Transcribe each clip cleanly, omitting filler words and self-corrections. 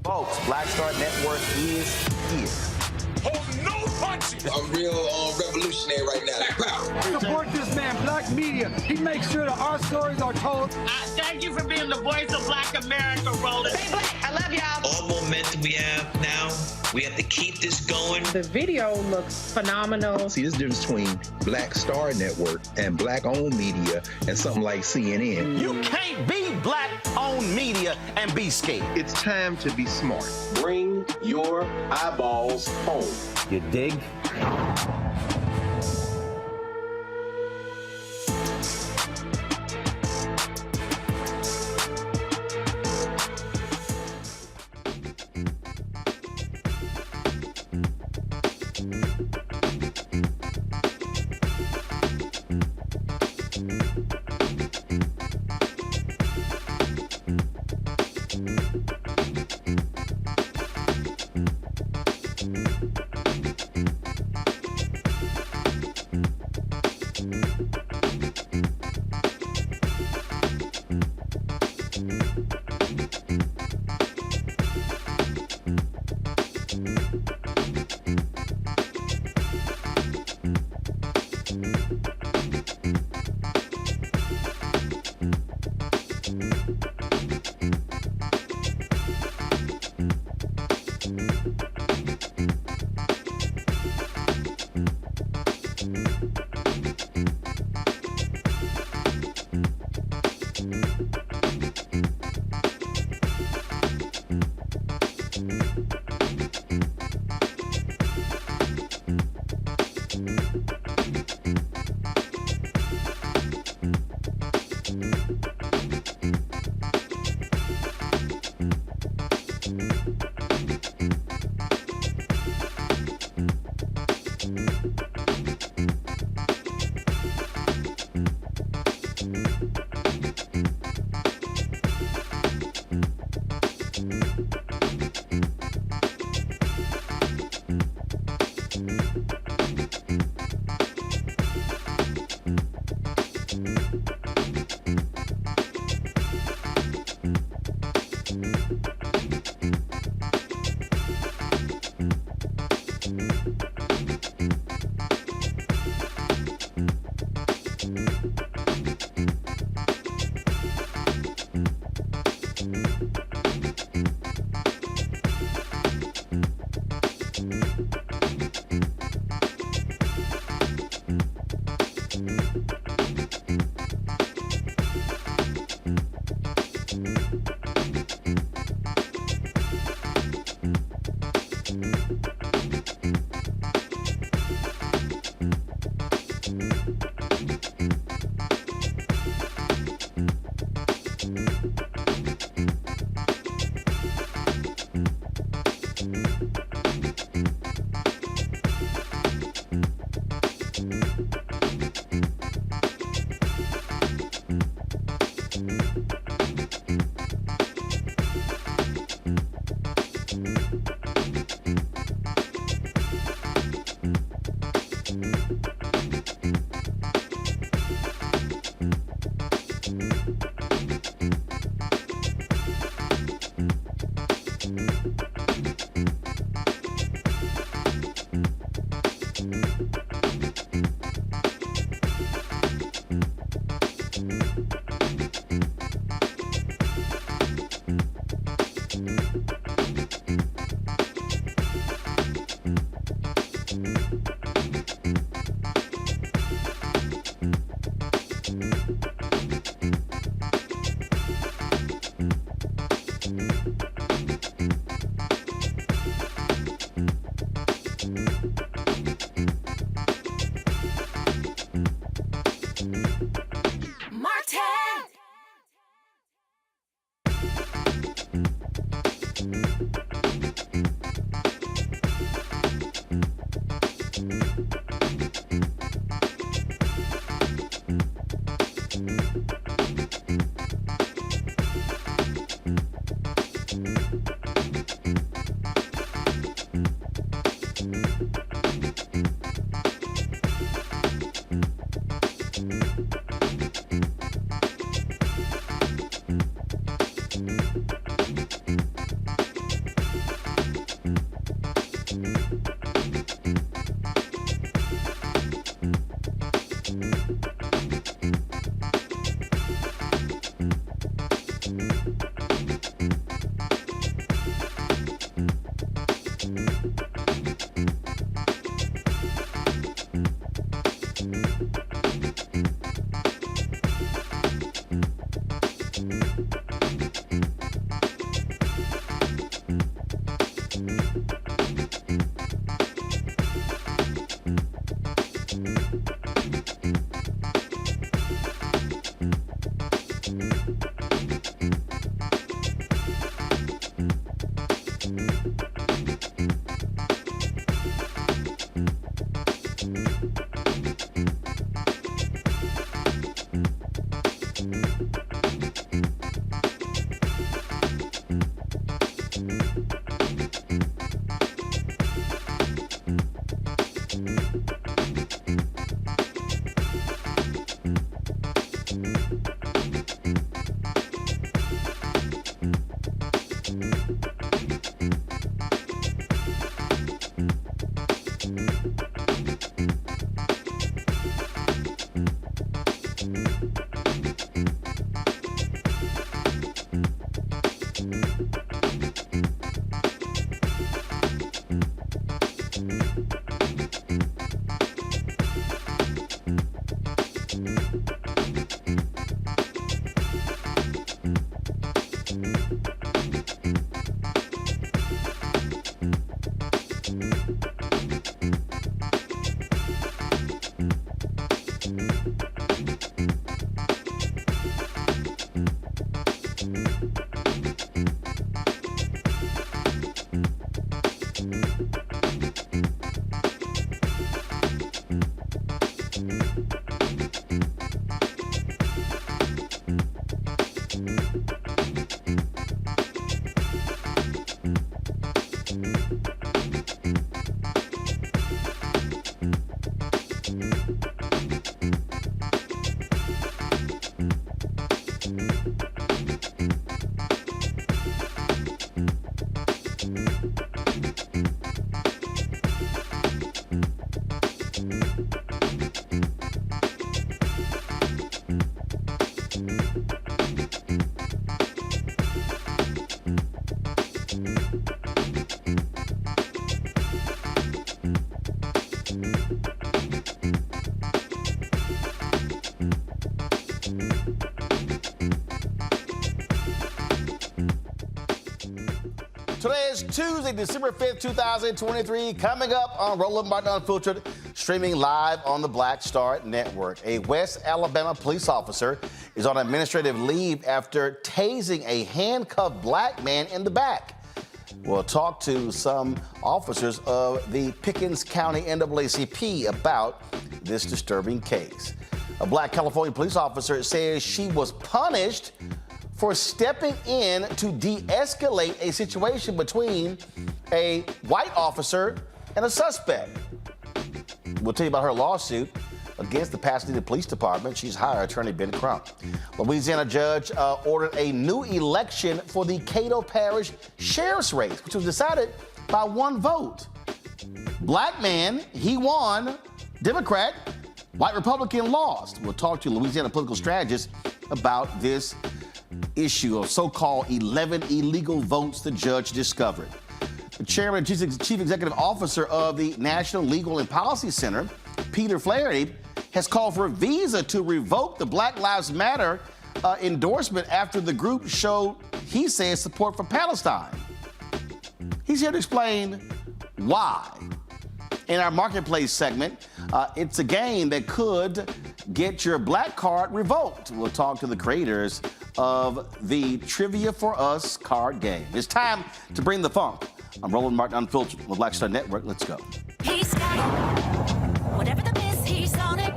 Folks, Black Star Network is here. Hold no punches. I'm real revolutionary right now. Support this man, Black Media. He makes sure that our stories are told. Thank you for being the voice of Black America, Roland. Stay black. I love y'all. All momentum we have now, we have to keep this going. The video looks phenomenal. See, this difference between Black Star Network and Black-owned media and something like CNN. You can't be Black-owned media and be scared. It's time to be smart. Bring your eyeballs home. You dig? Today is Tuesday, December 5th, 2023. Coming up on Roland Martin Unfiltered, streaming live on the Black Star Network. A West Alabama police officer is on administrative leave after tasing a handcuffed black man in the back. We'll talk to some officers of the Pickens County NAACP about this disturbing case. A black California police officer says she was punished for stepping in to de-escalate a situation between a white officer and a suspect. We'll tell you about her lawsuit against the Pasadena Police Department. She's hired attorney Ben Crump. Louisiana judge ordered a new election for the Caddo Parish sheriff's race, which was decided by one vote. Black man, he won. Democrat, white Republican lost. We'll talk to Louisiana political strategist about this issue of so-called 11 illegal votes the judge discovered. The chairman and chief executive officer of the National Legal and Policy Center, Peter Flaherty, has called for a visa to revoke the Black Lives Matter endorsement after the group showed, he says, support for Palestine. He's here to explain why. In our marketplace segment, it's a game that could get your black card revoked. We'll talk to the creators of the Trivia for Us card game. It's time to bring the funk. I'm Roland Martin Unfiltered with Black Star Network. Let's go. He's got it. Whatever the miss, he's on it.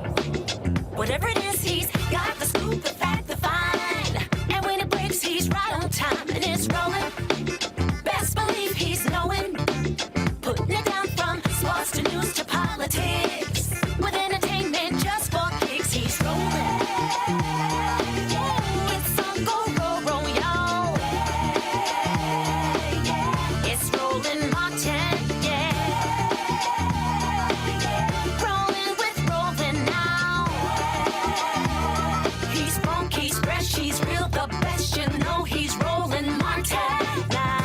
Whatever it is, he's got the scoop, the fact, the find. And when it breaks, he's right on time and it's rolling. Best believe he's knowing. Putting it down from sports to news to politics. With entertainment just for kicks, he's rolling. It's on go, roll, y'all. It's Roland Martin, yeah. Rolling with Roland now. He's funky, he's fresh, he's real, the best, you know he's Roland Martin now.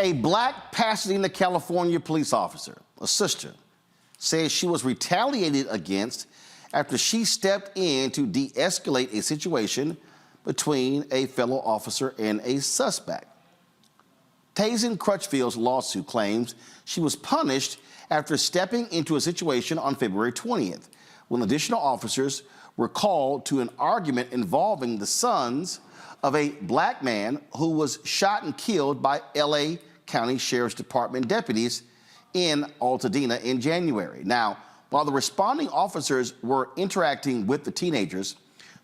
A black Pasadena, California police officer, a sister, says she was retaliated against after she stepped in to de-escalate a situation between a fellow officer and a suspect. Tased Crutchfield's lawsuit claims she was punished after stepping into a situation on February 20th, when additional officers were called to an argument involving the sons of a black man who was shot and killed by L.A. County Sheriff's Department deputies in Pasadena in January. Now, while the responding officers were interacting with the teenagers,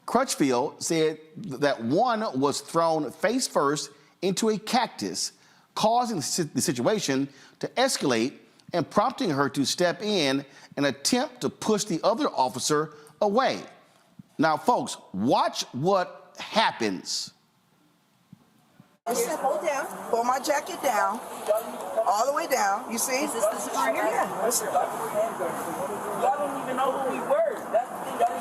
Crutchfield said that one was thrown face first into a cactus, causing the situation to escalate and prompting her to step in and attempt to push the other officer away. Now, folks, watch what happens. Hold down. Pull my jacket down. All the way down. You see? Is this the security? Yeah. Y'all don't even know who we were. That's the thing.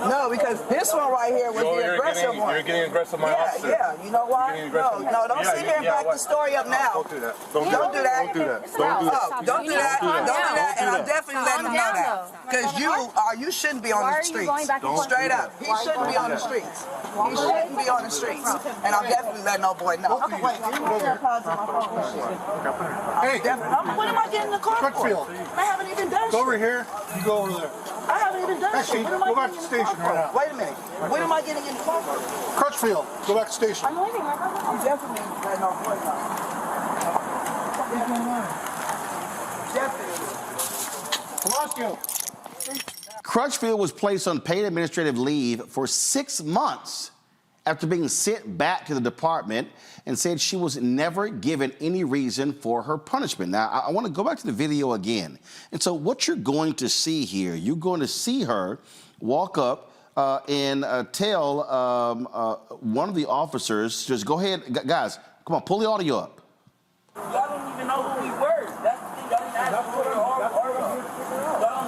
No, because this one right here was the aggressive one. You're getting aggressive, my officer. Yeah, you know why? No, don't sit here and back the story up now. Don't do that. Don't do that. Don't do that. Don't do that. Don't do that. And I'm definitely letting him know that. Because you shouldn't be on the streets. Straight up. He shouldn't be on the streets. He shouldn't be on the streets. And I'm definitely letting old boy know. Hey, What am I getting in the car for? Crutchfield. I haven't even done Go shit. over here. You go over there. I haven't even done shit. What am I Go back getting to in the the car station right now. for? Wait a minute. What am I getting in the car for? Crutchfield. Go back to the station. I'm leaving right now. I'm definitely letting old boy know. What's going on? Definitely. Crutchfield was placed on paid administrative leave for 6 months after being sent back to the department and said she was never given any reason for her punishment. Now, I want to go back to the video again. And so what you're going to see here, you're going to see her walk up and tell one of the officers, just go ahead, guys, come on, pull the audio up. Y'all don't even know who we were. That's the thing.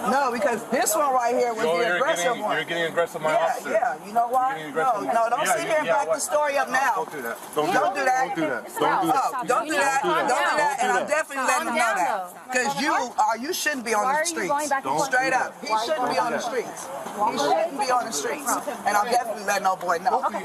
No, because this one right here was the aggressive one. You're getting aggressive, my officer. Yeah, you know why? No, don't sit here and back the story up now. Don't do that. Don't do that. Don't do that. Don't do that. Don't do that. And I'm definitely letting him know that. Because you shouldn't be on the streets. Straight up. He shouldn't be on the streets. He shouldn't be on the streets. And I'm definitely letting old boy know. Hey,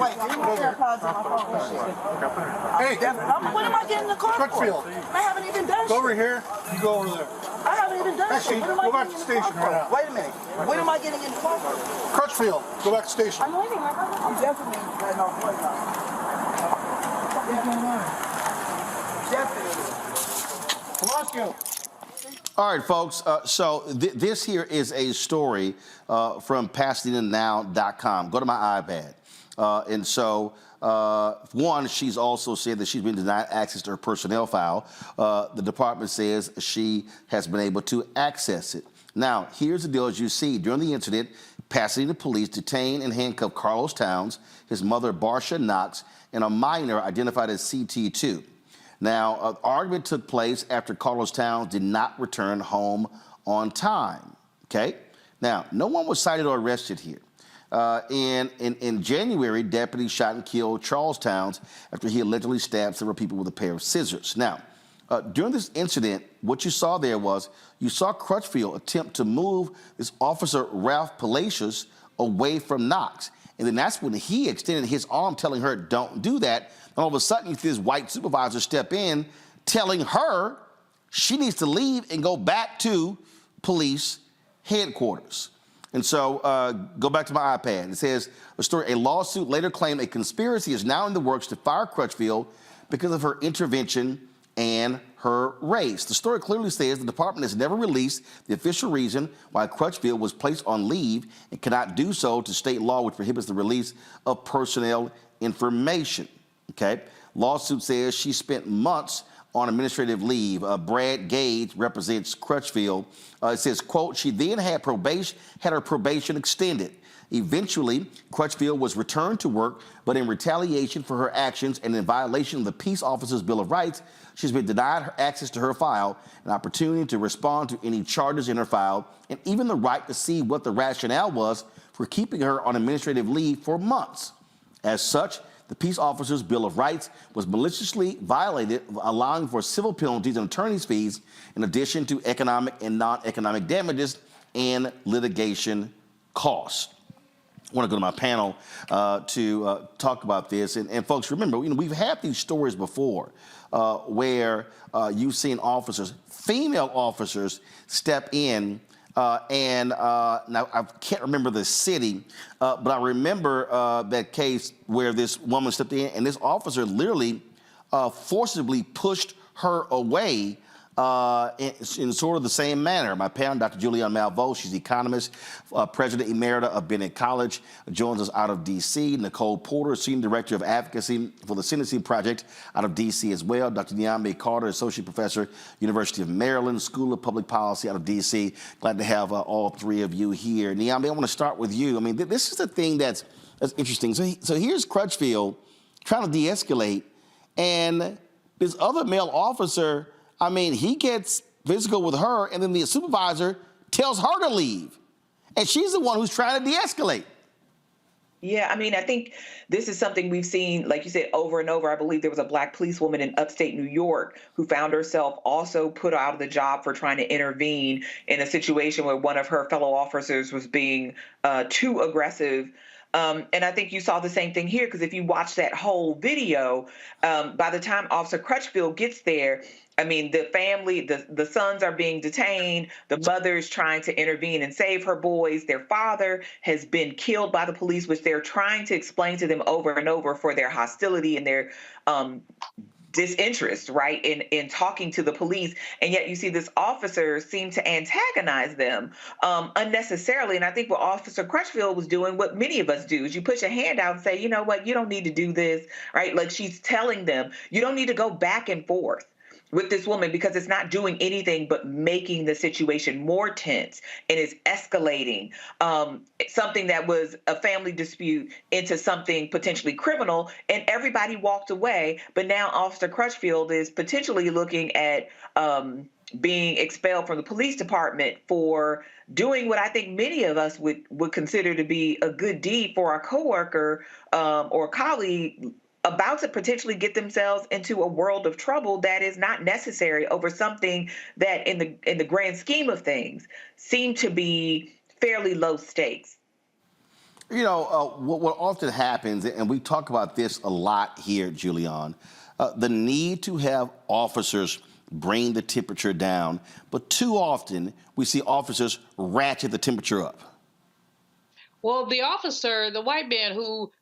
what am I getting in the car for? Crutchfield. I haven't even done Go shit. over here. You go over there. I haven't even done shit. What am I Go back getting to in the the car station right now. for? Wait a minute. What am I getting in the car for? Crutchfield. Go back to the station. I'm leaving right now. I'm definitely letting old boy know. What's going on? Definitely. All right, folks, so this here is a story from PasadenaNow.com. Go to my iPad. And so, one, she's also said that she's been denied access to her personnel file. The department says she has been able to access it. Now, here's the deal. As you see, during the incident, Pasadena police detained and handcuffed Carlos Towns, his mother, Barsha Knox, and a minor identified as CT2. Now, an argument took place after Carlos Towns did not return home on time, okay? Now, no one was cited or arrested here. In January, deputies shot and killed Charles Towns after he allegedly stabbed several people with a pair of scissors. Now, during this incident, what you saw there was you saw Crutchfield attempt to move this officer, Ralph Palacios, away from Knox. And then that's when he extended his arm telling her, don't do that. And all of a sudden, you see this white supervisor step in telling her she needs to leave and go back to police headquarters. And so go back to my iPad. It says, a lawsuit later claimed a conspiracy is now in the works to fire Crutchfield because of her intervention and her race. The story clearly says the department has never released the official reason why Crutchfield was placed on leave and cannot do so to state law, which prohibits the release of personnel information. Okay? Lawsuit says she spent months on administrative leave. Brad Gage represents Crutchfield. It says, quote, she then had her probation extended. Eventually, Crutchfield was returned to work, but in retaliation for her actions and in violation of the Peace Officers' Bill of Rights, she's been denied her access to her file, an opportunity to respond to any charges in her file, and even the right to see what the rationale was for keeping her on administrative leave for months. As such, the Peace Officers' Bill of Rights was maliciously violated, allowing for civil penalties and attorney's fees, in addition to economic and non-economic damages and litigation costs. I want to go to my panel to talk about this. And folks, remember, we've had these stories before where you've seen officers, female officers, step in now I can't remember the city, but I remember that case where this woman stepped in and this officer literally forcibly pushed her away in sort of the same manner. My parent, Dr. Julianne Malveaux, she's the economist, president emerita of Bennett College, joins us out of D.C. Nicole Porter, senior director of advocacy for the Sentencing Project out of D.C. as well. Dr. Niambe Carter, associate professor, University of Maryland, School of Public Policy out of D.C. Glad to have all three of you here. Niambe, I want to start with you. I mean, this is the thing that's interesting. So here's Crutchfield trying to de-escalate, and this other male officer, I mean, he gets physical with her, and then the supervisor tells her to leave. And she's the one who's trying to de-escalate. Yeah, I mean, I think this is something we've seen, like you said, over and over. I believe there was a Black policewoman in upstate New York who found herself also put out of the job for trying to intervene in a situation where one of her fellow officers was being too aggressive. And I think you saw the same thing here, because if you watch that whole video, by the time Officer Crutchfield gets there, I mean, the family, the sons are being detained. The mother's trying to intervene and save her boys. Their father has been killed by the police, which they're trying to explain to them over and over for their hostility and their disinterest, right, in talking to the police. And yet you see this officer seem to antagonize them unnecessarily. And I think what Officer Crutchfield was doing, what many of us do, is you put your hand out and say, you know what, you don't need to do this, right? Like, she's telling them, you don't need to go back and forth with this woman, because it's not doing anything but making the situation more tense, and it's escalating something that was a family dispute into something potentially criminal, and everybody walked away. But now Officer Crutchfield is potentially looking at being expelled from the police department for doing what I think many of us would consider to be a good deed for our coworker or colleague, about to potentially get themselves into a world of trouble that is not necessary over something that in the grand scheme of things seem to be fairly low stakes. You know, what often happens, and we talk about this a lot here, Julianne, the need to have officers bring the temperature down, but too often we see officers ratchet the temperature up. Well, the officer, the white man who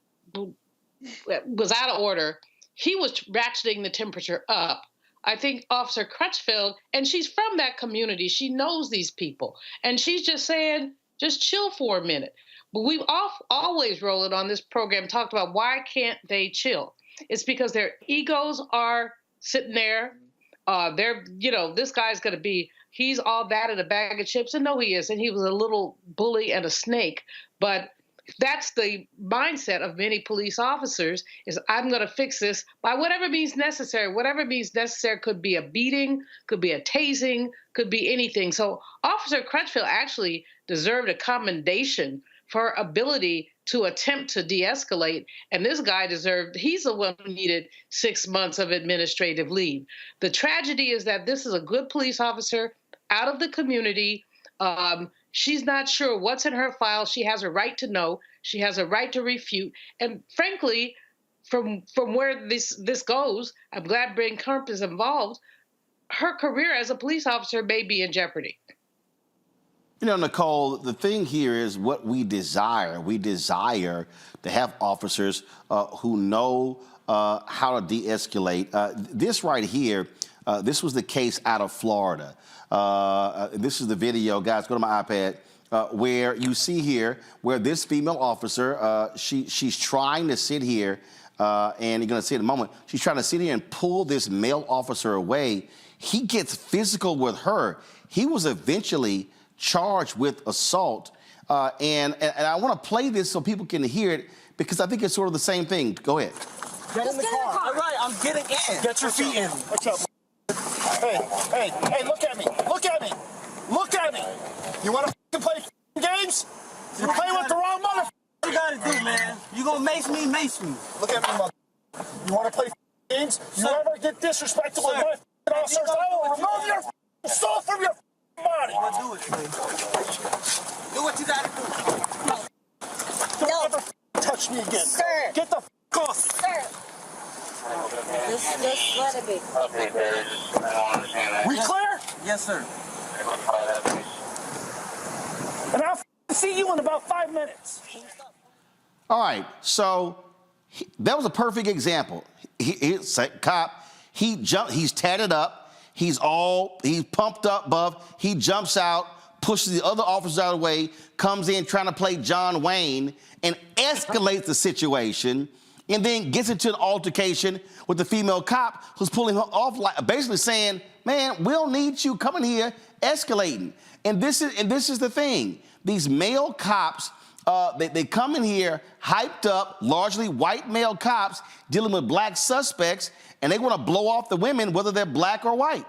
was out of order, he was ratcheting the temperature up. I think Officer Crutchfield, and she's from that community, she knows these people, and she's just saying, just chill for a minute. But we've always rolled on this program, talked about why can't they chill? It's because their egos are sitting there. They're, you know, this guy's going to be, he's all that in a bag of chips, and no, he isn't. He was a little bully and a snake, but that's the mindset of many police officers, is I'm going to fix this by whatever means necessary. Whatever means necessary could be a beating, could be a tasing, could be anything. So Officer Crutchfield actually deserved a commendation for her ability to attempt to de-escalate. And this guy he's the one who needed 6 months of administrative leave. The tragedy is that this is a good police officer out of the community. She's not sure what's in her file. She has a right to know. She has a right to refute. And frankly, from where this goes, I'm glad Ben Crump is involved. Her career as a police officer may be in jeopardy. You know, Nicole, the thing here is what we desire. We desire to have officers who know how to de-escalate. This right here, this was the case out of Florida. This is the video, guys, go to my iPad, where you see here where this female officer, she's trying to sit here, and you're going to see in a moment, she's trying to sit here and pull this male officer away. He gets physical with her. He was eventually charged with assault, and I want to play this so people can hear it, because I think it's sort of the same thing. Go ahead. Get in the car. All right, I'm getting in. Get your feet in. What's up? Hey, look at me. Look at me. Look at me. You want to play games? You're playing with the wrong mother. What you gotta do, man? You gonna mace me? Look at me, mother. You want to play games? You ever get disrespectful with my officers, I will remove your soul from your body. Do it, man. Do what you gotta do. Don't ever touch me again. Sir. Get the off. Sir. Just let it be. We clear? Yes, sir. And I'll see you in about 5 minutes. All right, so that was a perfect example. Cop, he jumped, he's tatted up, He's pumped up, Buff. He jumps out, pushes the other officers out of the way, comes in trying to play John Wayne, and escalates the situation, and then gets into an altercation with the female cop who's pulling her off, like basically saying, man, we don't need you coming here escalating. And this is the thing. These male cops, they come in here hyped up, largely white male cops dealing with black suspects, and they want to blow off the women, whether they're black or white.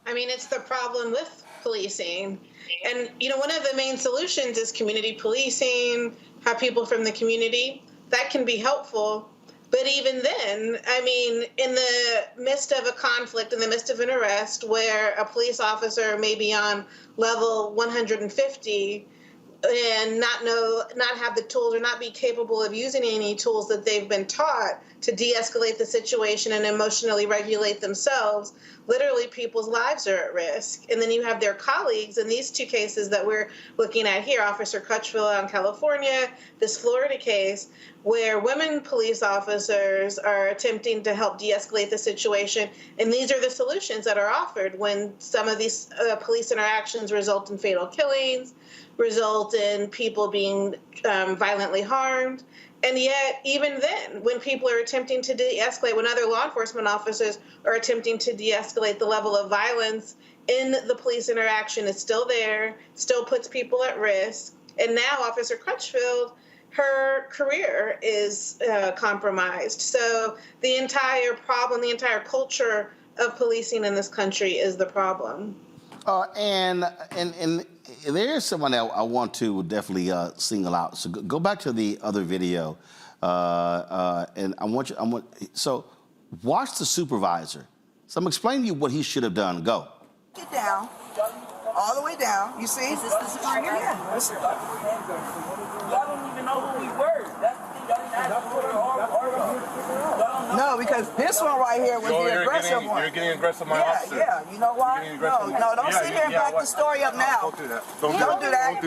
I mean, it's the problem with policing. And, you know, one of the main solutions is community policing, have people from the community. That can be helpful. But even then, I mean, in the midst of a conflict, in the midst of an arrest where a police officer may be on level 150 and not have the tools or not be capable of using any tools that they've been taught to de-escalate the situation and emotionally regulate themselves, literally people's lives are at risk. And then you have their colleagues in these two cases that we're looking at here, Officer Crutchfield out in California, this Florida case, where women police officers are attempting to help de-escalate the situation. And these are the solutions that are offered when some of these police interactions result in fatal killings, result in people being violently harmed. And yet, even then, when people are attempting to de-escalate, when other law enforcement officers are attempting to de-escalate, the level of violence in the police interaction is still there, still puts people at risk. And now Officer Crutchfield, her career is compromised. So the entire problem, the entire culture of policing in this country is the problem. And there is someone that I want to definitely single out. So go back to the other video, and so watch the supervisor. So I'm explaining to you what he should have done. Go. Get down, all the way down. You see? Is this the supervisor? Yeah. Y'all don't even know who we were. That's the thing. No, because this one right here was the aggressive one. You're getting aggressive, my officer. Yeah, you know why? No, don't sit here and back the story up now. Don't do that. Don't do that.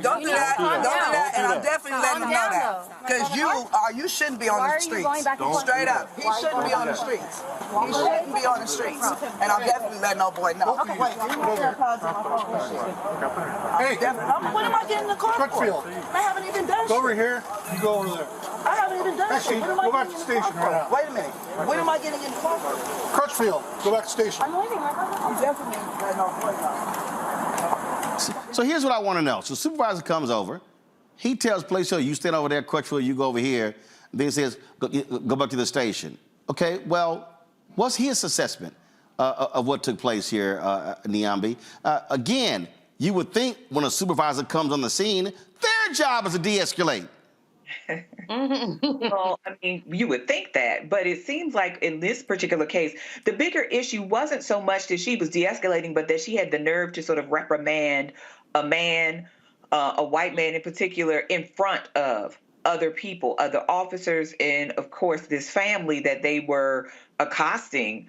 Don't do that. And I'm definitely letting him know that. Because you shouldn't be on the streets. Straight up. He shouldn't be on the streets. He shouldn't be on the streets. And I'm definitely letting old boy know. Okay, wait. Hey, when am I getting in the car for? I haven't even done shit. Go over here. You go over there. I haven't even done shit. Go back to the station right now. Wait a minute. When am I getting in the car for? Crutchfield, go back to the station. I'm waiting. I'm definitely letting old boy know. So here's what I want to know. So the supervisor comes over. He tells police, so you stand over there, Crutchfield, you go over here. Then he says, go back to the station. Okay, well, what's his assessment of what took place here, Niambi? Again, you would think when a supervisor comes on the scene, their job is to de-escalate. Well, I mean, you would think that, but it seems like in this particular case, the bigger issue wasn't so much that she was de-escalating, but that she had the nerve to sort of reprimand a man, a white man in particular, in front of other people, other officers, and of course this family that they were accosting,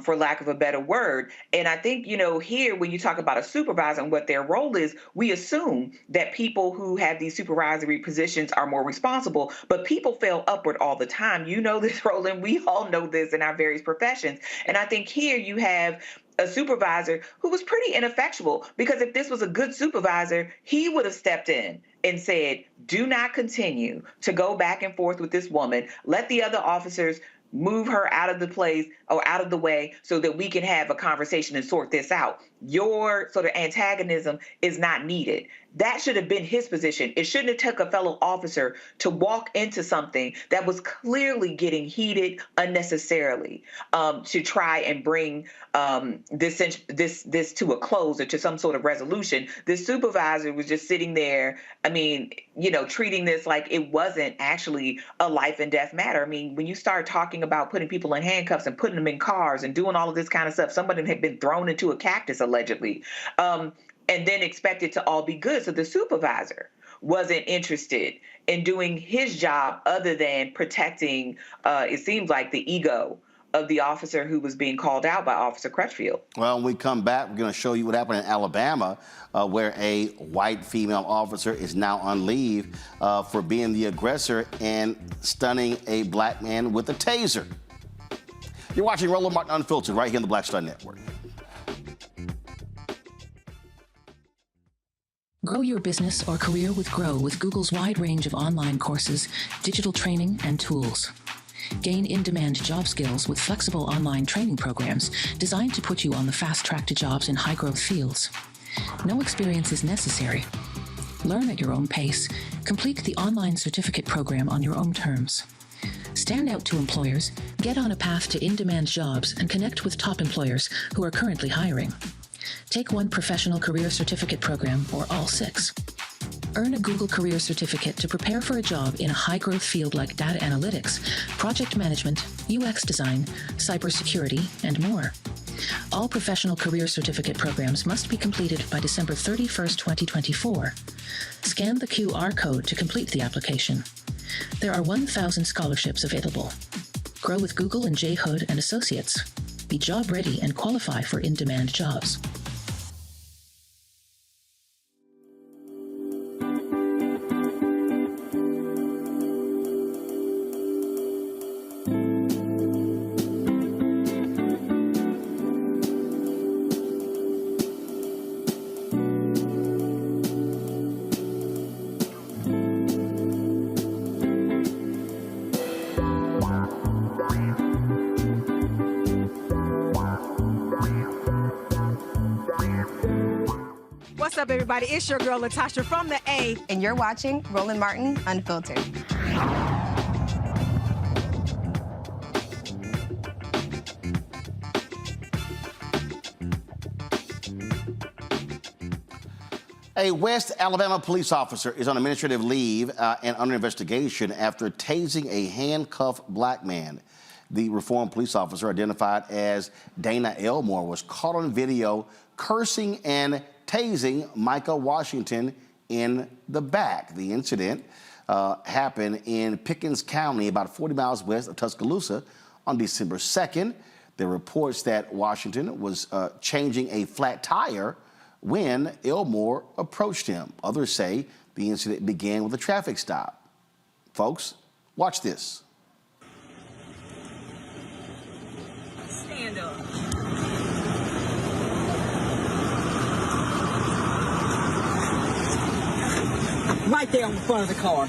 for lack of a better word. And I think, you know, here when you talk about a supervisor and what their role is, we assume that people who have these supervisory positions are more responsible, but people fail upward all the time. You know this, Roland. We all know this in our various professions. And I think here you have a supervisor who was pretty ineffectual, because if this was a good supervisor, he would have stepped in and said, do not continue to go back and forth with this woman. Let the other officers move her out of the place or out of the way so that we can have a conversation and sort this out. Your sort of antagonism is not needed. That should have been his position. It shouldn't have took a fellow officer to walk into something that was clearly getting heated unnecessarily, to try and bring this to a close or to some sort of resolution. This supervisor was just sitting there, I mean, you know, treating this like it wasn't actually a life and death matter. I mean, when you start talking about putting people in handcuffs and putting them in cars and doing all of this kind of stuff, some of them had been thrown into a cactus allegedly, and then expect it to all be good. So the supervisor wasn't interested in doing his job other than protecting, it seems like, the ego of the officer who was being called out by Officer Crutchfield. Well, when we come back, we're going to show you what happened in Alabama, where a white female officer is now on leave for being the aggressor and stunning a black man with a taser. You're watching Roland Martin Unfiltered right here on the Black Star Network. Grow your business or career with Grow with Google's wide range of online courses, digital training, and tools. Gain in-demand job skills with flexible online training programs designed to put you on the fast track to jobs in high-growth fields. No experience is necessary. Learn at your own pace. Complete the online certificate program on your own terms. Stand out to employers, get on a path to in-demand jobs, and connect with top employers who are currently hiring. Take one professional career certificate program or all 6. Earn a Google Career Certificate to prepare for a job in a high-growth field like data analytics, project management, UX design, cybersecurity, and more. All professional career certificate programs must be completed by December 31st, 2024. Scan the QR code to complete the application. There are 1,000 scholarships available. Grow with Google and J. Hood and Associates. Be job ready and qualify for in-demand jobs. What's up, everybody? It's your girl, Latasha from the A. And you're watching Roland Martin Unfiltered. A West Alabama police officer is on administrative leave and under investigation after tasing a handcuffed black man. The reformed police officer, identified as Dana Elmore, was caught on video cursing and tasing Micah Washington in the back. The incident happened in Pickens County, about 40 miles west of Tuscaloosa, on December 2nd. There are reports that Washington was changing a flat tire when Elmore approached him. Others say the incident began with a traffic stop. Folks, watch this. Stand up. Right there on the front of the car.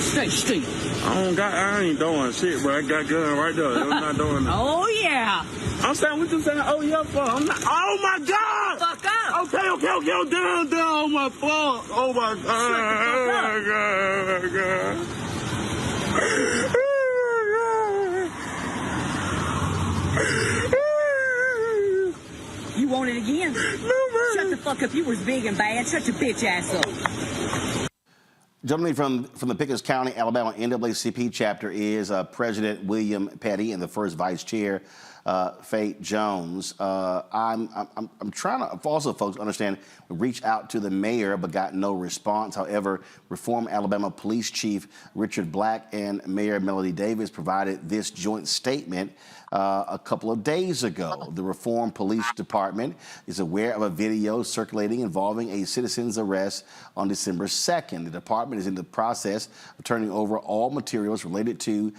Stay straight. I ain't doing shit, bro. I got gun right there. I'm not doing that. Oh, yeah. I'm saying, what you saying? Oh, yeah, fuck. I'm not. Oh, my God. Fuck up. Okay. I'm down. Oh, my fuck. Oh, my God. You want it again? No, man. Shut the fuck up. You was big and bad. Shut your bitch ass up. Gentleman from the Pickens County, Alabama NAACP chapter is President William Petty and the first Vice Chair, Faye Jones. I'm trying to also, folks, understand, reach out to the mayor but got no response. However, Reform Alabama Police Chief Richard Black and Mayor Melody Davis provided this joint statement a couple of days ago. The Reform Police Department is aware of a video circulating involving a citizen's arrest on December 2nd. The department is in the process of turning over all materials related to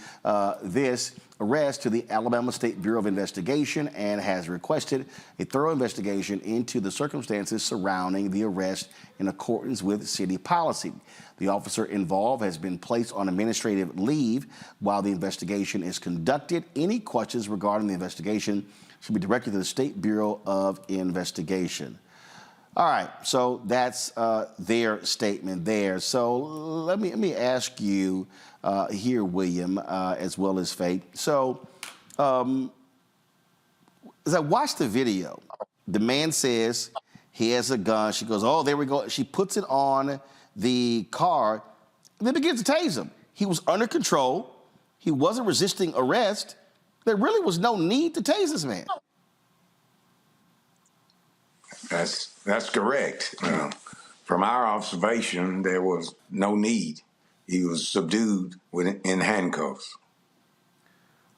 this arrest to the Alabama State Bureau of Investigation and has requested a thorough investigation into the circumstances surrounding the arrest in accordance with city policy. The officer involved has been placed on administrative leave while the investigation is conducted. Any questions regarding the investigation should be directed to the State Bureau of Investigation. All right, so that's their statement there. So let me ask you here, William, as well as Faith. So as I watched the video, the man says he has a gun. She goes, oh, there we go. She puts it on the car and then begins to tase him. He was under control. He wasn't resisting arrest. There really was no need to tase this man. That's correct. From our observation, there was no need. He was subdued in handcuffs.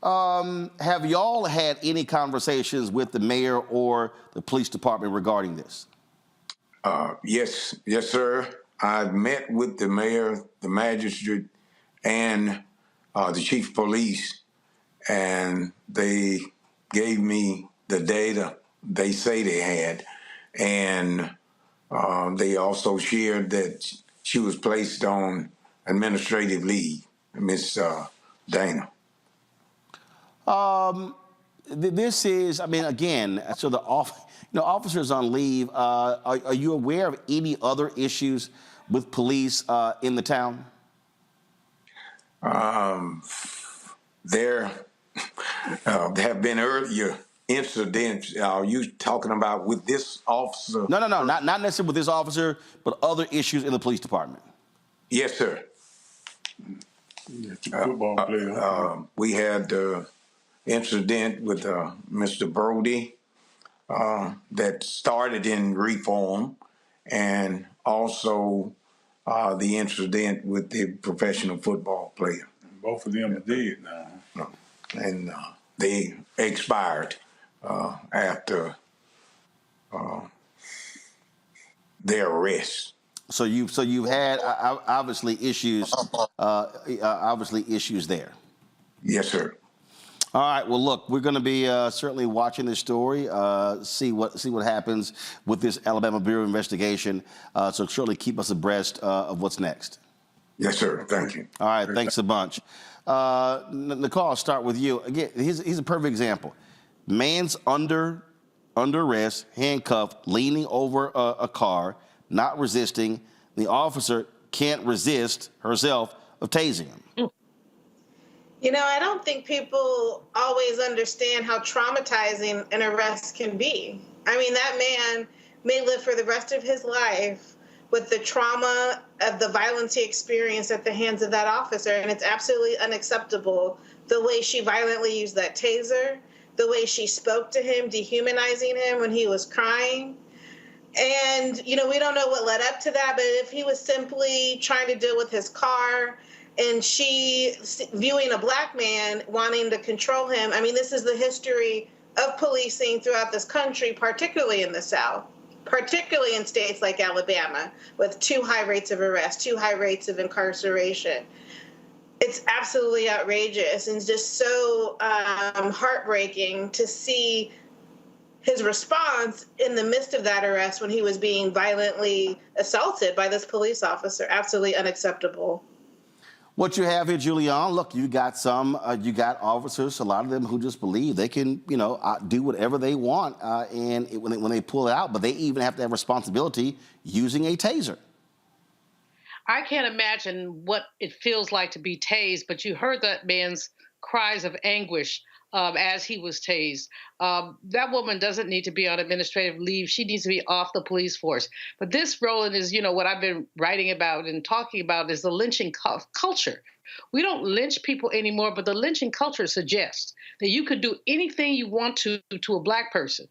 Have y'all had any conversations with the mayor or the police department regarding this? Yes, sir. I met with the mayor, the magistrate, and the chief of police, and they gave me the data they say they had, and they also shared that she was placed on administrative leave, Miss Dana. This is, I mean, again, so the officers on leave. Are you aware of any other issues with police in the town? There have been earlier incidents. Are you talking about with this officer? No, not necessarily with this officer, but other issues in the police department. Yes, sir. Football player. We had incident with Mr. Brody that started in reform, and also the incident with the professional football player. Both of them are dead now. And they expired after their arrest. So you've had obviously issues there. Yes, sir. All right. Well, look, we're going to be certainly watching this story, see what happens with this Alabama Bureau of Investigation. So certainly keep us abreast of what's next. Yes, sir. Thank you. All right. Thanks a bunch. Nicole, I'll start with you. Again, here's a perfect example. Man's under arrest, handcuffed, leaning over a car, not resisting. The officer can't resist herself of tasing him. You know, I don't think people always understand how traumatizing an arrest can be. I mean, that man may live for the rest of his life with the trauma of the violence he experienced at the hands of that officer, and it's absolutely unacceptable the way she violently used that taser, the way she spoke to him, dehumanizing him when he was crying. And, you know, we don't know what led up to that, but if he was simply trying to deal with his car and she viewing a black man wanting to control him, I mean, this is the history of policing throughout this country, particularly in the South, particularly in states like Alabama, with too high rates of arrest, too high rates of incarceration. It's absolutely outrageous and just so heartbreaking to see his response in the midst of that arrest when he was being violently assaulted by this police officer. Absolutely unacceptable. What you have here, Julian, look, you got officers, a lot of them who just believe they can, do whatever they want, and when they pull it out, but they even have to have responsibility using a taser. I can't imagine what it feels like to be tased, but you heard that man's cries of anguish as he was tased. That woman doesn't need to be on administrative leave. She needs to be off the police force. But this, Roland, is, what I've been writing about and talking about is the lynching culture. We don't lynch people anymore, but the lynching culture suggests that you could do anything you want to a black person,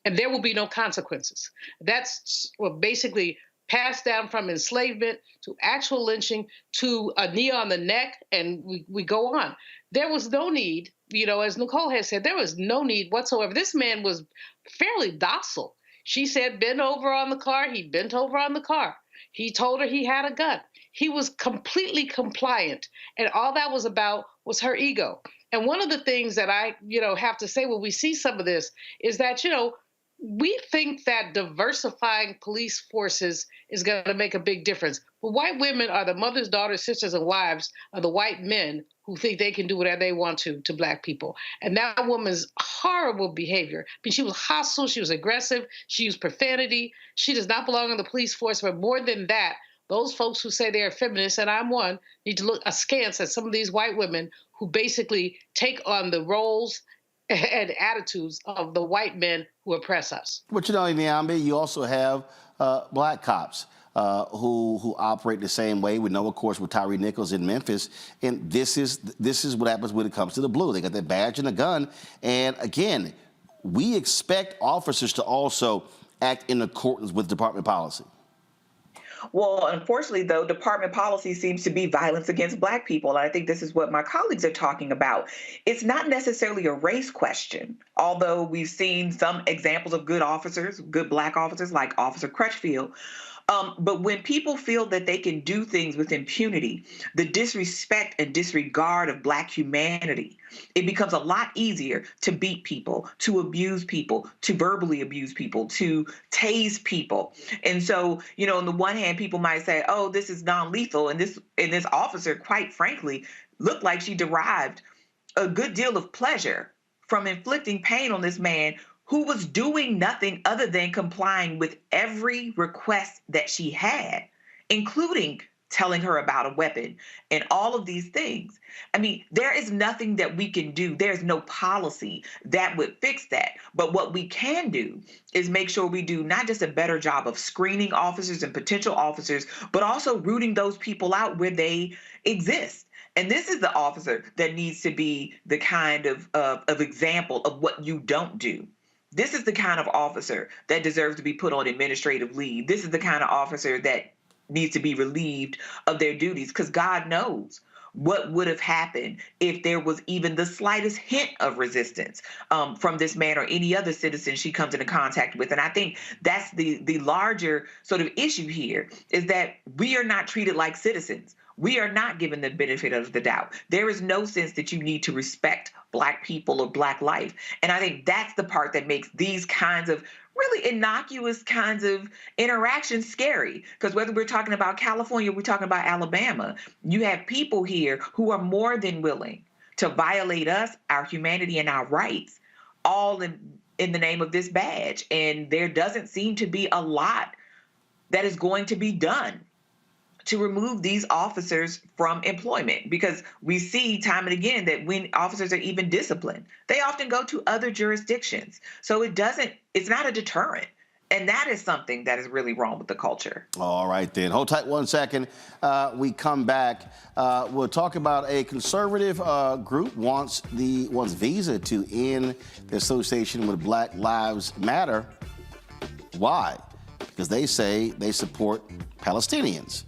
and there will be no consequences. That's basically passed down from enslavement to actual lynching to a knee on the neck, and we go on. There was no need, as Nicole has said, there was no need whatsoever. This man was fairly docile. She said, bend over on the car. He bent over on the car. He told her he had a gun. He was completely compliant. And all that was about was her ego. And one of the things that I, have to say when we see some of this is that, we think that diversifying police forces is going to make a big difference. But white women are the mothers, daughters, sisters, and wives of the white men who think they can do whatever they want to black people. And that woman's horrible behavior. I mean, she was hostile. She was aggressive. She used profanity. She does not belong in the police force. But more than that, those folks who say they're feminists, and I'm one, need to look askance at some of these white women who basically take on the roles and attitudes of the white men who oppress us. But Niambi, you also have black cops who operate the same way. We know, of course, with Tyree Nichols in Memphis, and this is what happens when it comes to the blue. They got their badge and a gun, and again, we expect officers to also act in accordance with department policy. Well, unfortunately, though, department policy seems to be violence against Black people. And I think this is what my colleagues are talking about. It's not necessarily a race question, although we've seen some examples of good officers, good Black officers like Officer Crutchfield. But when people feel that they can do things with impunity, the disrespect and disregard of Black humanity, it becomes a lot easier to beat people, to abuse people, to verbally abuse people, to tase people. And so, you know, on the one hand, people might say, oh, this is non-lethal. And this officer, quite frankly, looked like she derived a good deal of pleasure from inflicting pain on this man who was doing nothing other than complying with every request that she had, including telling her about a weapon and all of these things. I mean, there is nothing that we can do. There's no policy that would fix that. But what we can do is make sure we do not just a better job of screening officers and potential officers, but also rooting those people out where they exist. And this is the officer that needs to be the kind of example of what you don't do. This is the kind of officer that deserves to be put on administrative leave. This is the kind of officer that needs to be relieved of their duties, because God knows what would have happened if there was even the slightest hint of resistance from this man or any other citizen she comes into contact with. And I think that's the larger sort of issue here, is that we are not treated like citizens. We are not given the benefit of the doubt. There is no sense that you need to respect Black people or Black life. And I think that's the part that makes these kinds of really innocuous kinds of interactions scary. Because whether we're talking about California or we're talking about Alabama, you have people here who are more than willing to violate us, our humanity, and our rights, all in the name of this badge. And there doesn't seem to be a lot that is going to be done to remove these officers from employment, because we see time and again that when officers are even disciplined, they often go to other jurisdictions. So it's not a deterrent. And that is something that is really wrong with the culture. All right, then. Hold tight 1 second. We come back. We'll talk about a conservative group wants Visa to end the association with Black Lives Matter. Why? Because they say they support Palestinians.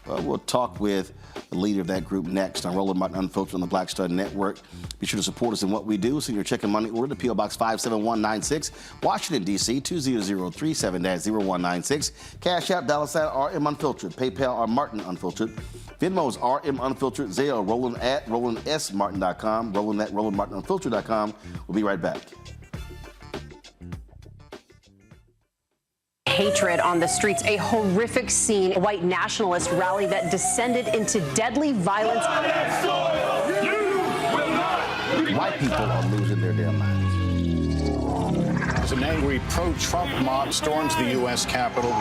We'll talk with the leader of that group next on Roland Martin Unfiltered on the Black Star Network. Be sure to support us in what we do. Send your check and money order to P.O. Box 57196, Washington, D.C. 20037-0196. Cash out, $RM Unfiltered. PayPal, R Martin Unfiltered. Venmo's RM Unfiltered. Zelle, Roland at RolandSMartin.com. Roland at RolandMartinUnfiltered.com. We'll be right back. Hatred on the streets, a horrific scene, a white nationalist rally that descended into deadly violence. White people are losing their damn minds. As an angry pro-Trump mob storms the U.S. Capitol,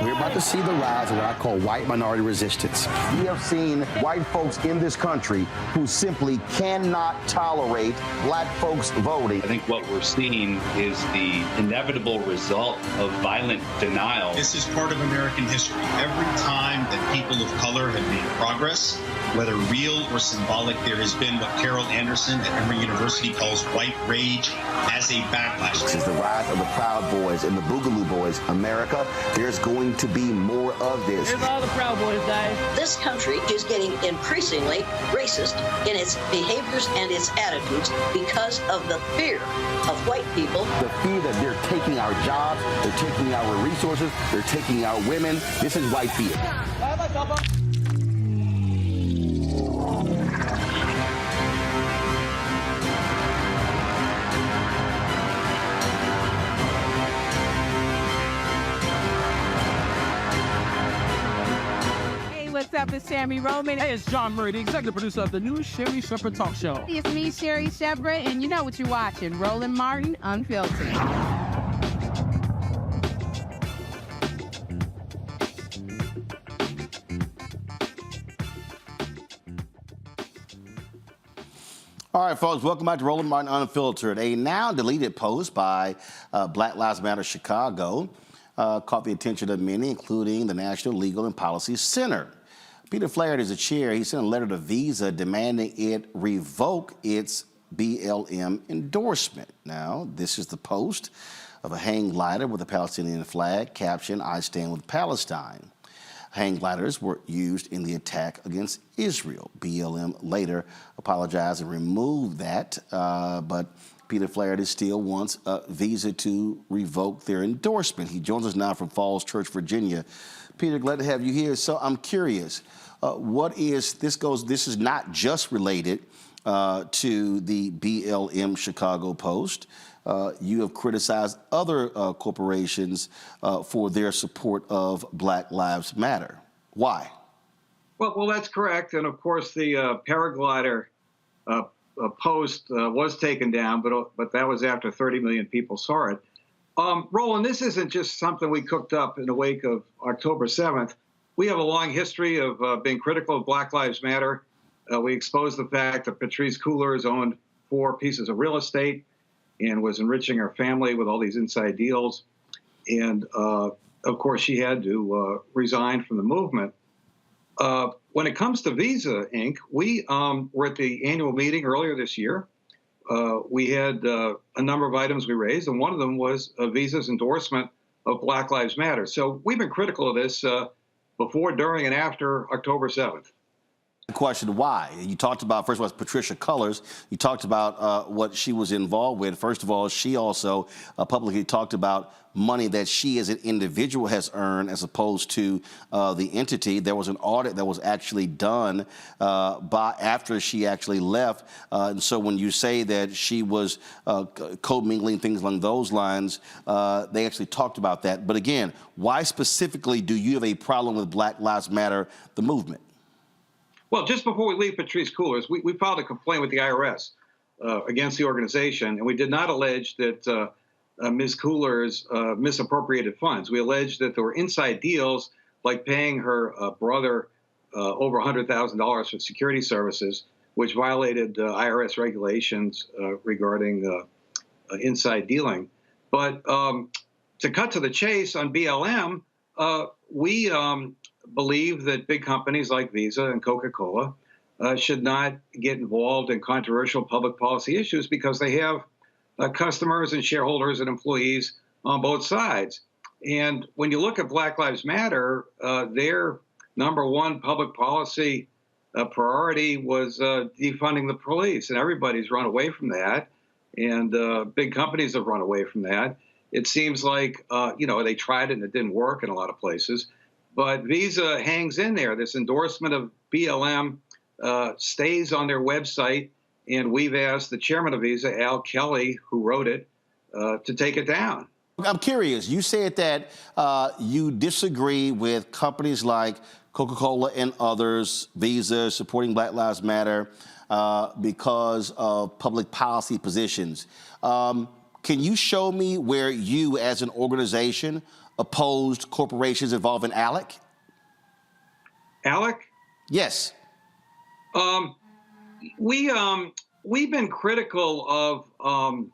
we're about to see the rise of what I call white minority resistance. We have seen white folks in this country who simply cannot tolerate Black folks voting. I think what we're seeing is the inevitable result of violent denial. This is part of American history. Every time that people of color have made progress, whether real or symbolic, there has been what Carol Anderson at Emory University calls white rage as a backlash. This is the rise of the Proud Boys and the Boogaloo Boys. America, there's going to be more of this. Here's all the Proud Boys, guys. This country is getting increasingly racist in its behaviors and its attitudes because of the fear of white people. The fear that they're taking our jobs, they're taking our resources, they're taking our women. This is white fear. What's up? It's Sammy Roman. Hey, it's John Murray, the executive producer of the new Sherry Shepherd Talk Show. It's me, Sherry Shepherd, and you know what you're watching, Roland Martin Unfiltered. All right, folks, welcome back to Roland Martin Unfiltered. A now deleted post by Black Lives Matter Chicago caught the attention of many, including the National Legal and Policy Center. Peter Flaherty is the chair. He sent a letter to Visa demanding it revoke its BLM endorsement. Now, this is the post of a hang glider with a Palestinian flag, caption, "I stand with Palestine." Hang gliders were used in the attack against Israel. BLM later apologized and removed that, but Peter Flaherty still wants Visa to revoke their endorsement. He joins us now from Falls Church, Virginia. Peter, glad to have you here. So I'm curious, this is not just related to the BLM Chicago Post. You have criticized other corporations for their support of Black Lives Matter. Why? Well, that's correct. And of course, the paraglider post was taken down, but that was after 30 million people saw it. Roland, this isn't just something we cooked up in the wake of October 7th. We have a long history of being critical of Black Lives Matter. We exposed the fact that Patrisse Cullors owned 4 pieces of real estate and was enriching her family with all these inside deals. And of course, she had to resign from the movement. When it comes to Visa, Inc., we were at the annual meeting earlier this year. We had a number of items we raised, and one of them was Visa's endorsement of Black Lives Matter. So we've been critical of this before, during, and after October 7th. The question, why? You talked about, first of all, Patrisse Cullors. You talked about what she was involved with. First of all, she also publicly talked about money that she as an individual has earned as opposed to the entity. There was an audit that was actually done after she actually left. And so when you say that she was commingling, things along those lines, they actually talked about that. But again, why specifically do you have a problem with Black Lives Matter, the movement? Well, just before we leave Patrisse Cullors, we filed a complaint with the IRS against the organization, and we did not allege that Ms. Cullors misappropriated funds. We alleged that there were inside deals, like paying her brother over $100,000 for security services, which violated IRS regulations regarding inside dealing. But to cut to the chase on BLM, we believe that big companies like Visa and Coca-Cola should not get involved in controversial public policy issues because they have customers and shareholders and employees on both sides. And when you look at Black Lives Matter, their #1 public policy priority was defunding the police, and everybody's run away from that, and big companies have run away from that. It seems like, they tried it and it didn't work in a lot of places. But Visa hangs in there. This endorsement of BLM stays on their website, and we've asked the chairman of Visa, Al Kelly, who wrote it, to take it down. I'm curious. You said that you disagree with companies like Coca-Cola and others, Visa, supporting Black Lives Matter because of public policy positions. Can you show me where you, as an organization, opposed corporations involving ALEC? ALEC? Yes. We've been critical of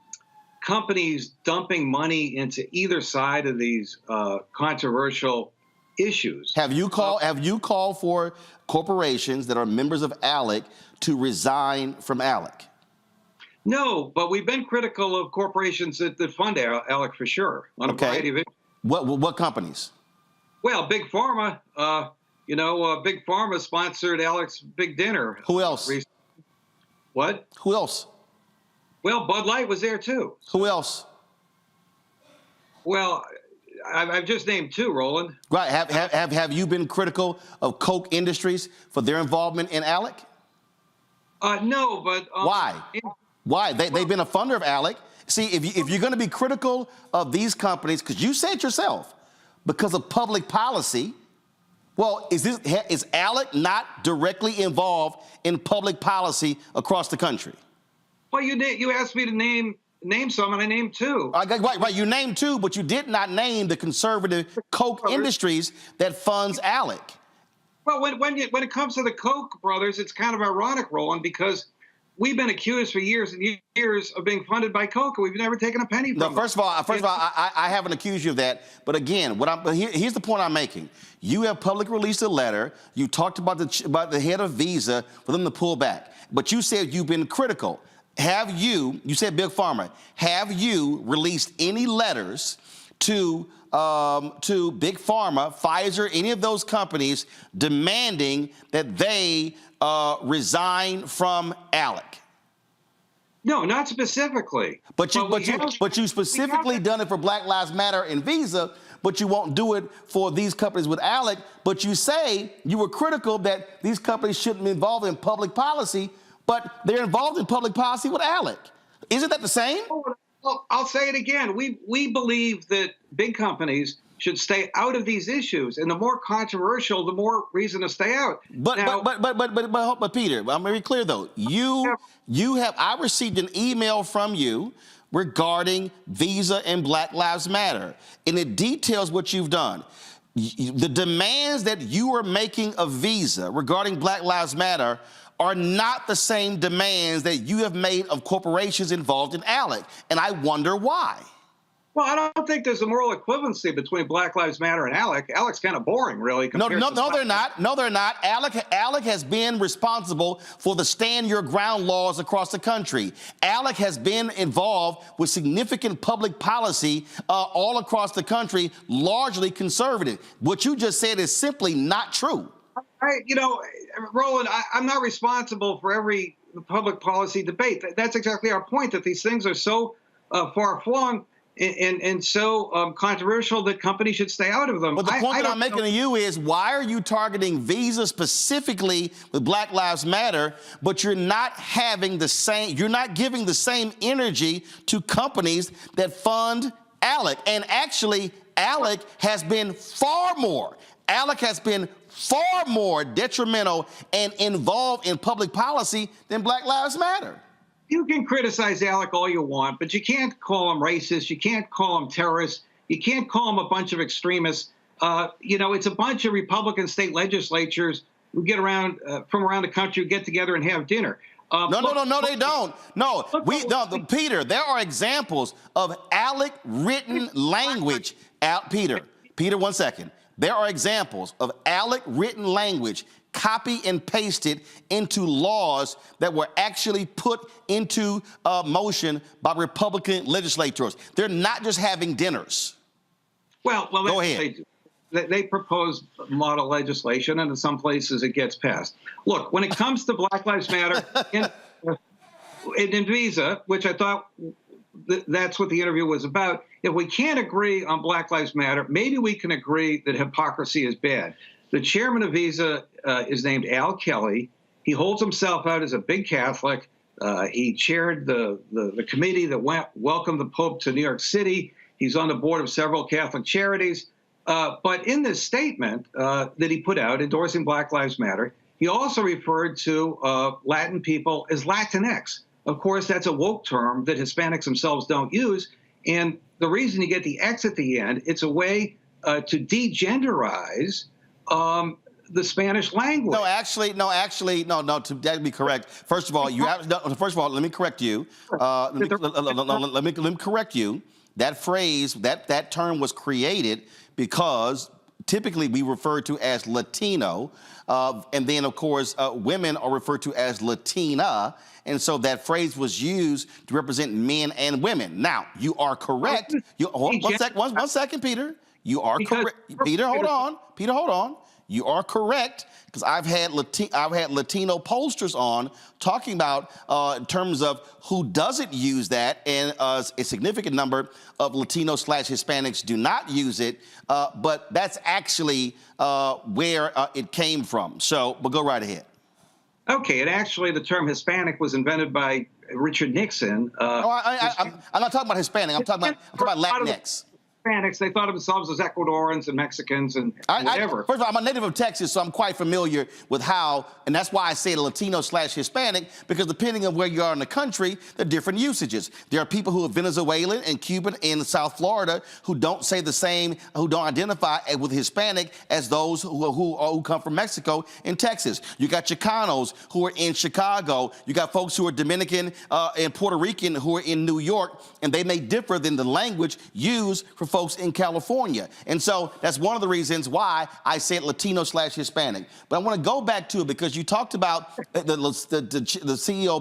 companies dumping money into either side of these controversial issues. Have you called for corporations that are members of ALEC to resign from ALEC? No, but we've been critical of corporations that fund ALEC for sure on a variety of issues. What companies? Well, Big Pharma. Big Pharma sponsored Alec's big dinner. Who else? What? Who else? Well, Bud Light was there too. Who else? Well, I've just named 2, Roland. Right. Have you been critical of Coke Industries for their involvement in ALEC? No, but why? Why? They've been a funder of ALEC. See, if you're going to be critical of these companies, because you said yourself, because of public policy, well, is ALEC not directly involved in public policy across the country? Well, you asked me to name some, and I named 2. Right. You named 2, but you did not name the conservative Coke Industries that funds ALEC. Well, when it comes to the Koch brothers, it's kind of ironic, Roland, because we've been accused for years and years of being funded by Coke. We've never taken a penny from them. First of all, I haven't accused you of that. But again, here's the point I'm making. You have publicly released a letter. You talked about the head of Visa for them to pull back. But you said you've been critical. have you said Big Pharma, have you released any letters to Big Pharma, Pfizer, any of those companies demanding that they resign from Alec? No, not specifically. But you specifically done it for Black Lives Matter and Visa, but you won't do it for these companies with Alec. But you say you were critical that these companies shouldn't be involved in public policy, but they're involved in public policy with Alec. Isn't that the same? Well, I'll say it again. We believe that big companies should stay out of these issues, and the more controversial, the more reason to stay out. But Peter, I'm very clear though. I received an email from you regarding Visa and Black Lives Matter, and it details what you've done. The demands that you are making of Visa regarding Black Lives Matter are not the same demands that you have made of corporations involved in Alec, and I wonder why. Well, I don't think there's a moral equivalency between Black Lives Matter and Alec. Alec's kind of boring, really. No, they're not. No, they're not. Alec has been responsible for the stand your ground laws across the country. Alec has been involved with significant public policy all across the country, largely conservative. What you just said is simply not true. Roland, I'm not responsible for every public policy debate. That's exactly our point, that these things are so far-flung and so controversial that companies should stay out of them. But the point that I'm making to you is, why are you targeting Visa specifically with Black Lives Matter, but you're not giving the same energy to companies that fund Alec? And actually, Alec has been far more detrimental and involved in public policy than Black Lives Matter. You can criticize Alec all you want, but you can't call him racist. You can't call him terrorist. You can't call him a bunch of extremists. It's a bunch of Republican state legislatures who get around from around the country who get together and have dinner. No, they don't. No, Peter, there are examples of Alec written language. Peter, 1 second. There are examples of Alec written language copy and pasted into laws that were actually put into motion by Republican legislators. They're not just having dinners. Well, go ahead. They propose model legislation, and in some places it gets passed. Look, when it comes to Black Lives Matter in Visa, which I thought that's what the interview was about, if we can't agree on Black Lives Matter, maybe we can agree that hypocrisy is bad. The chairman of Visa is named Al Kelly. He holds himself out as a big Catholic. He chaired the committee that welcomed the Pope to New York City. He's on the board of several Catholic charities. But in this statement that he put out endorsing Black Lives Matter, he also referred to Latin people as Latinx. Of course, that's a woke term that Hispanics themselves don't use. And the reason you get the X at the end, it's a way to degenderize the Spanish language. That'd be correct. First of all, let me correct you. Let me correct you. That phrase, that term was created because typically we refer to as Latino, and then of course women are referred to as Latina, and so that phrase was used to represent men and women. Now, you are correct. One second, Peter. You are correct. Peter, hold on. You are correct, because I've had Latino pollsters on talking about in terms of who doesn't use that, and a significant number of Latino/Hispanics do not use it, but that's actually where it came from. So, but go right ahead. Okay, and actually the term Hispanic was invented by Richard Nixon. I'm not talking about Hispanic. I'm talking about Latinx. Hispanics, they thought of themselves as Ecuadorians and Mexicans and whatever. First of all, I'm a native of Texas, so I'm quite familiar with how, and that's why I say Latino/Hispanic, because depending on where you are in the country, there are different usages. There are people who are Venezuelan and Cuban in South Florida who don't say the same, who don't identify with Hispanic as those who come from Mexico in Texas. You got Chicanos who are in Chicago. You got folks who are Dominican and Puerto Rican who are in New York, and they may differ than the language used for folks in California. And so that's one of the reasons why I said Latino/Hispanic. But I want to go back to it because you talked about the CEO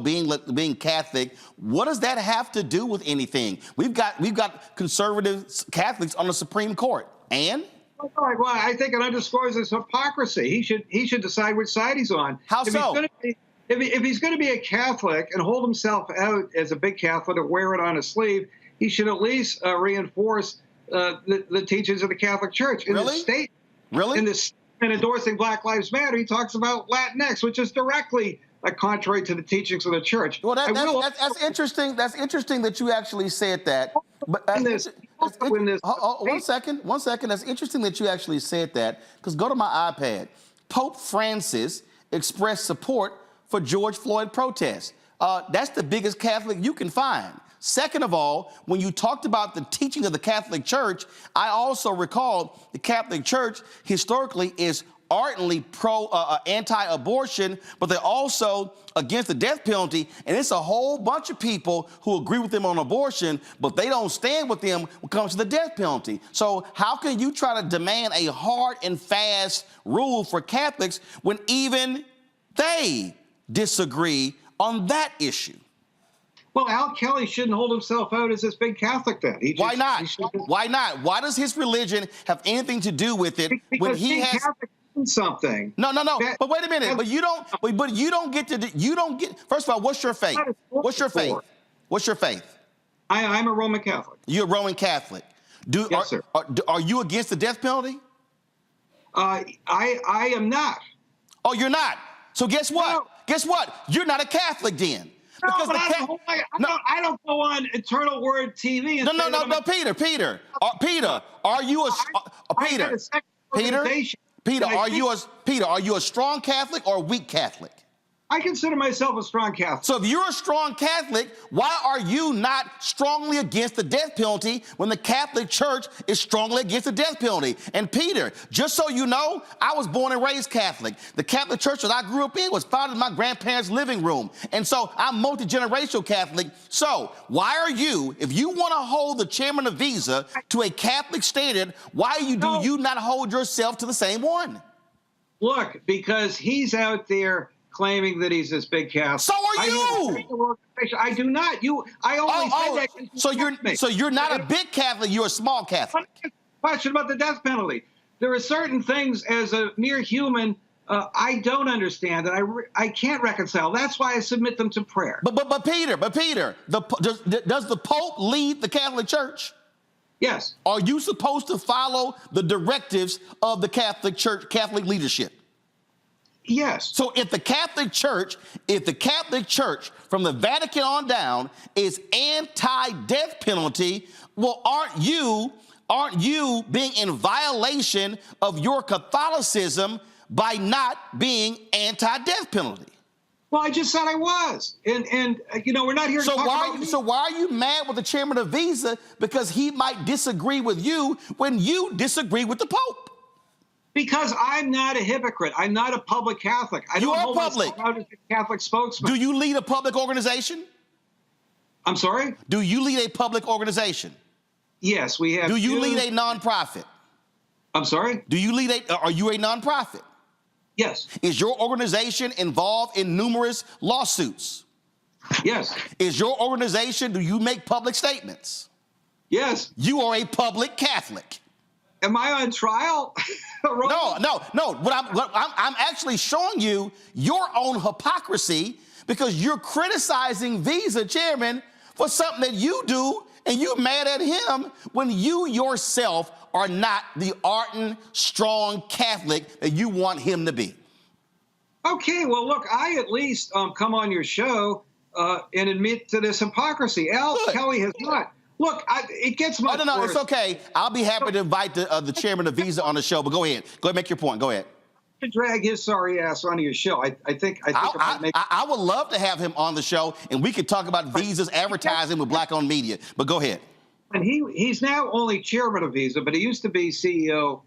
being Catholic. What does that have to do with anything? We've got conservative Catholics on the Supreme Court. And? Well, I think it underscores his hypocrisy. He should decide which side he's on. How so? If he's going to be a Catholic and hold himself out as a big Catholic and wear it on his sleeve, he should at least reinforce the teachings of the Catholic Church. In Really? the state, Really? in this, and endorsing Black Lives Matter, he talks about Latinx, which is directly contrary to the teachings of the Church. Well, that's interesting. That's interesting that you actually said that. But one second. That's interesting that you actually said that, because go to my iPad. Pope Francis expressed support for George Floyd protests. That's the biggest Catholic you can find. Second of all, when you talked about the teaching of the Catholic Church, I also recall the Catholic Church historically is ardently anti-abortion, but they're also against the death penalty. And it's a whole bunch of people who agree with them on abortion, but they don't stand with them when it comes to the death penalty. So how can you try to demand a hard and fast rule for Catholics when even they disagree on that issue? Well, Al Kelly shouldn't hold himself out as this big Catholic then. Why not? Why not? Why does his religion have anything to do with it when he has Catholic something? No. But wait a minute. But you don't get. First of all, what's your faith? What's your faith? What's your faith? I'm a Roman Catholic. You're a Roman Catholic. Yes, sir. Are you against the death penalty? I am not. Oh, you're not. So guess what? No. Guess what? You're not a Catholic then. No, but I don't go on Eternal Word TV. And No, Peter, are you are you a strong Catholic or a weak Catholic? I consider myself a strong Catholic. So if you're a strong Catholic, why are you not strongly against the death penalty when the Catholic Church is strongly against the death penalty? And Peter, just so you know, I was born and raised Catholic. The Catholic Church that I grew up in was founded in my grandparents' living room. And so I'm multi-generational Catholic. So why are you, if you want to hold the chairman of Visa to a Catholic standard, why do you not hold yourself to the same one? Look, because he's out there claiming that he's this big Catholic. So are you? I do not. I only say that. So you're not a big Catholic. You're a small Catholic. Question about the death penalty. There are certain things as a mere human I don't understand that I can't reconcile. That's why I submit them to prayer. But Peter, does the Pope lead the Catholic Church? Yes. Are you supposed to follow the directives of the Catholic Church, Catholic leadership? Yes. So if the Catholic Church from the Vatican on down is anti-death penalty, well, aren't you being in violation of your Catholicism by not being anti-death penalty? Well, I just said I was, and we're not here to talk about. So why are you mad with the chairman of Visa because he might disagree with you when you disagree with the Pope? Because I'm not a hypocrite. I'm not a public Catholic. I don't hold myself out as a Catholic spokesman. Do you lead a public organization? I'm sorry? Do you lead a public organization? Yes, we have. Do you lead a nonprofit? I'm sorry? Are you a nonprofit? Yes. Is your organization involved in numerous lawsuits? Yes. Is your organization, do you make public statements? Yes. You are a public Catholic. Am I on trial? No. I'm actually showing you your own hypocrisy because you're criticizing Visa chairman for something that you do, and you're mad at him when you yourself are not the ardent, strong Catholic that you want him to be. Okay, well, look, I at least come on your show and admit to this hypocrisy. Al Kelly has not. Look, it gets much worse. No, it's okay. I'll be happy to invite the chairman of Visa on the show, but go ahead. Go ahead, make your point. Go ahead. To drag his sorry ass onto your show. I would love to have him on the show, and we could talk about Visa's advertising with Black-owned media. But go ahead. And he's now only chairman of Visa, but he used to be CEO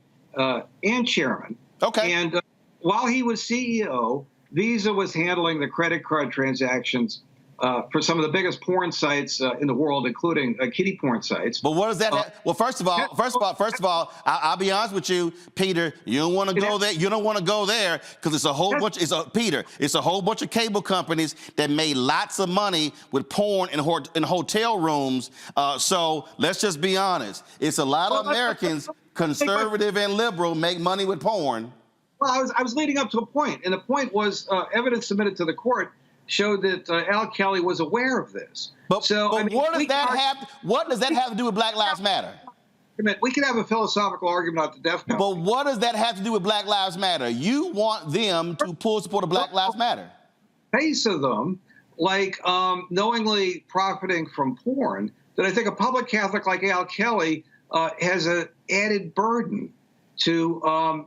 and chairman. Okay. And while he was CEO, Visa was handling the credit card transactions for some of the biggest porn sites in the world, including kiddie porn sites. But what does that have? Well, first of all, I'll be honest with you, Peter. You don't want to go there. You don't want to go there because it's a whole bunch. It's a whole bunch of cable companies that made lots of money with porn in hotel rooms. So let's just be honest. It's a lot of Americans, conservative and liberal, make money with porn. Well, I was leading up to a point, and the point was evidence submitted to the court showed that Al Kelly was aware of this. What does that have to do with Black Lives Matter? We could have a philosophical argument about the death penalty. But what does that have to do with Black Lives Matter? You want them to pull support of Black Lives Matter. Face of them, like knowingly profiting from porn, that I think a public Catholic like Al Kelly has an added burden to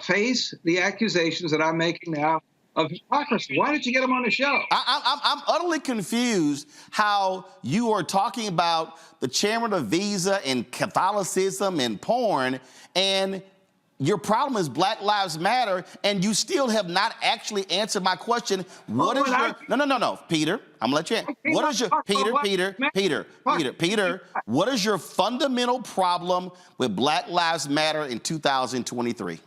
face the accusations that I'm making now of hypocrisy. Why didn't you get him on the show? I'm utterly confused how you are talking about the chairman of Visa and Catholicism and porn, and your problem is Black Lives Matter, and you still have not actually answered my question. What is your... No, Peter, I'm gonna let you in. What is your... Peter, what is your fundamental problem with Black Lives Matter in 2023?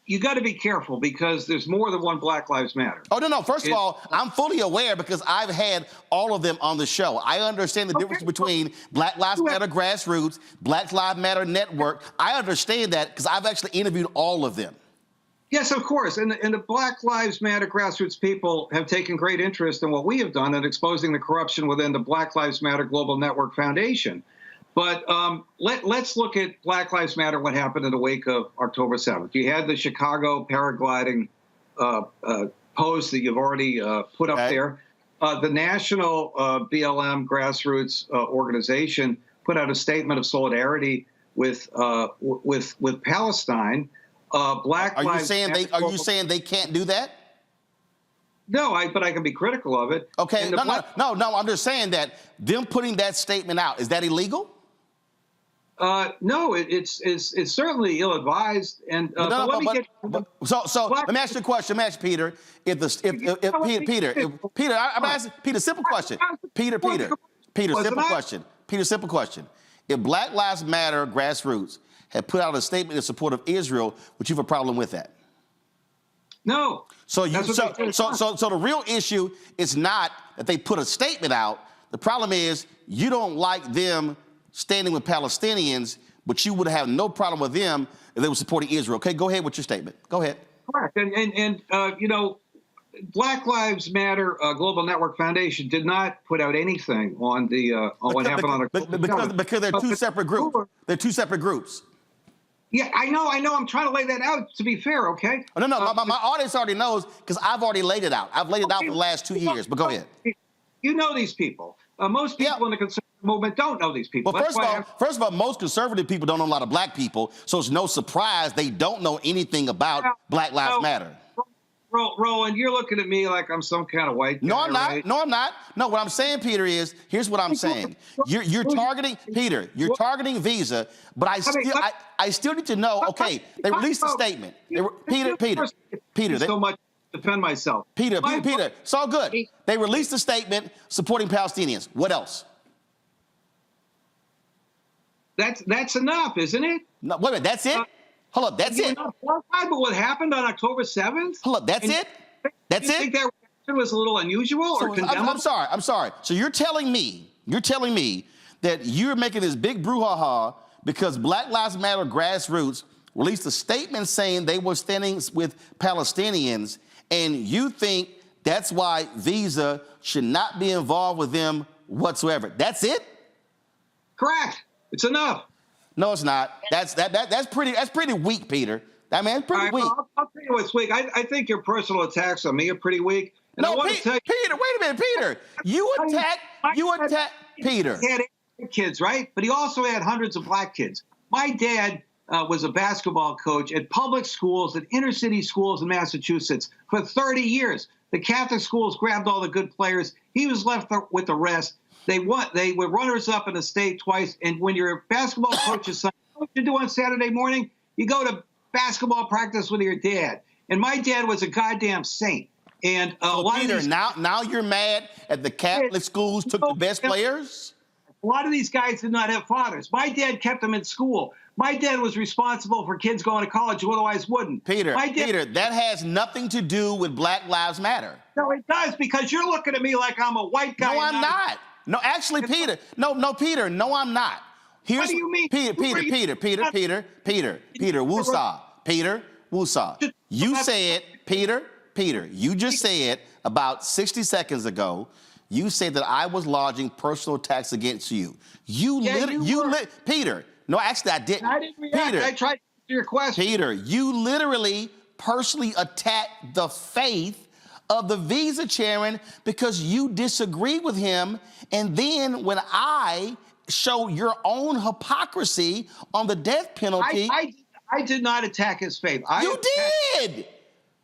You got to be careful because there's more than one Black Lives Matter. Oh, no. First of all, I'm fully aware because I've had all of them on the show. I understand the difference between Black Lives Matter Grassroots, Black Lives Matter Network. I understand that because I've actually interviewed all of them. Yes, of course. And the Black Lives Matter Grassroots people have taken great interest in what we have done in exposing the corruption within the Black Lives Matter Global Network Foundation. But let's look at Black Lives Matter, what happened in the wake of October 7th. You had the Chicago paragliding post that you've already put up there. The national BLM grassroots organization put out a statement of solidarity with Palestine. Are you saying they can't do that? No, but I can be critical of it. Okay, no, I'm just saying that them putting that statement out, is that illegal? No, it's certainly ill-advised. And let me ask you a question. Let me ask Peter. Peter, I'm asking Peter, simple question. Peter, simple question. If Black Lives Matter Grassroots had put out a statement in support of Israel, would you have a problem with that? No. So the real issue is not that they put a statement out. The problem is you don't like them standing with Palestinians, but you would have no problem with them if they were supporting Israel. Okay, go ahead with your statement. Go ahead. Correct. And Black Lives Matter Global Network Foundation did not put out anything on what happened on October. Because they're two separate groups. They're two separate groups. Yeah, I know. I'm trying to lay that out, to be fair, okay? No. My audience already knows because I've already laid it out. I've laid it out for the last 2 years, but go ahead. You know these people. Most people in the conservative movement don't know these people. Well, first of all, most conservative people don't know a lot of black people, so it's no surprise they don't know anything about Black Lives Matter. Roland, you're looking at me like I'm some kind of white guy. No, I'm not. Right? No, I'm not. No, what I'm saying, Peter, is here's what I'm saying. You're targeting Peter. You're targeting Visa, but I still need to know. Okay, they released a statement. Peter. So much to defend myself. Peter. It's all good. They released a statement supporting Palestinians. What else? That's enough, isn't it? No, wait a minute. That's it. Hold up, that's it. But what happened on October 7th? Hold up, that's it? That's it? You think that reaction was a little unusual or condemnable? I'm sorry. So you're telling me that you're making this big brouhaha because Black Lives Matter Grassroots released a statement saying they were standing with Palestinians, and you think that's why Visa should not be involved with them whatsoever. That's it? Correct. It's enough. No, it's not. That's pretty weak, Peter. I mean, it's pretty weak. Well, I'll tell you what's weak. I think your personal attacks on me are pretty weak. And no, Peter, wait a minute, Peter. You attack Peter. He had 8 kids, right? But he also had hundreds of black kids. My dad was a basketball coach at public schools, at inner city schools in Massachusetts for 30 years. The Catholic schools grabbed all the good players. He was left with the rest. They were runners-up in the state twice. And when you're a basketball coach's son, what you do on Saturday morning? You go to basketball practice with your dad. And my dad was a goddamn saint. And a So lot Peter, of these, now you're mad at the Catholic schools took the best players? a lot of these guys did not have fathers. My dad kept them in school. My dad was responsible for kids going to college who otherwise wouldn't. Peter, that has nothing to do with Black Lives Matter. No, it does, because you're looking at me like I'm a white guy. No, I'm not. No, actually, Peter. No, Peter. No, I'm not. What do you mean? Peter, Woosah. Peter, Woosah. You said, Peter, you just said about 60 seconds ago, you said that I was lodging personal attacks against you. Peter, no, actually I didn't. I didn't react. Peter, I tried to answer your question. Peter, you literally personally attacked the faith of the visa chairman because you disagree with him. And then when I show your own hypocrisy on the death penalty. I did not attack his faith. You did!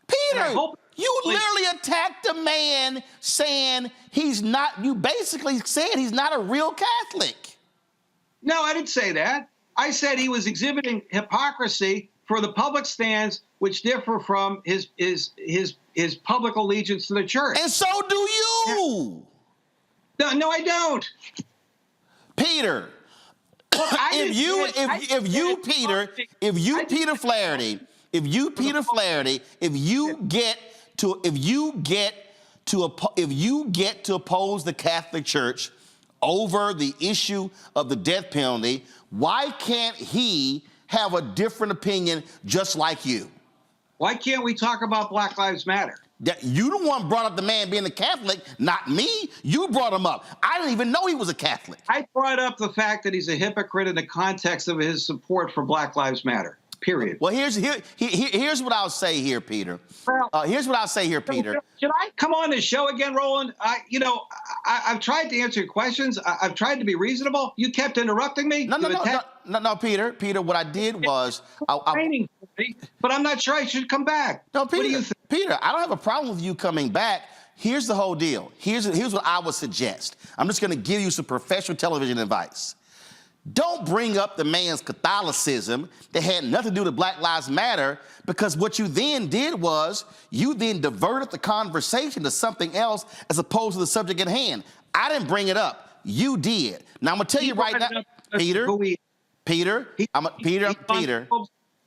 Peter, you literally attacked a man saying he's not, you basically said he's not a real Catholic. No, I didn't say that. I said he was exhibiting hypocrisy for the public stands which differ from his public allegiance to the church. And so do you. No, I don't. Peter, look, if you Peter Flaherty, get to oppose the Catholic Church over the issue of the death penalty, why can't he have a different opinion just like you? Why can't we talk about Black Lives Matter? You the one brought up the man being a Catholic, not me. You brought him up. I didn't even know he was a Catholic. I brought up the fact that he's a hypocrite in the context of his support for Black Lives Matter, period. Well, here's what I'll say here, Peter. Here's what I'll say here, Peter. Should I come on the show again, Roland? I've tried to answer your questions. I've tried to be reasonable. You kept interrupting me. No, Peter. Peter, what I did was but I'm not sure I should come back. No, Peter. What do you think? Peter, I don't have a problem with you coming back. Here's the whole deal. Here's what I would suggest. I'm just going to give you some professional television advice. Don't bring up the man's Catholicism that had nothing to do with Black Lives Matter, because what you then did was you then diverted the conversation to something else as opposed to the subject at hand. I didn't bring it up. You did. Now, I'm going to tell you right now, Peter.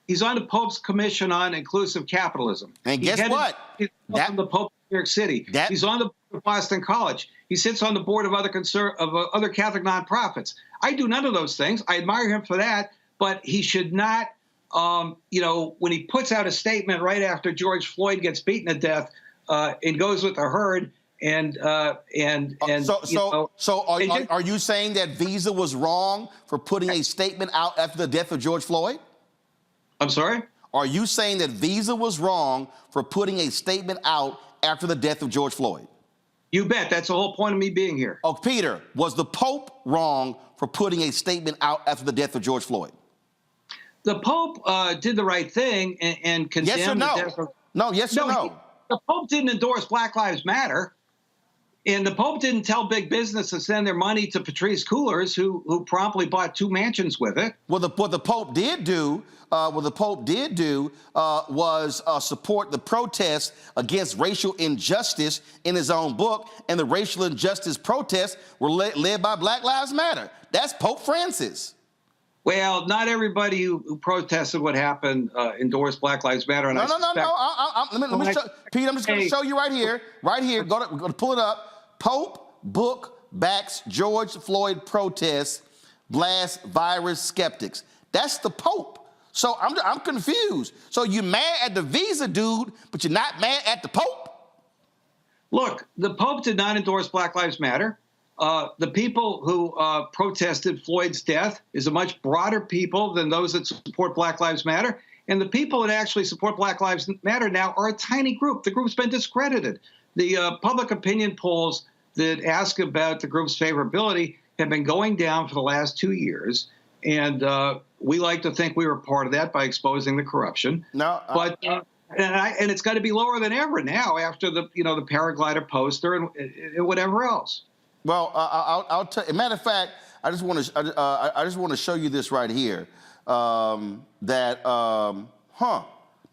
He's on the Pope's Commission on Inclusive Capitalism. And guess what? He's on the Pope of New York City. He's on the board of Boston College. He sits on the board of other Catholic nonprofits. I do none of those things. I admire him for that, but he should not, when he puts out a statement right after George Floyd gets beaten to death and goes with the herd, are you saying that Visa was wrong for putting a statement out after the death of George Floyd? I'm sorry? Are you saying that Visa was wrong for putting a statement out after the death of George Floyd? You bet. That's the whole point of me being here. Oh, Peter, was the Pope wrong for putting a statement out after the death of George Floyd? The Pope did the right thing and condemned yes or no? the death of... Yes or no? The Pope didn't endorse Black Lives Matter. And the Pope didn't tell big business to send their money to Patrice Coolers, who promptly bought 2 mansions with it. Well, what the Pope did do was support the protests against racial injustice in his own book, and the racial injustice protests were led by Black Lives Matter. That's Pope Francis. Well, not everybody who protested what happened endorsed Black Lives Matter. No. Let me show, Pete, I'm just going to show you right here. Go to pull it up. Pope book backs George Floyd protests, blast virus skeptics. That's the Pope. So I'm confused. So you mad at the Visa dude, but you're not mad at the Pope? Look, the Pope did not endorse Black Lives Matter. The people who protested Floyd's death is a much broader people than those that support Black Lives Matter. And the people that actually support Black Lives Matter now are a tiny group. The group's been discredited. The public opinion polls that ask about the group's favorability have been going down for the last 2 years. And we like to think we were part of that by exposing the corruption. And it's got to be lower than ever now after the paraglider poster and whatever else. Well, I'll tell you. Matter of fact, I just want to show you this right here. Now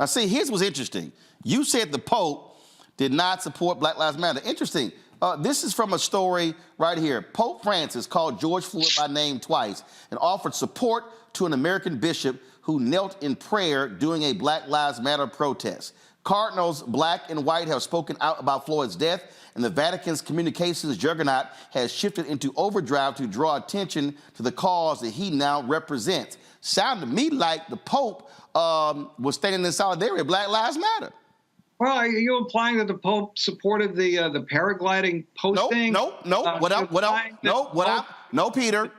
see, here's what's interesting. You said the Pope did not support Black Lives Matter. Interesting. This is from a story right here. Pope Francis called George Floyd by name twice and offered support to an American bishop who knelt in prayer during a Black Lives Matter protest. Cardinals, black and white, have spoken out about Floyd's death, and the Vatican's communications juggernaut has shifted into overdrive to draw attention to the cause that he now represents. Sounded to me like the Pope was standing in solidarity with Black Lives Matter. Well, are you implying that the Pope supported the paragliding posting? No, Peter.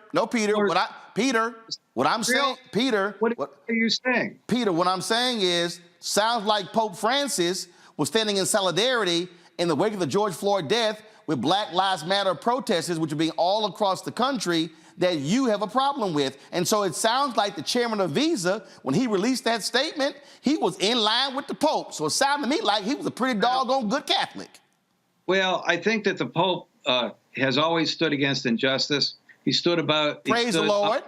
What I'm saying, Peter. What are you saying? Peter, what I'm saying is, sounds like Pope Francis was standing in solidarity in the wake of the George Floyd death with Black Lives Matter protesters, which are being all across the country, that you have a problem with. And so it sounds like the chairman of Visa, when he released that statement, he was in line with the Pope. So it sounded to me like he was a pretty doggone good Catholic. Well, I think that the Pope has always stood against injustice. He stood about... Praise the Lord.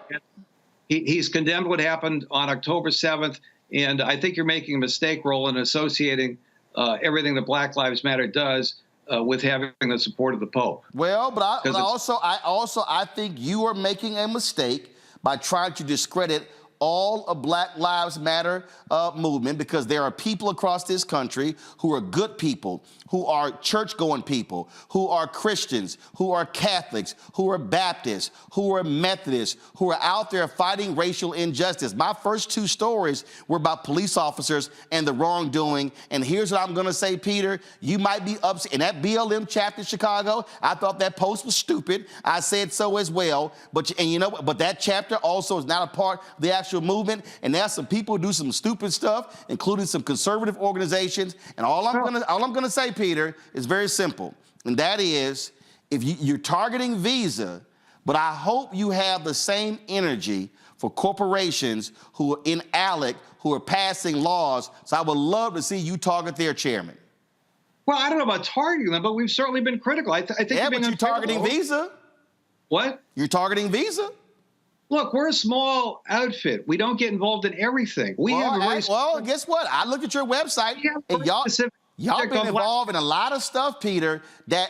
He's condemned what happened on October 7th, and I think you're making a mistake, Roland, associating everything that Black Lives Matter does with having the support of the Pope. Well, but I think you are making a mistake by trying to discredit all of Black Lives Matter movement, because there are people across this country who are good people, who are church-going people, who are Christians, who are Catholics, who are Baptists, who are Methodists, who are out there fighting racial injustice. My first two stories were about police officers and the wrongdoing. And here's what I'm going to say, Peter. You might be upset. In that BLM chapter in Chicago, I thought that post was stupid. I said so as well. But that chapter also is not a part of the actual movement. And there's some people who do some stupid stuff, including some conservative organizations. And all I'm going to say, Peter, is very simple. And that is, if you're targeting Visa, but I hope you have the same energy for corporations who are in ALEC, who are passing laws. So I would love to see you target their chairman. Well, I don't know about targeting them, but we've certainly been critical. I think but you're targeting Visa. What? You're targeting Visa? Look, we're a small outfit. We don't get involved in everything. Well, guess what? I looked at your website, and y'all been involved in a lot of stuff, Peter.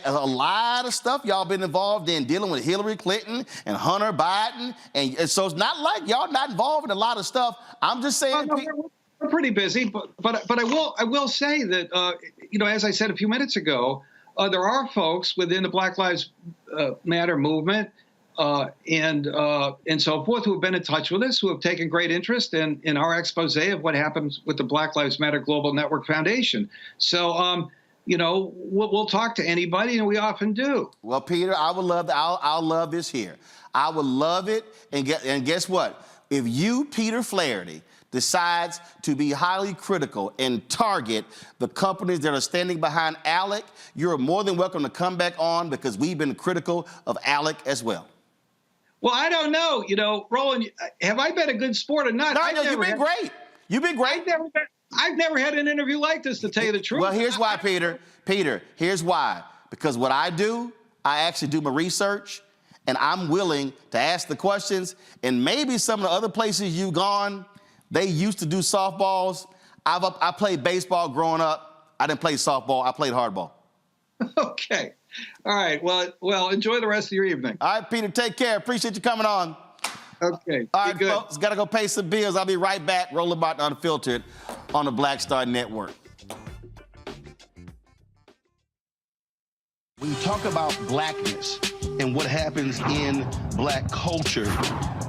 A lot of stuff y'all been involved in, dealing with Hillary Clinton and Hunter Biden, and so it's not like y'all not involved in a lot of stuff. I'm just saying. We're pretty busy, but I will say that as I said a few minutes ago, there are folks within the Black Lives Matter movement and so forth who have been in touch with us, who have taken great interest in our expose of what happens with the Black Lives Matter Global Network Foundation. So, we'll talk to anybody, and we often do. Well, Peter, I would love I'll love this here. I would love it. And guess what? If you, Peter Flaherty, decides to be highly critical and target the companies that are standing behind ALEC, you're more than welcome to come back on, because we've been critical of ALEC as well. Well, I don't know. Roland, have I been a good sport or not? No, you've been great. You've been great. I've never had an interview like this, to tell you the truth. Well, here's why, Peter. Peter, here's why. Because what I do, I actually do my research, and I'm willing to ask the questions. And maybe some of the other places you've gone, they used to do softballs. I played baseball growing up. I didn't play softball. I played hardball. Okay. All right. Well, enjoy the rest of your evening. All right, Peter, take care. Appreciate you coming on. Okay. All right, folks, got to go pay some bills. I'll be right back. Roland Martin Unfiltered on the Black Star Network. When you talk about blackness and what happens in black culture,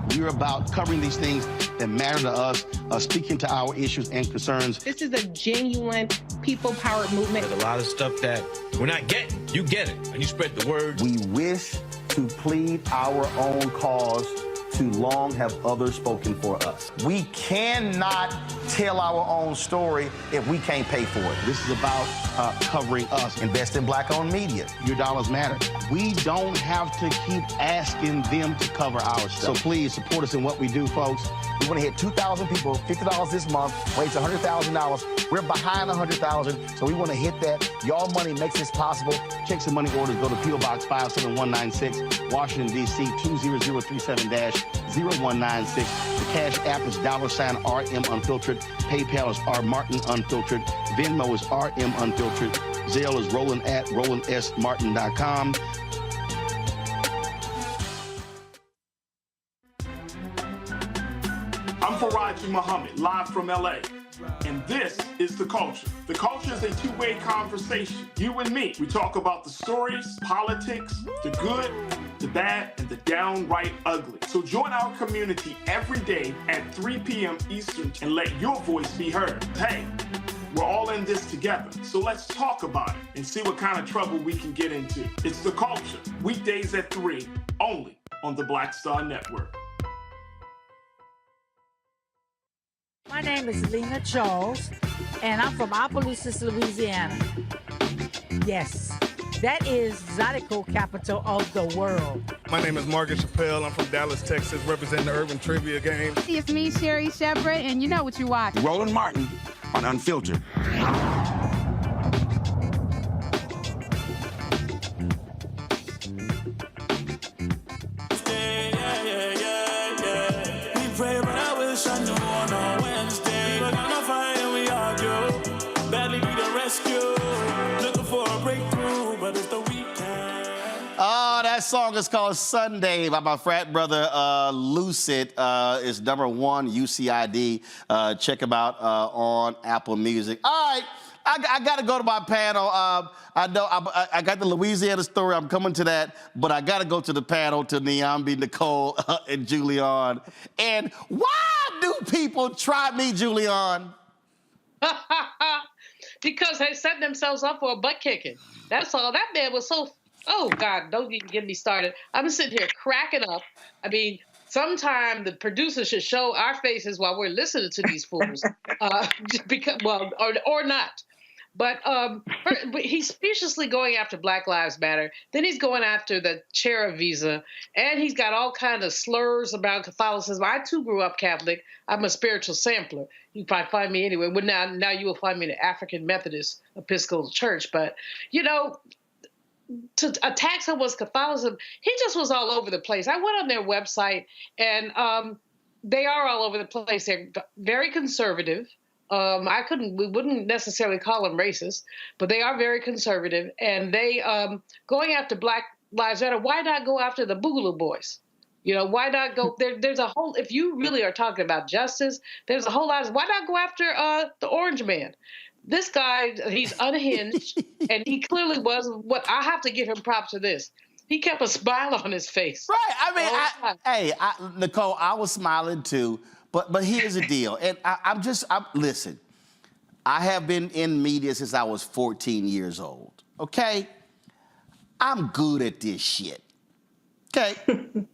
we're about covering these things that matter to us, speaking to our issues and concerns. This is a genuine people-powered movement. There's a lot of stuff that we're not getting. You get it, and you spread the word. We wish to plead our own cause. Too long have others spoken for us. We cannot tell our own story if we can't pay for it. This is about covering us. Invest in black-owned media. Your dollars matter. We don't have to keep asking them to cover our stuff. So please support us in what we do, folks. We want to hit 2,000 people, $50 this month, raise $100,000. We're behind 100,000, so we want to hit that. Y'all money makes this possible. Check some money orders. Go to P.O. Box 57196, Washington, D.C. 20037-0196. The Cash App is $RM Unfiltered. PayPal is R Martin Unfiltered. Venmo is RM Unfiltered. Zelle is Roland at RolandSMartin.com. I'm Faraji Muhammad, live from LA. And this is The Culture. The Culture is a two-way conversation. You and me. We talk about the stories, politics, the good, the bad, and the downright ugly. So join our community every day at 3 p.m. Eastern and let your voice be heard. Hey, we're all in this together. So let's talk about it and see what kind of trouble we can get into. It's The Culture. Weekdays at 3, only on the Black Star Network. My name is Lena Charles, and I'm from Opelousas, Louisiana. Yes, that is Zydeco capital of the world. My name is Margaret Chappelle. I'm from Dallas, Texas, representing the Urban Trivia Game. It's me, Sherry Shepherd, and you know what you watch. Roland Martin on Unfiltered. That song is called Sunday by my frat brother Lucid. It's #1 UCID. Check him out on Apple Music. All right, I got to go to my panel. I know I got the Louisiana story. I'm coming to that, but I got to go to the panel to Niambi, Nicole, and Julian. And why do people try me, Julian? Because they set themselves up for a butt kicking. That's all. That man was so. Oh, God, don't even get me started. I'm sitting here cracking up. I mean, sometime the producer should show our faces while we're listening to these fools. Because, well, or not. But he's speciously going after Black Lives Matter. Then he's going after the Chera visa. And he's got all kinds of slurs about Catholicism. I, too, grew up Catholic. I'm a spiritual sampler. You probably find me anywhere. Well, now you will find me in the African Methodist Episcopal Church. But, you know, to attack someone's Catholicism, he just was all over the place. I went on their website, and they are all over the place. They're very conservative. We wouldn't necessarily call them racist, but they are very conservative. And they going after Black Lives Matter. Why not go after the Boogaloo Boys? You know, why not go there? There's a whole. If you really are talking about justice, there's a whole lot. Why not go after the Orange Man? This guy, he's unhinged, and he clearly was. What I have to give him props to this. He kept a smile on his face. Right. I mean, Nicole, I was smiling too. But here's the deal, and listen. I have been in media since I was 14 years old. Okay, I'm good at this shit. Okay,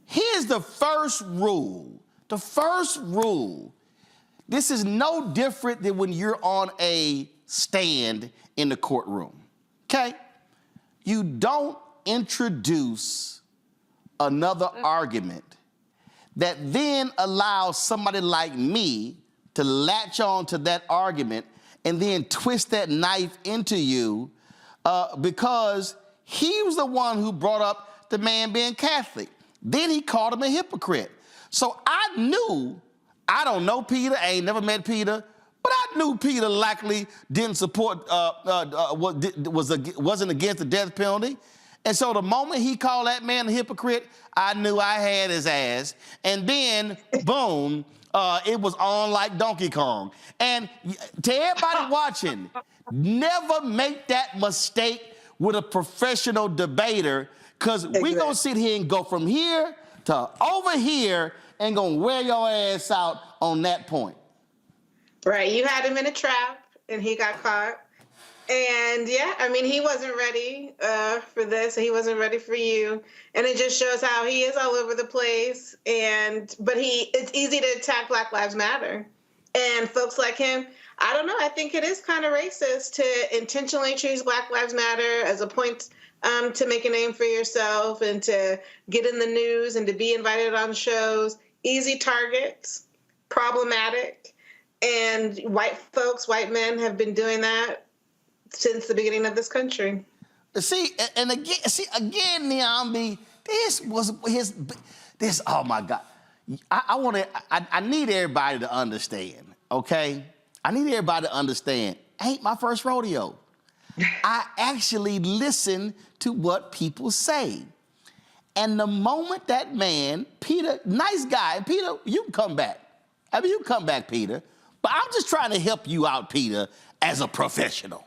here's the first rule. The first rule. This is no different than when you're on a stand in the courtroom, okay? You don't introduce another argument that then allows somebody like me to latch on to that argument and then twist that knife into you because he was the one who brought up the man being Catholic. Then he called him a hypocrite. So I knew, I don't know Peter, I ain't never met Peter, but I knew Peter likely didn't support, wasn't against the death penalty. And so the moment he called that man a hypocrite, I knew I had his ass. And then, boom, it was on like Donkey Kong. And to everybody watching, never make that mistake with a professional debater, because we gonna sit here and go from here to over here and gonna wear your ass out on that point. Right, you had him in a trap and he got caught. And yeah, I mean, he wasn't ready for this. He wasn't ready for you. And it just shows how he is all over the place. But it's easy to attack Black Lives Matter. And folks like him, I don't know, I think it is kind of racist to intentionally choose Black Lives Matter as a point to make a name for yourself and to get in the news and to be invited on shows. Easy targets, problematic. And white folks, white men have been doing that since the beginning of this country. See, again, Niambi, this, oh my God. I need everybody to understand, okay? I need everybody to understand, ain't my first rodeo. I actually listen to what people say. And the moment that man, Peter, nice guy, Peter, you can come back. I mean, you can come back, Peter. But I'm just trying to help you out, Peter, as a professional.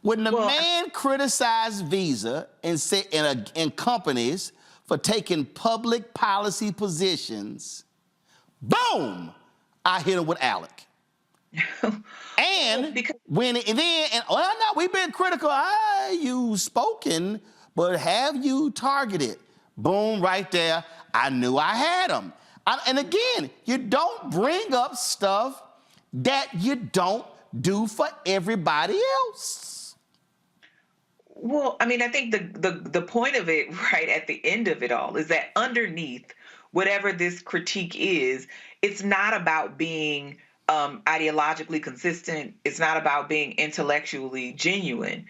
When the man criticized Visa and companies for taking public policy positions, boom, I hit him with Alec. And we've been critical. You've spoken, but have you targeted? Boom, right there. I knew I had him. And again, you don't bring up stuff that you don't do for everybody else. Well, I mean, I think the point of it, right at the end of it all, is that underneath whatever this critique is, it's not about being ideologically consistent. It's not about being intellectually genuine.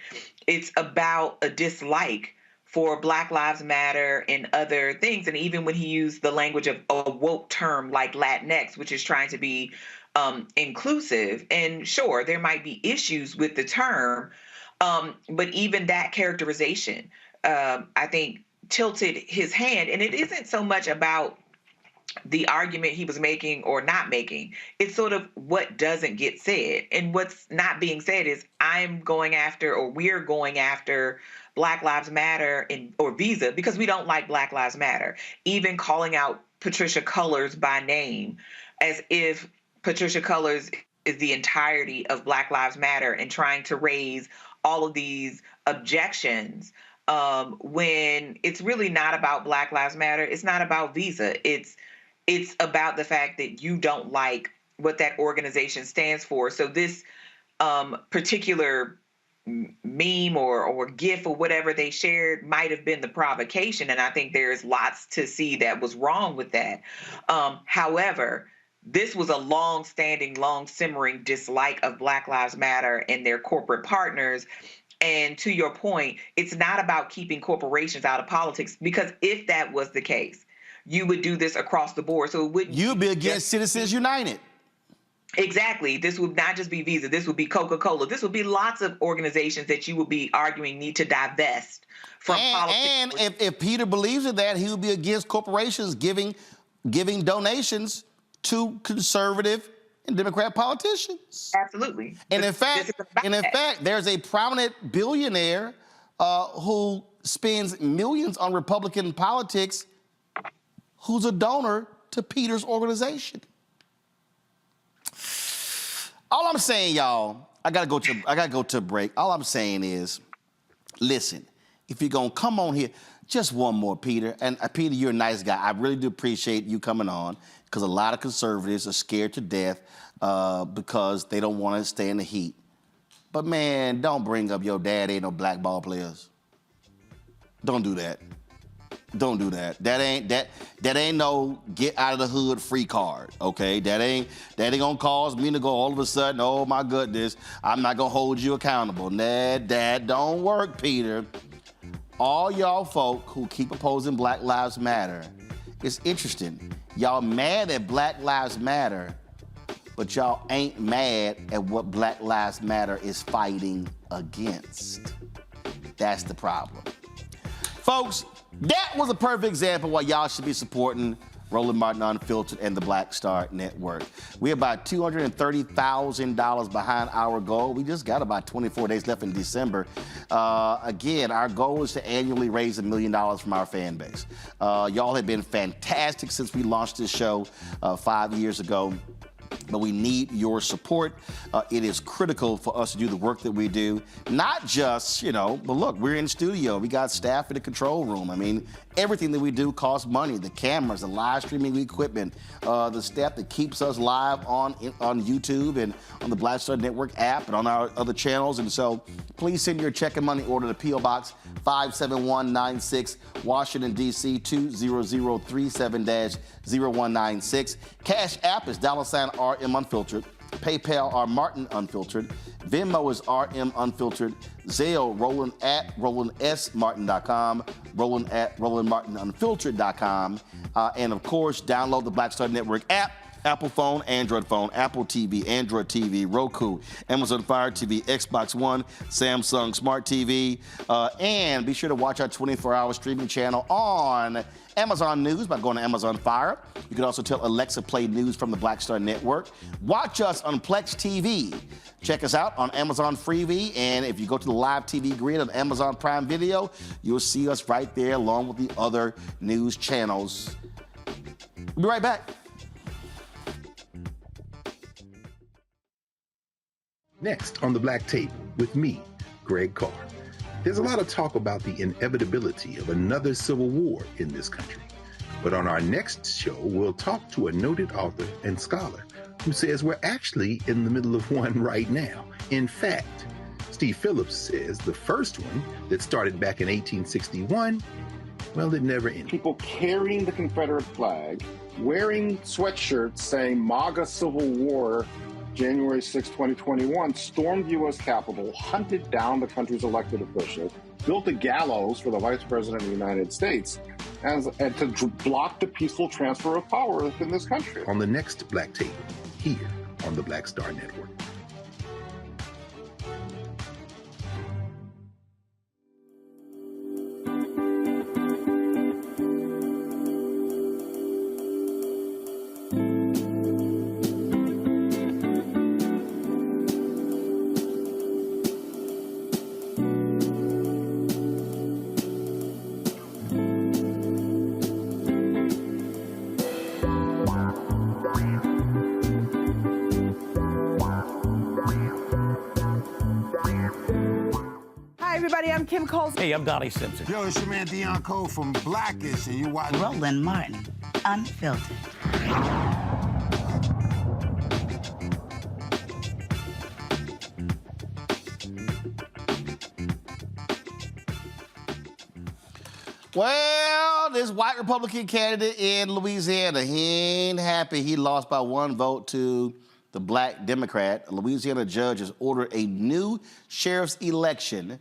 It's about a dislike for Black Lives Matter and other things. And even when he used the language of a woke term like Latinx, which is trying to be inclusive, and sure, there might be issues with the term, but even that characterization, I think, tilted his hand. And it isn't so much about the argument he was making or not making. It's sort of what doesn't get said. And what's not being said is I'm going after, or we're going after, Black Lives Matter or Visa because we don't like Black Lives Matter. Even calling out Patricia Cullors by name as if Patricia Cullors is the entirety of Black Lives Matter and trying to raise all of these objections when it's really not about Black Lives Matter. It's not about Visa. It's about the fact that you don't like what that organization stands for. So this particular meme or GIF or whatever they shared might have been the provocation. And I think there's lots to see that was wrong with that. However, this was a long-standing, long-simmering dislike of Black Lives Matter and their corporate partners. And to your point, it's not about keeping corporations out of politics, because if that was the case, you would do this across the board. So it wouldn't. You'd be against Citizens United. Exactly. This would not just be Visa. This would be Coca-Cola. This would be lots of organizations that you would be arguing need to divest from politics. And if Peter believes in that, he would be against corporations giving donations to conservative and Democrat politicians. Absolutely. And in fact, there's a prominent billionaire who spends millions on Republican politics who's a donor to Peter's organization. All I'm saying, y'all, I gotta go to a break. All I'm saying is, listen, if you're gonna come on here, just one more, Peter. And Peter, you're a nice guy. I really do appreciate you coming on, because a lot of conservatives are scared to death because they don't want to stay in the heat. But man, don't bring up your dad ain't no black ball players. Don't do that. Don't do that. That ain't no get out of the hood free card, okay? That ain't gonna cause me to go all of a sudden, oh my goodness, I'm not gonna hold you accountable. Nah, that don't work, Peter. All y'all folk who keep opposing Black Lives Matter, it's interesting. Y'all mad at Black Lives Matter, but y'all ain't mad at what Black Lives Matter is fighting against. That's the problem. Folks, that was a perfect example why y'all should be supporting Roland Martin Unfiltered and the Black Star Network. We're about $230,000 behind our goal. We just got about 24 days left in December. Again, our goal is to annually raise $1 million from our fan base. Y'all have been fantastic since we launched this show 5 years ago. But we need your support. It is critical for us to do the work that we do. Not just, but look, we're in the studio. We got staff in the control room. I mean, everything that we do costs money. The cameras, the live streaming equipment, the staff that keeps us live on YouTube and on the Black Star Network app and on our other channels. And so please send your check and money order to P.O. Box 57196, Washington, D.C. 20037-0196. Cash App is $RM Unfiltered. PayPal R Martin Unfiltered. Venmo is RM Unfiltered. Zelle, Roland at RolandSMartin.com. Roland at RolandMartinUnfiltered.com. And of course, download the Black Star Network app. Apple phone, Android phone, Apple TV, Android TV, Roku, Amazon Fire TV, Xbox One, Samsung Smart TV, and be sure to watch our 24-hour streaming channel on Amazon News by going to Amazon Fire. You can also tell Alexa play news from the Black Star Network. Watch us on Plex TV. Check us out on Amazon Freevee, and if you go to the live TV grid of Amazon Prime Video, you'll see us right there along with the other news channels. We'll be right back. Next on The Black Table with me, Greg Carr. There's a lot of talk about the inevitability of another civil war in this country. But on our next show, we'll talk to a noted author and scholar who says we're actually in the middle of one right now. In fact, Steve Phillips says the first one that started back in 1861, well, it never ended. People carrying the Confederate flag, wearing sweatshirts saying MAGA Civil War, January 6, 2021, stormed the U.S. Capitol, hunted down the country's elected officials, built a gallows for the Vice President of the United States, and to block the peaceful transfer of power within this country. On the next Black Table, here on the Black Star Network. I'm Kim Coles. Hey, I'm Donnie Simpson. Yo, it's your man Dion Cole from Blackish, and you watch Roland Martin, Unfiltered. Well, this white Republican candidate in Louisiana, he ain't happy. He lost by one vote to the black Democrat. A Louisiana judge has ordered a new sheriff's election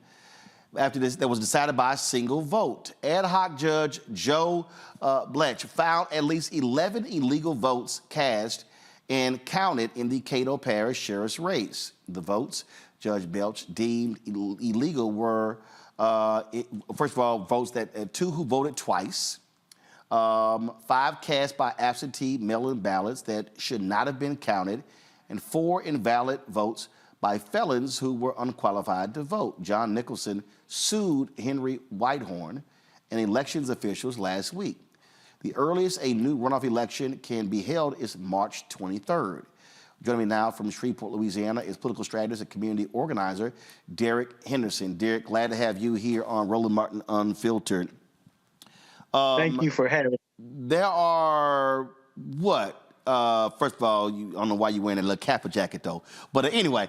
after this that was decided by a single vote. Ad hoc Judge Joe Bletch found at least 11 illegal votes cast and counted in the Caddo Parish sheriff's race. The votes Judge Belch deemed illegal were, first of all, votes that two who voted twice, 5 cast by absentee mail-in ballots that should not have been counted, and 4 invalid votes by felons who were unqualified to vote. John Nicholson sued Henry Whitehorn and elections officials last week. The earliest a new runoff election can be held is March 23rd. Joining me now from Shreveport, Louisiana, is political strategist and community organizer Derek Henderson. Derek, glad to have you here on Roland Martin Unfiltered. Thank you for having me. There are, what? First of all, I don't know why you're wearing a little Kappa jacket, though. But anyway,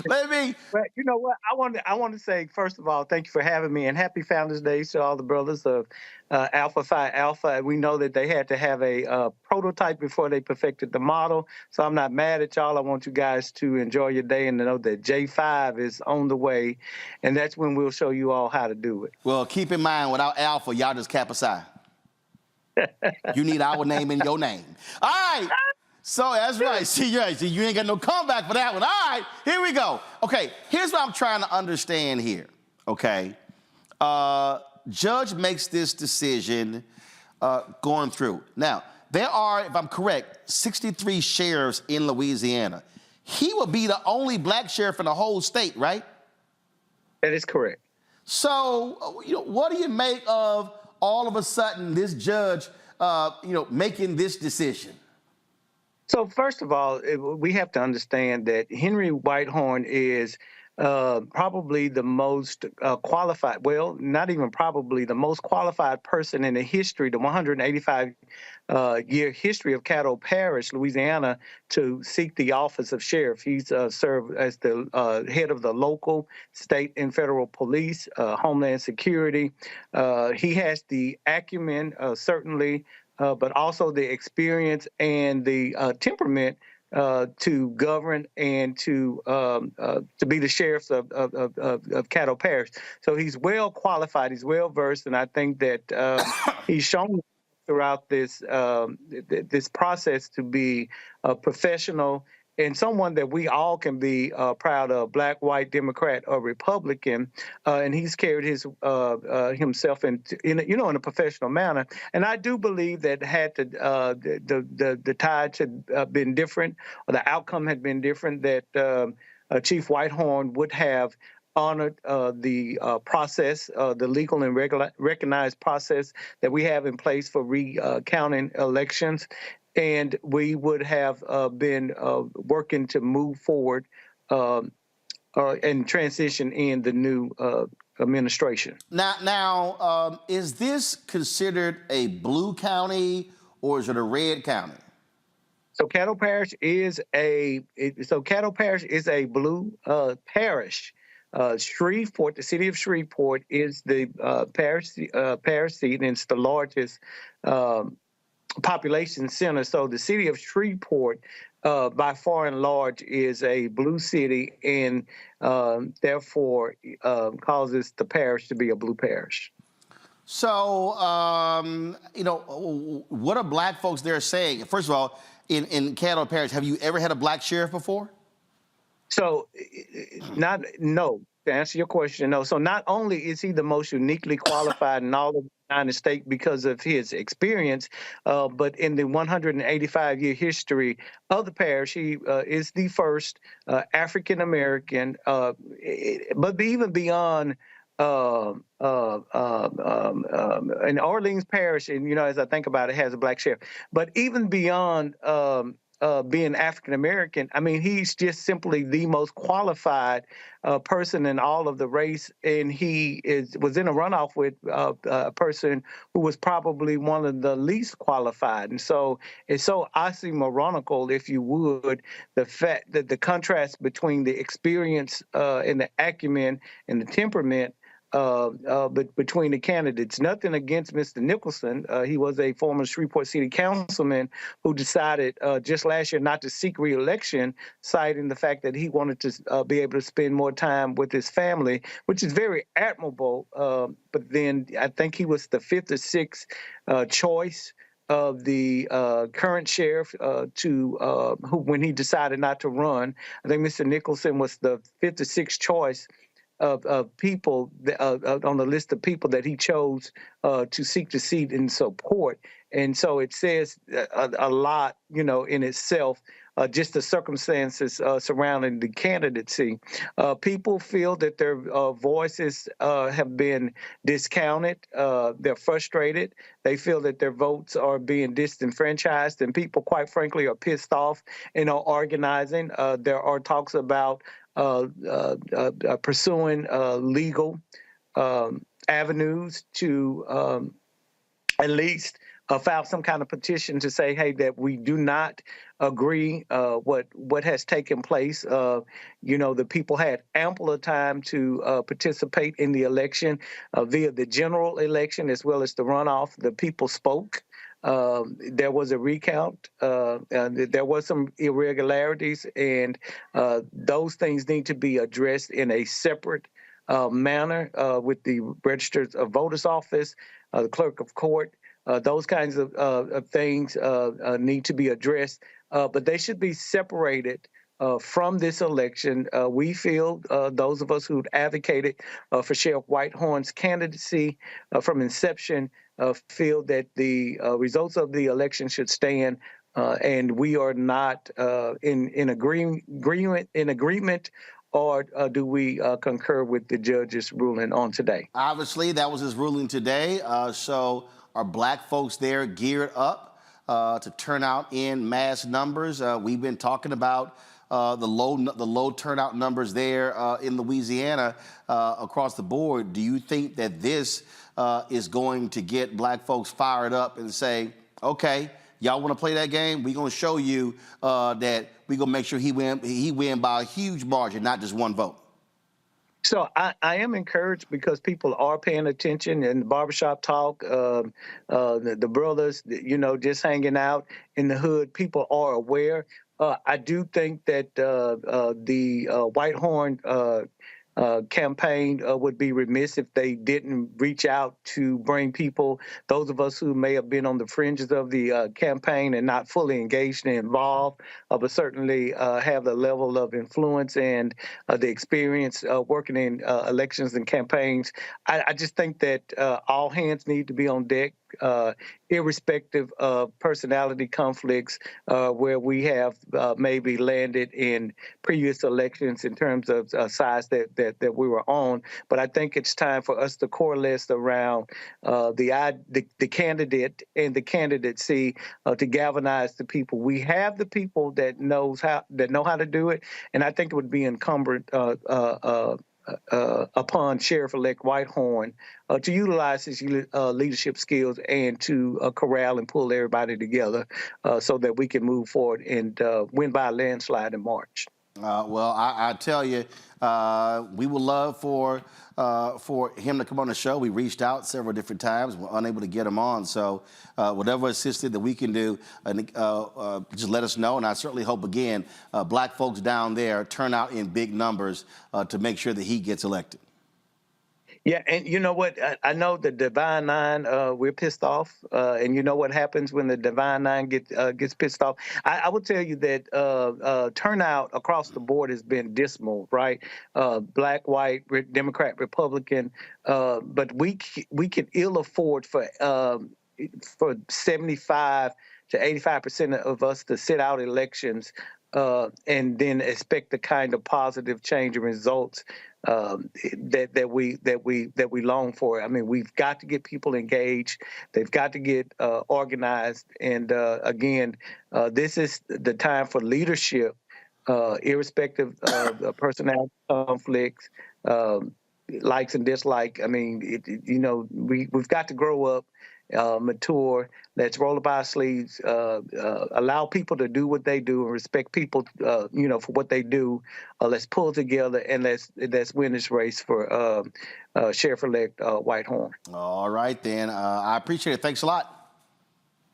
let me. Well, you know what? I want to say, first of all, thank you for having me, and happy Founders Day to all the brothers of Alpha Phi Alpha. We know that they had to have a prototype before they perfected the model, so I'm not mad at y'all. I want you guys to enjoy your day and to know that J5 is on the way, and that's when we'll show you all how to do it. Well, keep in mind, without Alpha, y'all just Kappa Psi. You need our name in your name. All right. So that's right. See, you ain't got no comeback for that one. All right, here we go. Okay, here's what I'm trying to understand here. Okay. Judge makes this decision going through. Now, there are, if I'm correct, 63 sheriffs in Louisiana. He will be the only black sheriff in the whole state, right? That is correct. So, what do you make of all of a sudden this judge, making this decision? So first of all, we have to understand that Henry Whitehorn is probably the most qualified, well, not even probably, the most qualified person in the history, the 185-year history of Caddo Parish, Louisiana, to seek the office of sheriff. He's served as the head of the local, state, and federal police, Homeland Security. He has the acumen, certainly, but also the experience and the temperament to govern and to be the sheriff of Caddo Parish. So he's well qualified, he's well versed, and I think that he's shown throughout this process to be a professional and someone that we all can be proud of, Black, white, Democrat, or Republican, and he's carried his himself in a professional manner. And I do believe that had the tides had been different, or the outcome had been different, that Chief Whitehorn would have honored the process, the legal and recognized process that we have in place for recounting elections. And we would have been working to move forward and transition in the new administration. Now, is this considered a blue county or is it a red county? So Caddo Parish is a blue parish. Shreveport, the city of Shreveport, is the parish seat, and it's the largest population center. So the city of Shreveport, by far and large, is a blue city, and therefore causes the parish to be a blue parish. So, what are black folks there saying? First of all, in Caddo Parish, have you ever had a black sheriff before? So, no. To answer your question, no. So not only is he the most uniquely qualified in all of the United States because of his experience, but in the 185-year history of the parish, he is the first African American. But even beyond in Orleans Parish, and as I think about it, has a black sheriff. But even beyond being African American, I mean, he's just simply the most qualified person in all of the race, and he was in a runoff with a person who was probably one of the least qualified. And so it's so oxymoronical, if you would, the fact that the contrast between the experience and the acumen and the temperament but between the candidates. Nothing against Mr. Nicholson. He was a former Shreveport City Councilman who decided just last year not to seek re-election, citing the fact that he wanted to be able to spend more time with his family, which is very admirable. But then I think he was the fifth or sixth choice of the current sheriff who, when he decided not to run, I think Mr. Nicholson was the fifth or sixth choice of people on the list of people that he chose to seek the seat and support. And so it says a lot, in itself, just the circumstances surrounding the candidacy. People feel that their voices have been discounted. They're frustrated. They feel that their votes are being disenfranchised, and people, quite frankly, are pissed off and are organizing. There are talks about pursuing legal avenues to at least file some kind of petition to say, hey, that we do not agree what has taken place. The people had ample of time to participate in the election via the general election as well as the runoff. The people spoke. There was a recount. There was some irregularities, and those things need to be addressed in a separate manner with the registered voters office, the clerk of court. Those kinds of things need to be addressed, but they should be separated from this election. We feel, those of us who advocated for Sheriff Whitehorn's candidacy from inception, feel that the results of the election should stand, and we are not in agreement. Or do we concur with the judge's ruling on today? Obviously, that was his ruling today. So are black folks there geared up to turn out in mass numbers? We've been talking about the low turnout numbers there in Louisiana across the board. Do you think that this is going to get black folks fired up and say, okay, y'all want to play that game? We're going to show you that we're going to make sure he win by a huge margin, not just one vote. So I am encouraged because people are paying attention in the barbershop talk, the brothers, just hanging out in the hood. People are aware. I do think that the Whitehorn campaign would be remiss if they didn't reach out to bring people, those of us who may have been on the fringes of the campaign and not fully engaged and involved, but certainly have the level of influence and the experience working in elections and campaigns. I just think that all hands need to be on deck, irrespective of personality conflicts where we have maybe landed in previous elections in terms of sides that we were on. But I think it's time for us to coalesce around the candidate and the candidacy to galvanize the people. We have the people that know how to do it, and I think it would be incumbent upon Sheriff-elect Whitehorn to utilize his leadership skills and to corral and pull everybody together so that we can move forward and win by a landslide in March. Well, I tell you, we would love for him to come on the show. We reached out several different times. We're unable to get him on. So whatever assisted that we can do, just let us know. And I certainly hope, again, black folks down there turn out in big numbers to make sure that he gets elected. Yeah, and you know what? I know the Divine Nine, we're pissed off. And you know what happens when the Divine Nine gets pissed off? I would tell you that turnout across the board has been dismal, right? Black, white, Democrat, Republican. But we can ill afford for 75 to 85% of us to sit out elections and then expect the kind of positive change and results that we long for. I mean, we've got to get people engaged. They've got to get organized. And again, this is the time for leadership, irrespective of personality conflicts, likes and dislikes. I mean, we've got to grow up, mature. Let's roll up our sleeves, allow people to do what they do and respect people, for what they do. Let's pull together and let's win this race for Sheriff-elect Whitehorn. All right, then. I appreciate it. Thanks a lot.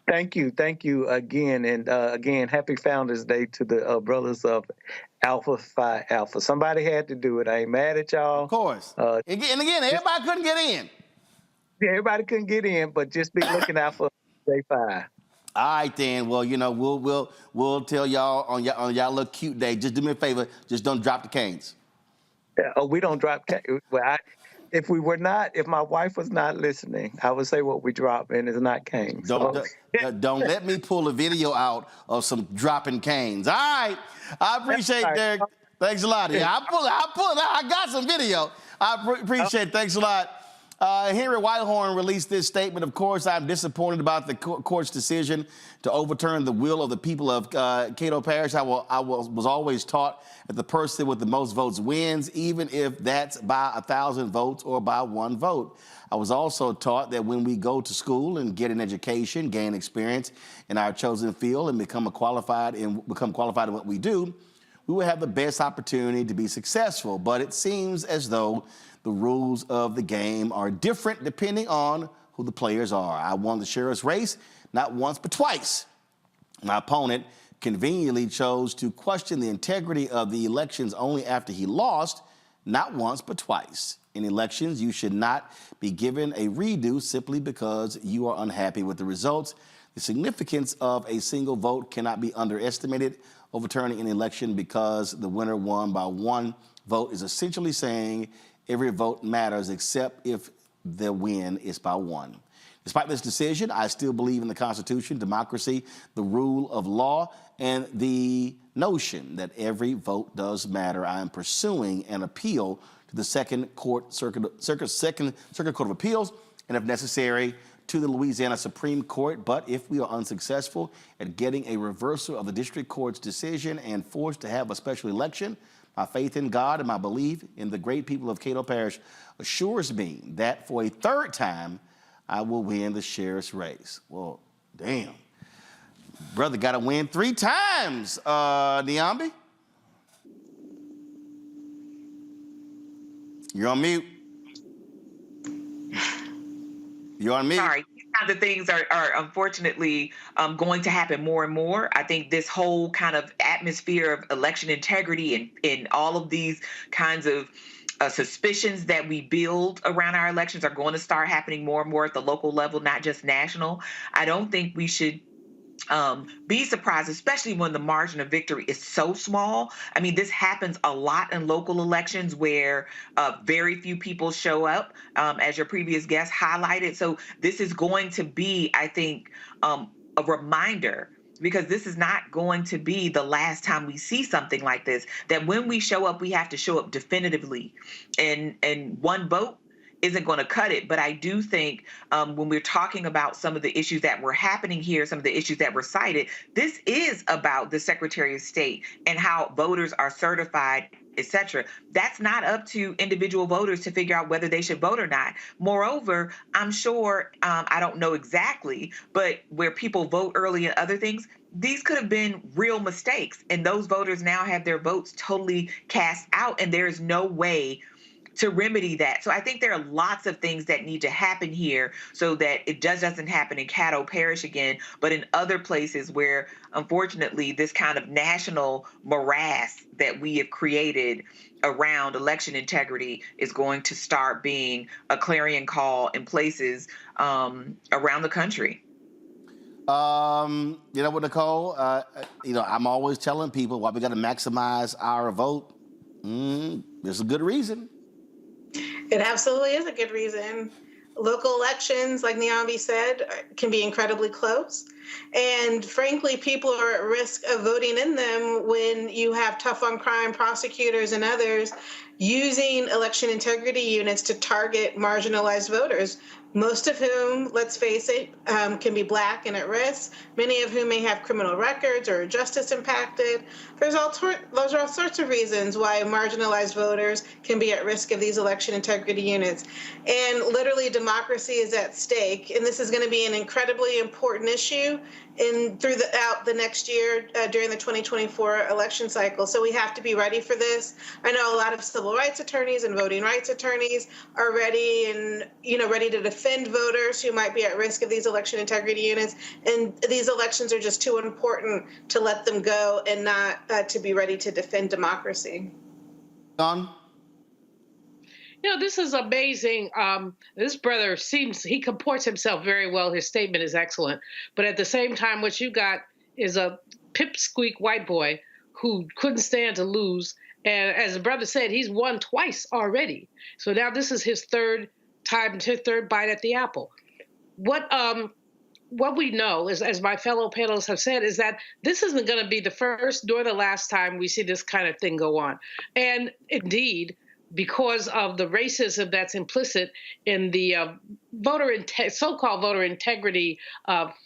Thank you again. And again, happy Founders Day to the brothers of Alpha Phi Alpha. Somebody had to do it. I ain't mad at y'all. Of course. And again, everybody couldn't get in. Yeah, everybody couldn't get in, but just be looking out for Day 5. All right, then. Well, we'll tell y'all on y'all little cute day. Just do me a favor. Just don't drop the canes. We don't drop canes. Well, if my wife was not listening, I would say what we drop, and it's not canes. Don't let me pull a video out of some dropping canes. All right. I appreciate it, Derek. Thanks a lot. Yeah, I'll pull it out. I got some video. I appreciate it. Thanks a lot. Henry Whitehorn released this statement. Of course, I'm disappointed about the court's decision to overturn the will of the people of Caddo Parish. I was always taught that the person with the most votes wins, even if that's by 1,000 votes or by 1 vote. I was also taught that when we go to school and get an education, gain experience in our chosen field, and become qualified in what we do, we will have the best opportunity to be successful. But it seems as though the rules of the game are different depending on who the players are. I won the sheriff's race not once but twice. My opponent conveniently chose to question the integrity of the elections only after he lost, not once but twice. In elections, you should not be given a redo simply because you are unhappy with the results. The significance of a single vote cannot be underestimated. Overturning an election because the winner won by 1 vote is essentially saying every vote matters except if the win is by 1. Despite this decision, I still believe in the Constitution, democracy, the rule of law, and the notion that every vote does matter. I am pursuing an appeal to the Second Circuit Court of Appeals, and if necessary, to the Louisiana Supreme Court. But if we are unsuccessful at getting a reversal of the district court's decision and forced to have a special election, my faith in God and my belief in the great people of Caddo Parish assures me that for a 3rd time, I will win the sheriff's race. Well, damn. Brother got to win 3 times, Niambi. You're on mute. You're on mute. Sorry. kinds of things are unfortunately going to happen more and more. I think this whole kind of atmosphere of election integrity and all of these kinds of suspicions that we build around our elections are going to start happening more and more at the local level, not just national. I don't think we should be surprised, especially when the margin of victory is so small. I mean, this happens a lot in local elections where very few people show up, as your previous guest highlighted. So this is going to be, I think, a reminder, because this is not going to be the last time we see something like this, that when we show up, we have to show up definitively. And one vote isn't going to cut it. But I do think when we're talking about some of the issues that were happening here, some of the issues that were cited, this is about the Secretary of State and how voters are certified, etc. That's not up to individual voters to figure out whether they should vote or not. Moreover, I'm sure, I don't know exactly, but where people vote early and other things, these could have been real mistakes. And those voters now have their votes totally cast out, and there is no way to remedy that. So I think there are lots of things that need to happen here so that it just doesn't happen in Caddo Parish again, but in other places where, unfortunately, this kind of national morass that we have created around election integrity is going to start being a clarion call in places around the country. You know what, Nicole? I'm always telling people why we got to maximize our vote. There's a good reason. It absolutely is a good reason. Local elections, like Niambi said, can be incredibly close. And frankly, people are at risk of voting in them when you have tough on crime prosecutors and others using election integrity units to target marginalized voters, most of whom, let's face it, can be Black and at risk, many of whom may have criminal records or justice impacted. Those are all sorts of reasons why marginalized voters can be at risk of these election integrity units. And literally, democracy is at stake. And this is going to be an incredibly important issue throughout the next year during the 2024 election cycle. So we have to be ready for this. I know a lot of civil rights attorneys and voting rights attorneys are ready to defend voters who might be at risk of these election integrity units. And these elections are just too important to let them go and not to be ready to defend democracy. Don? This is amazing. This brother he comports himself very well. His statement is excellent. But at the same time, what you got is a pipsqueak white boy who couldn't stand to lose. And as the brother said, he's won twice already. So now this is his third bite at the apple. What we know is, as my fellow panelists have said, is that this isn't going to be the first nor the last time we see this kind of thing go on. And indeed, because of the racism that's implicit in the so-called voter integrity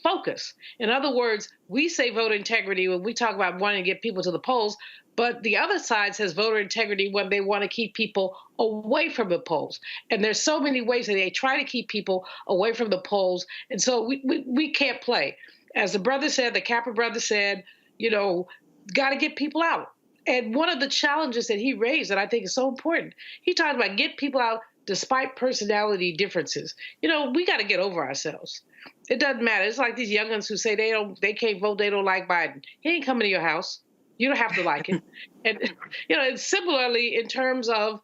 focus. In other words, we say voter integrity when we talk about wanting to get people to the polls, but the other side says voter integrity when they want to keep people away from the polls. And there's so many ways that they try to keep people away from the polls. And so we can't play. As the brother said, the Capra brother said, got to get people out. And one of the challenges that he raised that I think is so important, he talked about get people out despite personality differences. We got to get over ourselves. It doesn't matter. It's like these young'uns who say they can't vote, they don't like Biden. He ain't coming to your house. You don't have to like it. And, and similarly, in terms of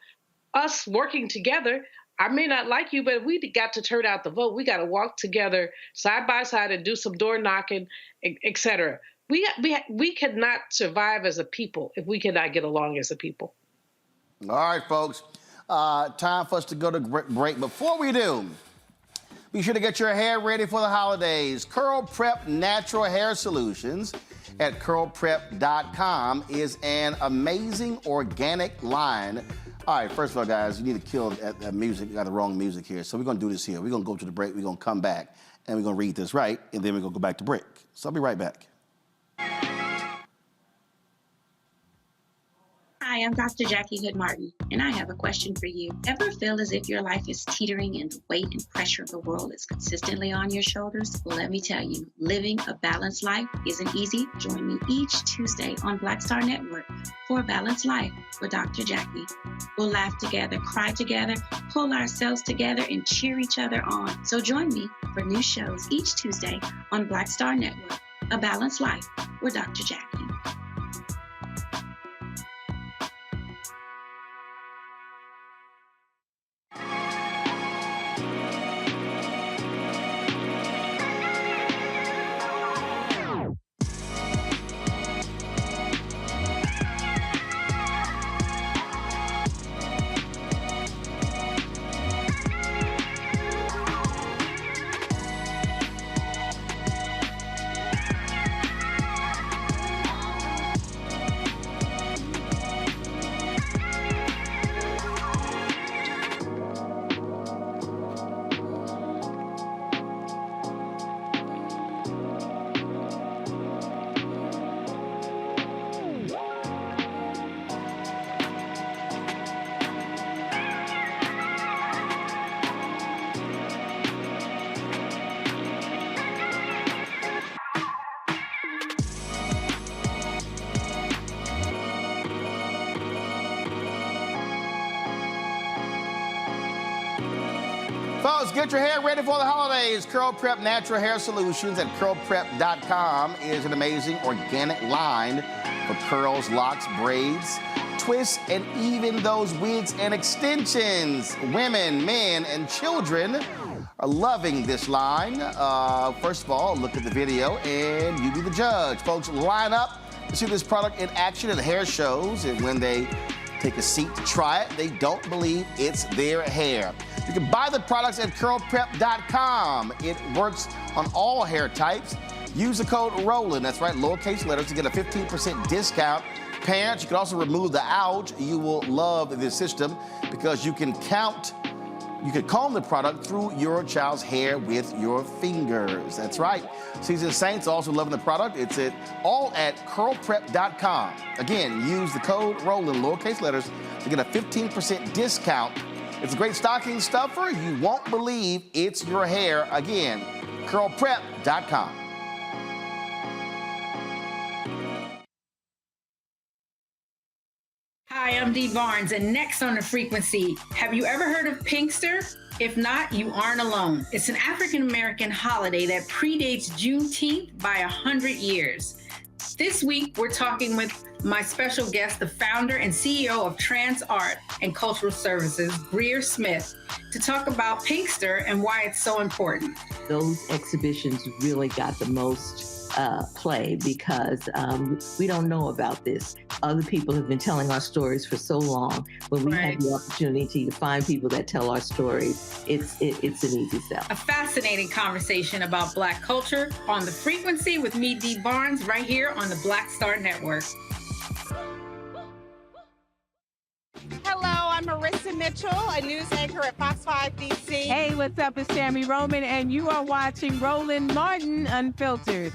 us working together, I may not like you, but we got to turn out the vote. We got to walk together side by side and do some door knocking, et cetera. We cannot survive as a people if we cannot get along as a people. All right, folks. Time for us to go to break. Before we do, be sure to get your hair ready for the holidays. Curl Prep Natural Hair Solutions at curlprep.com is an amazing organic line. All right, first of all, guys, you need to kill that music. You got the wrong music here. So we're going to do this here. We're going to go to the break. We're going to come back, and we're going to read this right, and then we're going to go back to break. So I'll be right back. Hi, I'm Dr. Jackie Hood Martin, and I have a question for you. Ever feel as if your life is teetering and the weight and pressure of the world is consistently on your shoulders? Well, let me tell you, living a balanced life isn't easy. Join me each Tuesday on Black Star Network for A Balanced Life with Dr. Jackie. We'll laugh together, cry together, pull ourselves together, and cheer each other on. So join me for new shows each Tuesday on Black Star Network, A Balanced Life with Dr. Jackie. Folks, get your hair ready for the holidays. Curl Prep Natural Hair Solutions at curlprep.com is an amazing organic line for curls, locks, braids, twists, and even those wigs and extensions. Women, men, and children are loving this line. First of all, look at the video and you be the judge. Folks, line up to see this product in action at hair shows, and when they take a seat to try it, they don't believe it's their hair. You can buy the products at curlprep.com. It works on all hair types. Use the code ROLAND, that's right, lowercase letters, to get a 15% discount. Parents, you can also remove the ouch. You will love this system because you can comb the product through your child's hair with your fingers. That's right. Seasoned Saints also loving the product. It's all at curlprep.com. Again, use the code ROLAND, lowercase letters, to get a 15% discount. It's a great stocking stuffer. You won't believe it's your hair. Again, curlprep.com. Hi, I'm Dee Barnes, and next on The Frequency, have you ever heard of Pinkster? If not, you aren't alone. It's an African-American holiday that predates Juneteenth by 100 years. This week, we're talking with my special guest, the founder and CEO of Trans Art and Cultural Services, Greer Smith, to talk about Pinkster and why it's so important. Those exhibitions really got the most play because we don't know about this. Other people have been telling our stories for so long. When we have the opportunity to find people that tell our stories, it's an easy sell. A fascinating conversation about Black culture on The Frequency with me, Dee Barnes, right here on the Black Star Network. Hello, I'm Marissa Mitchell, a news anchor at Fox 5 DC. Hey, what's up? It's Tammy Roman, and you are watching Roland Martin Unfiltered.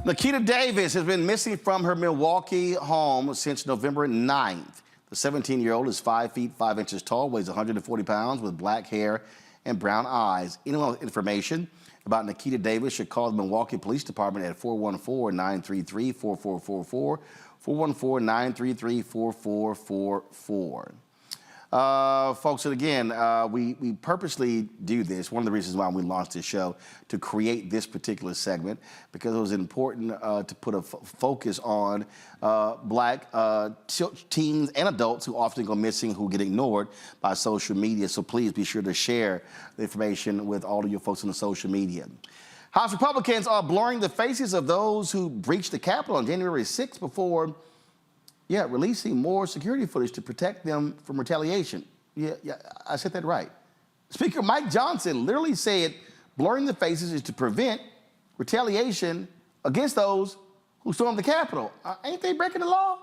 Nikita Davis has been missing from her Milwaukee home since November 9th. The 17-year-old is 5 feet 5 inches tall, weighs 140 pounds, with black hair and brown eyes. Anyone with information about Nikita Davis should call the Milwaukee Police Department at 414-933-4444, 414-933-4444. Folks, and again, we purposely do this. One of the reasons why we launched this show, to create this particular segment, because it was important to put a focus on Black teens and adults who often go missing, who get ignored by social media. So please be sure to share the information with all of your folks on the social media. House Republicans are blurring the faces of those who breached the Capitol on January 6th before releasing more security footage to protect them from retaliation. Yeah, I said that right. Speaker Mike Johnson literally said blurring the faces is to prevent retaliation against those who stormed the Capitol. Ain't they breaking the law?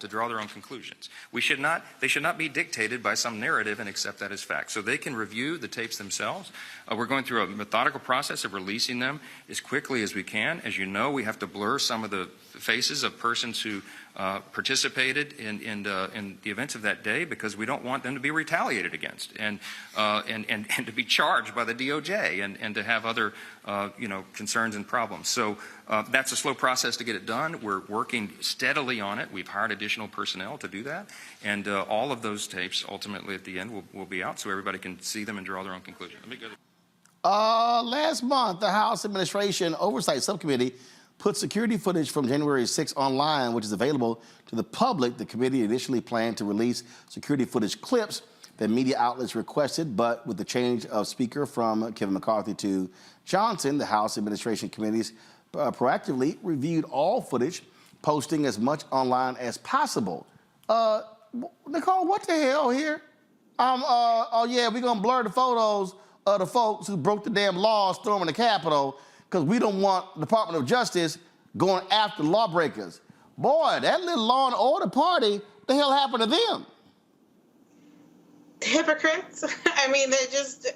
To draw their own conclusions. They should not be dictated by some narrative and accept that as fact. So they can review the tapes themselves. We're going through a methodical process of releasing them as quickly as we can. As you know, we have to blur some of the faces of persons who participated in the events of that day because we don't want them to be retaliated against and to be charged by the DOJ and to have other concerns and problems. So that's a slow process to get it done. We're working steadily on it. We've hired additional personnel to do that, and all of those tapes ultimately at the end will be out so everybody can see them and draw their own conclusion. Let me go. Last month, the House Administration Oversight Subcommittee put security footage from January 6 online, which is available to the public. The committee initially planned to release security footage clips that media outlets requested, but with the change of speaker from Kevin McCarthy to Johnson, the House Administration Committees proactively reviewed all footage, posting as much online as possible. Nicole, what the hell here? Oh yeah, we're gonna blur the photos of the folks who broke the damn law storming the Capitol because we don't want the Department of Justice going after lawbreakers. Boy, that little law and order party, what the hell happened to them? Hypocrites. I mean, they're just,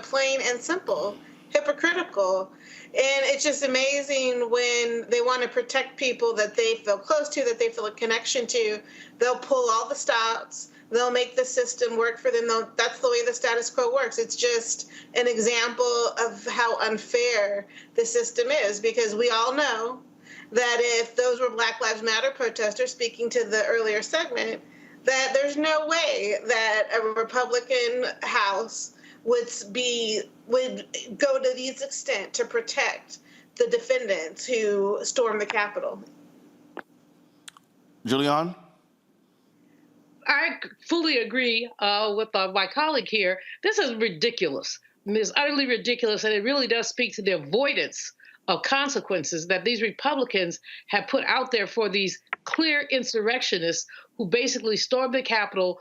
plain and simple, hypocritical. And it's just amazing when they want to protect people that they feel close to, that they feel a connection to. They'll pull all the stops. They'll make the system work for them. That's the way the status quo works. It's just an example of how unfair the system is, because we all know that if those were Black Lives Matter protesters, speaking to the earlier segment, that there's no way that a Republican House would go to these extent to protect the defendants who stormed the Capitol. Julian? I fully agree with my colleague here. This is ridiculous. It's utterly ridiculous, and it really does speak to the avoidance of consequences that these Republicans have put out there for these clear insurrectionists who basically stormed the Capitol,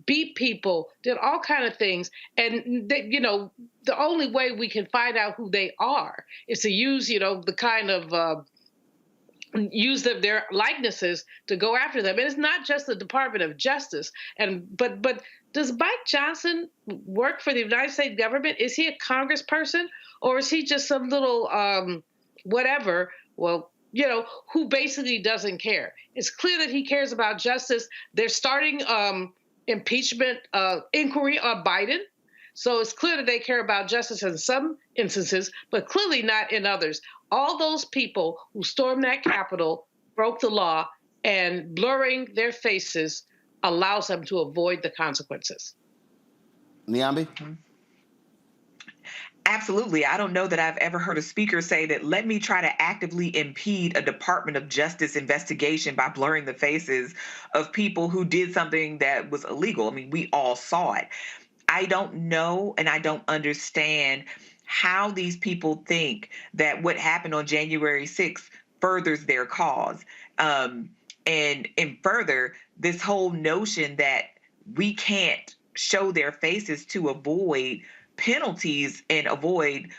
beat people, did all kinds of things. And, the only way we can find out who they are is to use, the kind of use their likenesses to go after them. And it's not just the Department of Justice. But does Mike Johnson work for the United States government? Is he a congressperson, or is he just some little whatever? Well, who basically doesn't care. It's clear that he cares about justice. They're starting impeachment inquiry on Biden. So it's clear that they care about justice in some instances, but clearly not in others. All those people who stormed that Capitol broke the law, and blurring their faces allows them to avoid the consequences. Niambi? Absolutely. I don't know that I've ever heard a speaker say that, let me try to actively impede a Department of Justice investigation by blurring the faces of people who did something that was illegal. I mean, we all saw it. I don't know and I don't understand how these people think that what happened on January 6th furthers their cause. And further, this whole notion that we can't show their faces to avoid penalties and avoid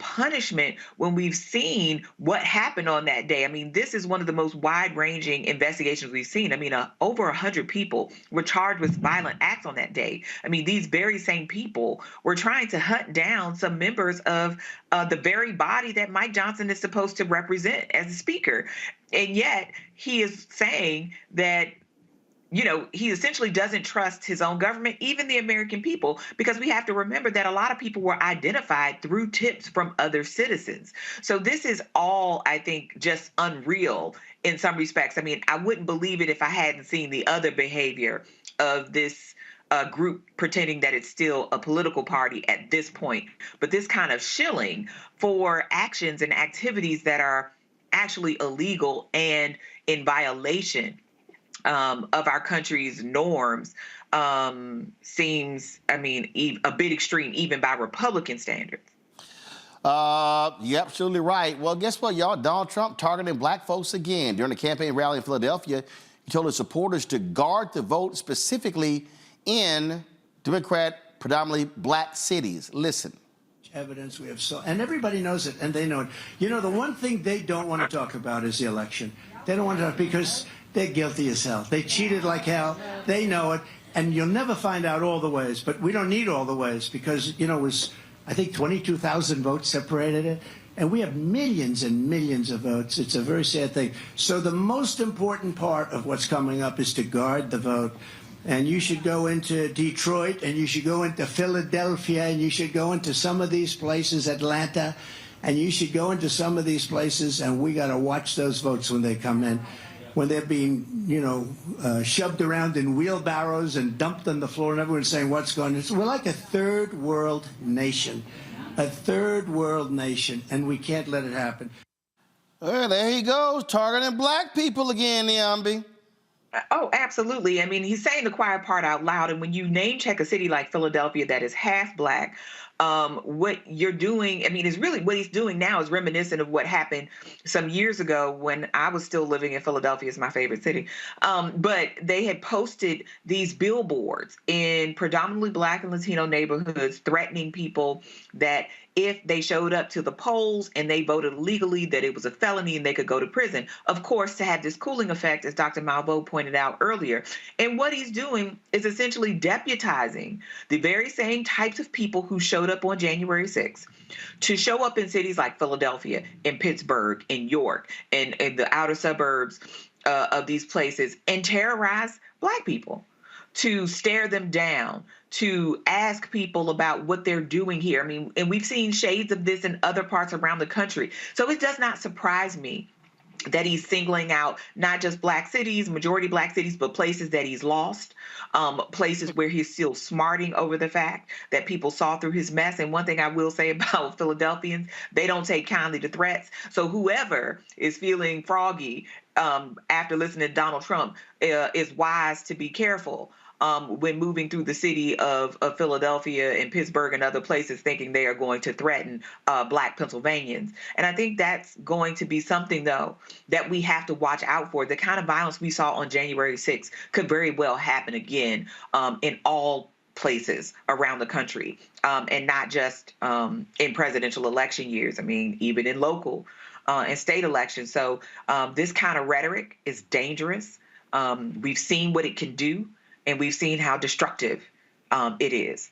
punishment when we've seen what happened on that day. I mean, this is one of the most wide-ranging investigations we've seen. I mean, over 100 people were charged with violent acts on that day. I mean, these very same people were trying to hunt down some members of the very body that Mike Johnson is supposed to represent as a speaker. And yet he is saying that he essentially doesn't trust his own government, even the American people, because we have to remember that a lot of people were identified through tips from other citizens. So this is all, I think, just unreal in some respects. I mean, I wouldn't believe it if I hadn't seen the other behavior of this group pretending that it's still a political party at this point. But this kind of shilling for actions and activities that are actually illegal and in violation of our country's norms seems, a bit extreme, even by Republican standards. You're absolutely right. Well, guess what, y'all? Donald Trump targeting Black folks again. During a campaign rally in Philadelphia, he told his supporters to guard the vote, specifically in Democrat, predominantly black cities. Listen. Evidence we have and everybody knows it, and they know it. You know, the one thing they don't want to talk about is the election. They don't want to talk because they're guilty as hell. They cheated like hell. They know it, and you'll never find out all the ways. But we don't need all the ways because, you know, it was, I think, 22,000 votes separated it, and we have millions and millions of votes. It's a very sad thing. So the most important part of what's coming up is to guard the vote. And you should go into Detroit, and you should go into Philadelphia, and you should go into some of these places, Atlanta, and you should go into some of these places, and we got to watch those votes when they come in, when they're being, you know, shoved around in wheelbarrows and dumped on the floor, and everyone's saying, what's going on? We're like a third world nation, and we can't let it happen. Well, there he goes, targeting black people again, Niambi. Oh, absolutely. I mean, he's saying the quiet part out loud. And when you name check a city like Philadelphia that is half black, what you're doing, I mean, is really what he's doing now is reminiscent of what happened some years ago when I was still living in Philadelphia. It's my favorite city. But they had posted these billboards in predominantly black and Latino neighborhoods threatening people that if they showed up to the polls and they voted illegally, that it was a felony and they could go to prison. Of course, to have this cooling effect, as Dr. Malveaux pointed out earlier. And what he's doing is essentially deputizing the very same types of people who showed up on January 6th to show up in cities like Philadelphia, in Pittsburgh, in York, and in the outer suburbs of these places and terrorize black people, to stare them down, to ask people about what they're doing here. I mean, and we've seen shades of this in other parts around the country. So it does not surprise me that he's singling out not just black cities, majority black cities, but places that he's lost, places where he's still smarting over the fact that people saw through his mess. And one thing I will say about Philadelphians, they don't take kindly to threats. So whoever is feeling froggy after listening to Donald Trump is wise to be careful when moving through the city of Philadelphia and Pittsburgh and other places, thinking they are going to threaten black Pennsylvanians. And I think that's going to be something, though, that we have to watch out for. The kind of violence we saw on January 6th could very well happen again in all places around the country, and not just in presidential election years. I mean, even in local and state elections. So this kind of rhetoric is dangerous. We've seen what it can do. And we've seen how destructive it is.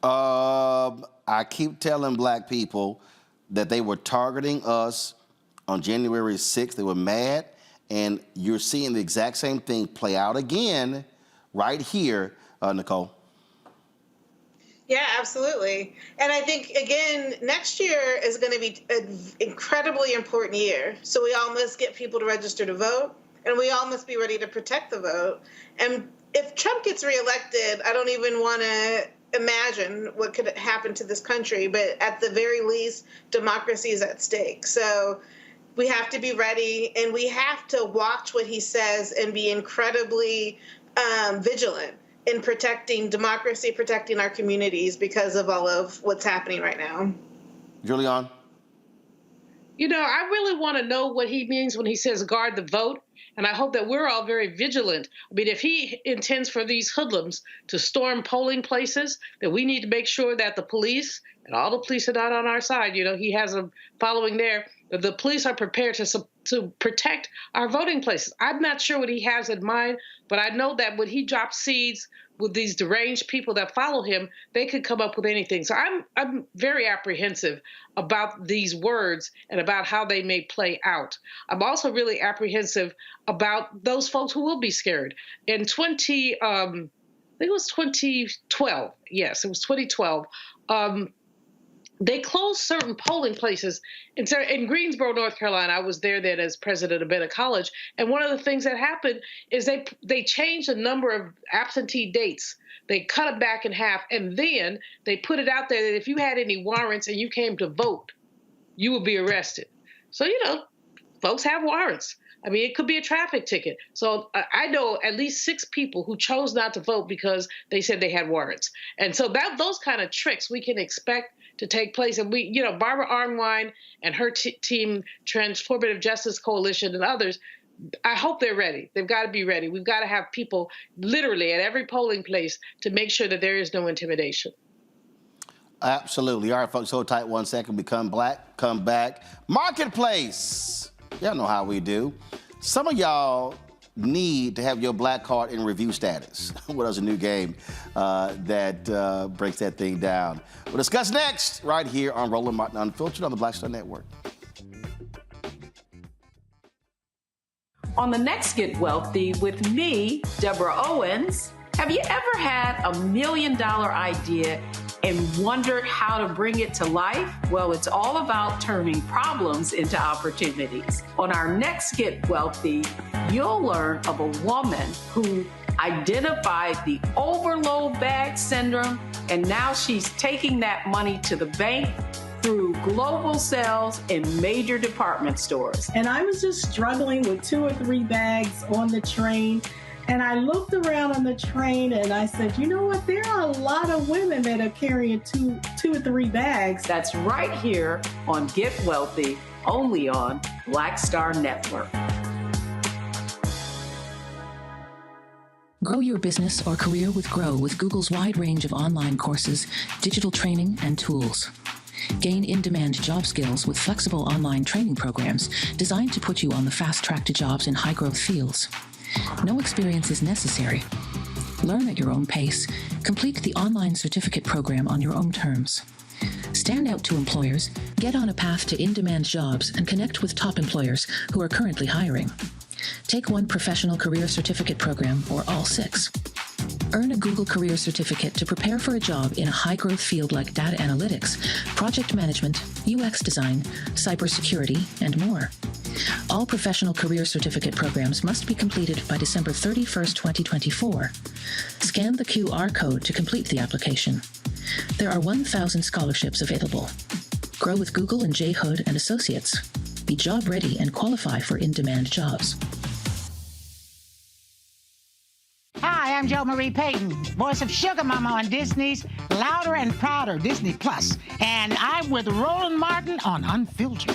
I keep telling black people that they were targeting us on January 6th. They were mad. And you're seeing the exact same thing play out again right here, Nicole. Yeah, absolutely. And I think, again, next year is going to be an incredibly important year. So we all must get people to register to vote, and we all must be ready to protect the vote. And if Trump gets reelected, I don't even want to imagine what could happen to this country. But at the very least, democracy is at stake. So we have to be ready, and we have to watch what he says and be incredibly vigilant in protecting democracy, protecting our communities because of all of what's happening right now. Julianne? You know, I really want to know what he means when he says guard the vote. And I hope that we're all very vigilant. I mean, if he intends for these hoodlums to storm polling places, then we need to make sure that the police, and all the police are not on our side, you know, he has a following there, that the police are prepared to protect our voting places. I'm not sure what he has in mind, but I know that when he drops seeds with these deranged people that follow him, they could come up with anything. So I'm very apprehensive about these words and about how they may play out. I'm also really apprehensive about those folks who will be scared. In I think it was 2012. Yes, it was 2012. They closed certain polling places in Greensboro, North Carolina. I was there then as president of Bennett College. And one of the things that happened is they changed the number of absentee dates. They cut it back in half. And then they put it out there that if you had any warrants and you came to vote, you would be arrested. So, you know, folks have warrants. I mean, it could be a traffic ticket. So I know at least 6 people who chose not to vote because they said they had warrants. And so those kind of tricks we can expect to take place. And we, Barbara Arnwine and her team, Transformative Justice Coalition and others, I hope they're ready. They've got to be ready. We've got to have people literally at every polling place to make sure that there is no intimidation. Absolutely. All right, folks, hold tight 1 second. We come back. Marketplace. Y'all know how we do. Some of y'all need to have your black card in review status. What else? A new game that breaks that thing down. We'll discuss next right here on Roland Martin Unfiltered on the Black Star Network. On the next Get Wealthy with me, Deborah Owens, have you ever had $1 million idea and wondered how to bring it to life? Well, it's all about turning problems into opportunities. On our next Get Wealthy, you'll learn of a woman who identified the overload bag syndrome, and now she's taking that money to the bank through global sales in major department stores. And I was just struggling with 2 or 3 bags on the train. And I looked around on the train and I said, you know what? There are a lot of women that are carrying two or 3 bags. That's right here on Get Wealthy, only on Black Star Network. Grow your business or career with Grow with Google's wide range of online courses, digital training, and tools. Gain in-demand job skills with flexible online training programs designed to put you on the fast track to jobs in high-growth fields. No experience is necessary. Learn at your own pace. Complete the online certificate program on your own terms. Stand out to employers, get on a path to in-demand jobs, and connect with top employers who are currently hiring. Take one professional career certificate program or all 6. Earn a Google Career Certificate to prepare for a job in a high-growth field like data analytics, project management, UX design, cybersecurity, and more. All professional career certificate programs must be completed by December 31st, 2024. Scan the QR code to complete the application. There are 1,000 scholarships available. Grow with Google and J. Hood and Associates. Be job ready and qualify for in-demand jobs. Hi, I'm Jo Marie Payton, voice of Sugar Mama on Disney's Louder and Prouder Disney Plus, and I'm with Roland Martin on Unfiltered.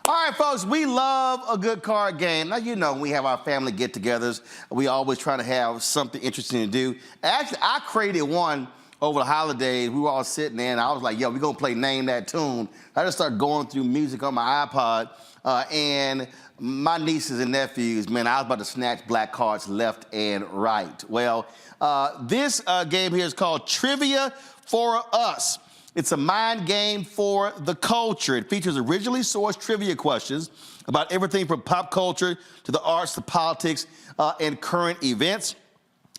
All right, folks, we love a good card game. Now, you know, when we have our family get-togethers, we always try to have something interesting to do. Actually, I created one over the holidays. We were all sitting there, and I was like, yo, we're going to play Name That Tune. I just started going through music on my iPod, and my nieces and nephews, man, I was about to snatch black cards left and right. Well, this game here is called Trivia for Us. It's a mind game for the culture. It features originally sourced trivia questions about everything from pop culture to the arts to politics and current events.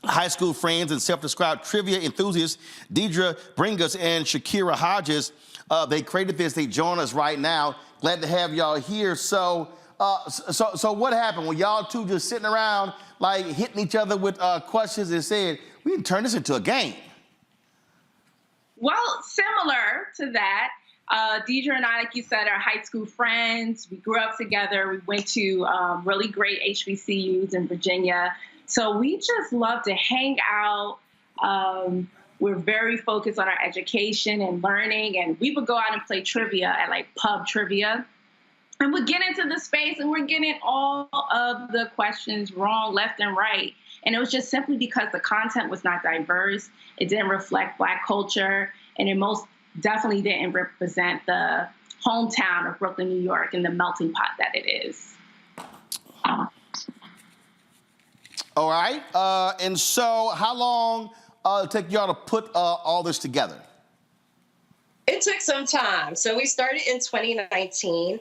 High school friends and self-described trivia enthusiasts, Deidre Bringus and Shakira Hodges, they created this. They join us right now. Glad to have y'all here. So what happened? Were y'all two just sitting around like hitting each other with questions and said, we can turn this into a game? Well, similar to that. Deidre and I, like you said, are high school friends. We grew up together. We went to really great HBCUs in Virginia. So we just love to hang out. We're very focused on our education and learning. And we would go out and play trivia at like pub trivia. And we'd get into the space and we're getting all of the questions wrong, left and right. And it was just simply because the content was not diverse. It didn't reflect Black culture, and it most definitely didn't represent the hometown of Brooklyn, New York, and the melting pot that it is. All right. And so how long did it take y'all to put all this together? It took some time. So we started in 2019.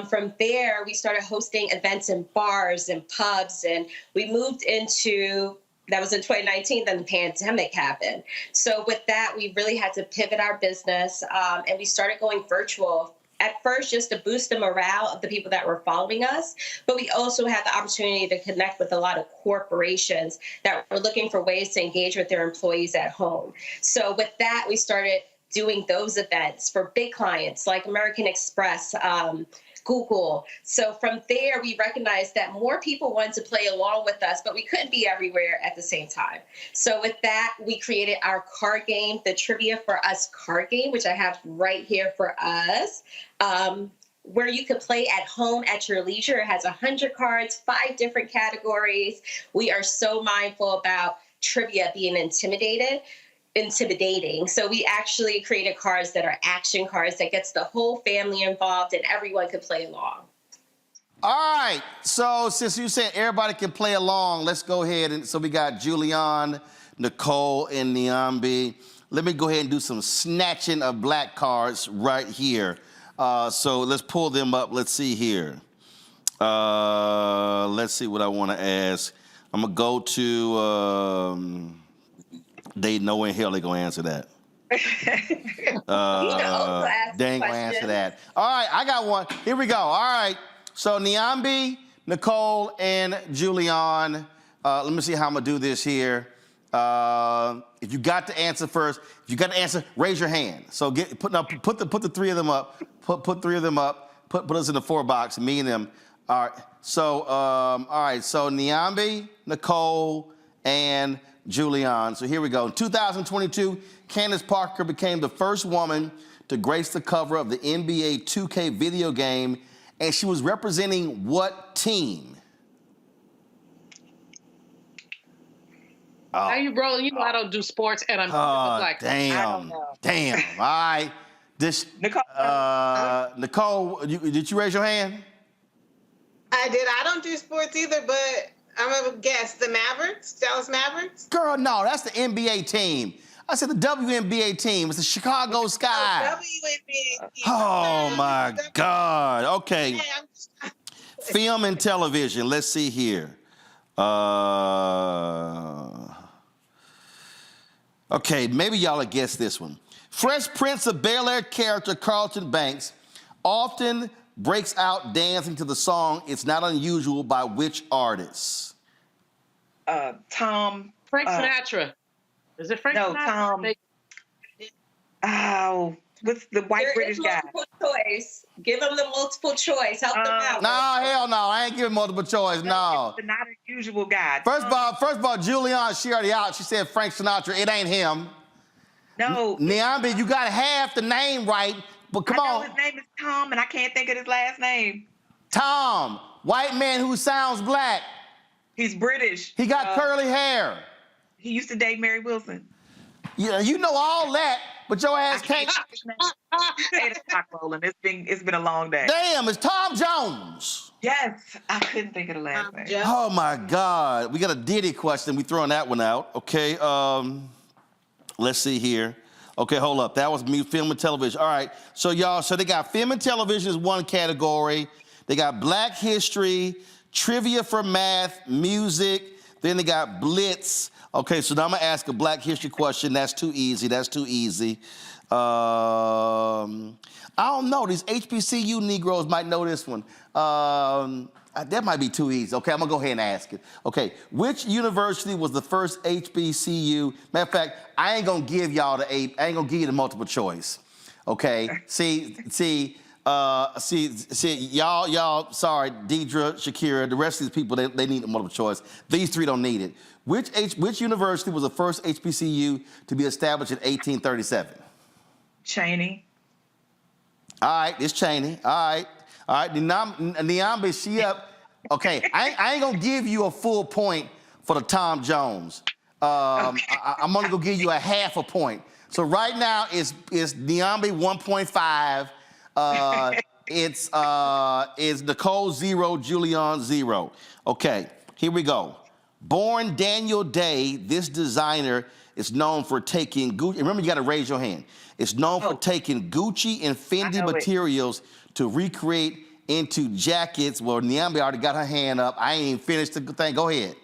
From there, we started hosting events in bars and pubs, and we moved into, that was in 2019, then the pandemic happened. So with that, we really had to pivot our business, and we started going virtual at first just to boost the morale of the people that were following us, but we also had the opportunity to connect with a lot of corporations that were looking for ways to engage with their employees at home. So with that, we started doing those events for big clients like American Express, Google. So from there, we recognized that more people wanted to play along with us, but we couldn't be everywhere at the same time. So with that, we created our card game, the Trivia for Us card game, which I have right here for us, where you could play at home at your leisure. It has 100 cards, 5 different categories. We are so mindful about trivia being intimidating. So we actually created cards that are action cards that gets the whole family involved and everyone could play along. All right, so since you said everybody can play along, let's go ahead. And so we got Julian, Nicole, and Niambi. Let me go ahead and do some snatching of black cards right here. So let's pull them up. Let's see here. Let's see what I want to ask. I'm going to go to... They know in hell they're going to answer that. They ain't going to answer that. All right, I got one. Here we go. All right. So Niambi, Nicole, and Julian. Let me see how I'm going to do this here. If you got the answer first, if you got the answer, raise your hand. So put the 3 of them up. Put 3 of them up. Put us in the 4 box, me and them. All right. So, So Niambi, Nicole, and Julian. So here we go. In 2022, Candace Parker became the first woman to grace the cover of the NBA 2K video game, and she was representing what team? How you rolling? You know I don't do sports, and I'm like, damn. All right. Nicole, did you raise your hand? I did. I don't do sports either, but I'm going to guess the Mavericks, Dallas Mavericks? Girl, no, that's the NBA team. I said the WNBA team. It's the Chicago Sky. WNBA team. Oh, my God. Okay. Film and television. Let's see here. Okay, maybe y'all will guess this one. Fresh Prince of Bel-Air character Carlton Banks often breaks out dancing to the song It's Not Unusual by which artist? Frank Sinatra. Is it Frank Sinatra? What's the white British guy? Choice. Give them the multiple choice. Help them out. No, hell no. I ain't giving multiple choice. No. The not unusual guy. First of all, Julian, she already out. She said Frank Sinatra. It ain't him. No. Niambi, you got half the name right, but come on. His name is Tom, and I can't think of his last name. Tom, white man who sounds black. He's British. He got curly hair. He used to date Mary Wilson. Yeah, you know all that, but your ass can't. It's been a long day. Damn, it's Tom Jones. Yes, I couldn't think of the last name. Oh my God, we got a Diddy question. We throwing that one out. Okay, let's see here. Okay, hold up. That was me, film and television. All right, so y'all, they got film and television is one category. They got Black history, trivia for math, music. Then they got Blitz. Okay, so now I'm gonna ask a Black history question. That's too easy. I don't know. These HBCU Negroes might know this one. That might be too easy. Okay, I'm gonna go ahead and ask it. Okay, which university was the first HBCU? Matter of fact, I ain't gonna give you the multiple choice. Okay, see, y'all. Sorry, Deidre, Shakira, the rest of these people, they need the multiple choice. These 3 don't need it. Which university was the first HBCU to be established in 1837? Cheney. All right, it's Cheney. All right. Niambi, she up. Okay, I ain't gonna give you a full point for the Tom Jones. Okay. I'm only gonna give you a half a point. So right now it's Niambi 1.5. It's Nicole 0, Julian 0. Okay, here we go. Born Daniel Day, this designer is known for taking Gucci. Remember, you got to raise your hand. It's known for taking Gucci and Fendi materials to recreate into jackets. Well, Niambi already got her hand up. I ain't even finished the thing. Go ahead.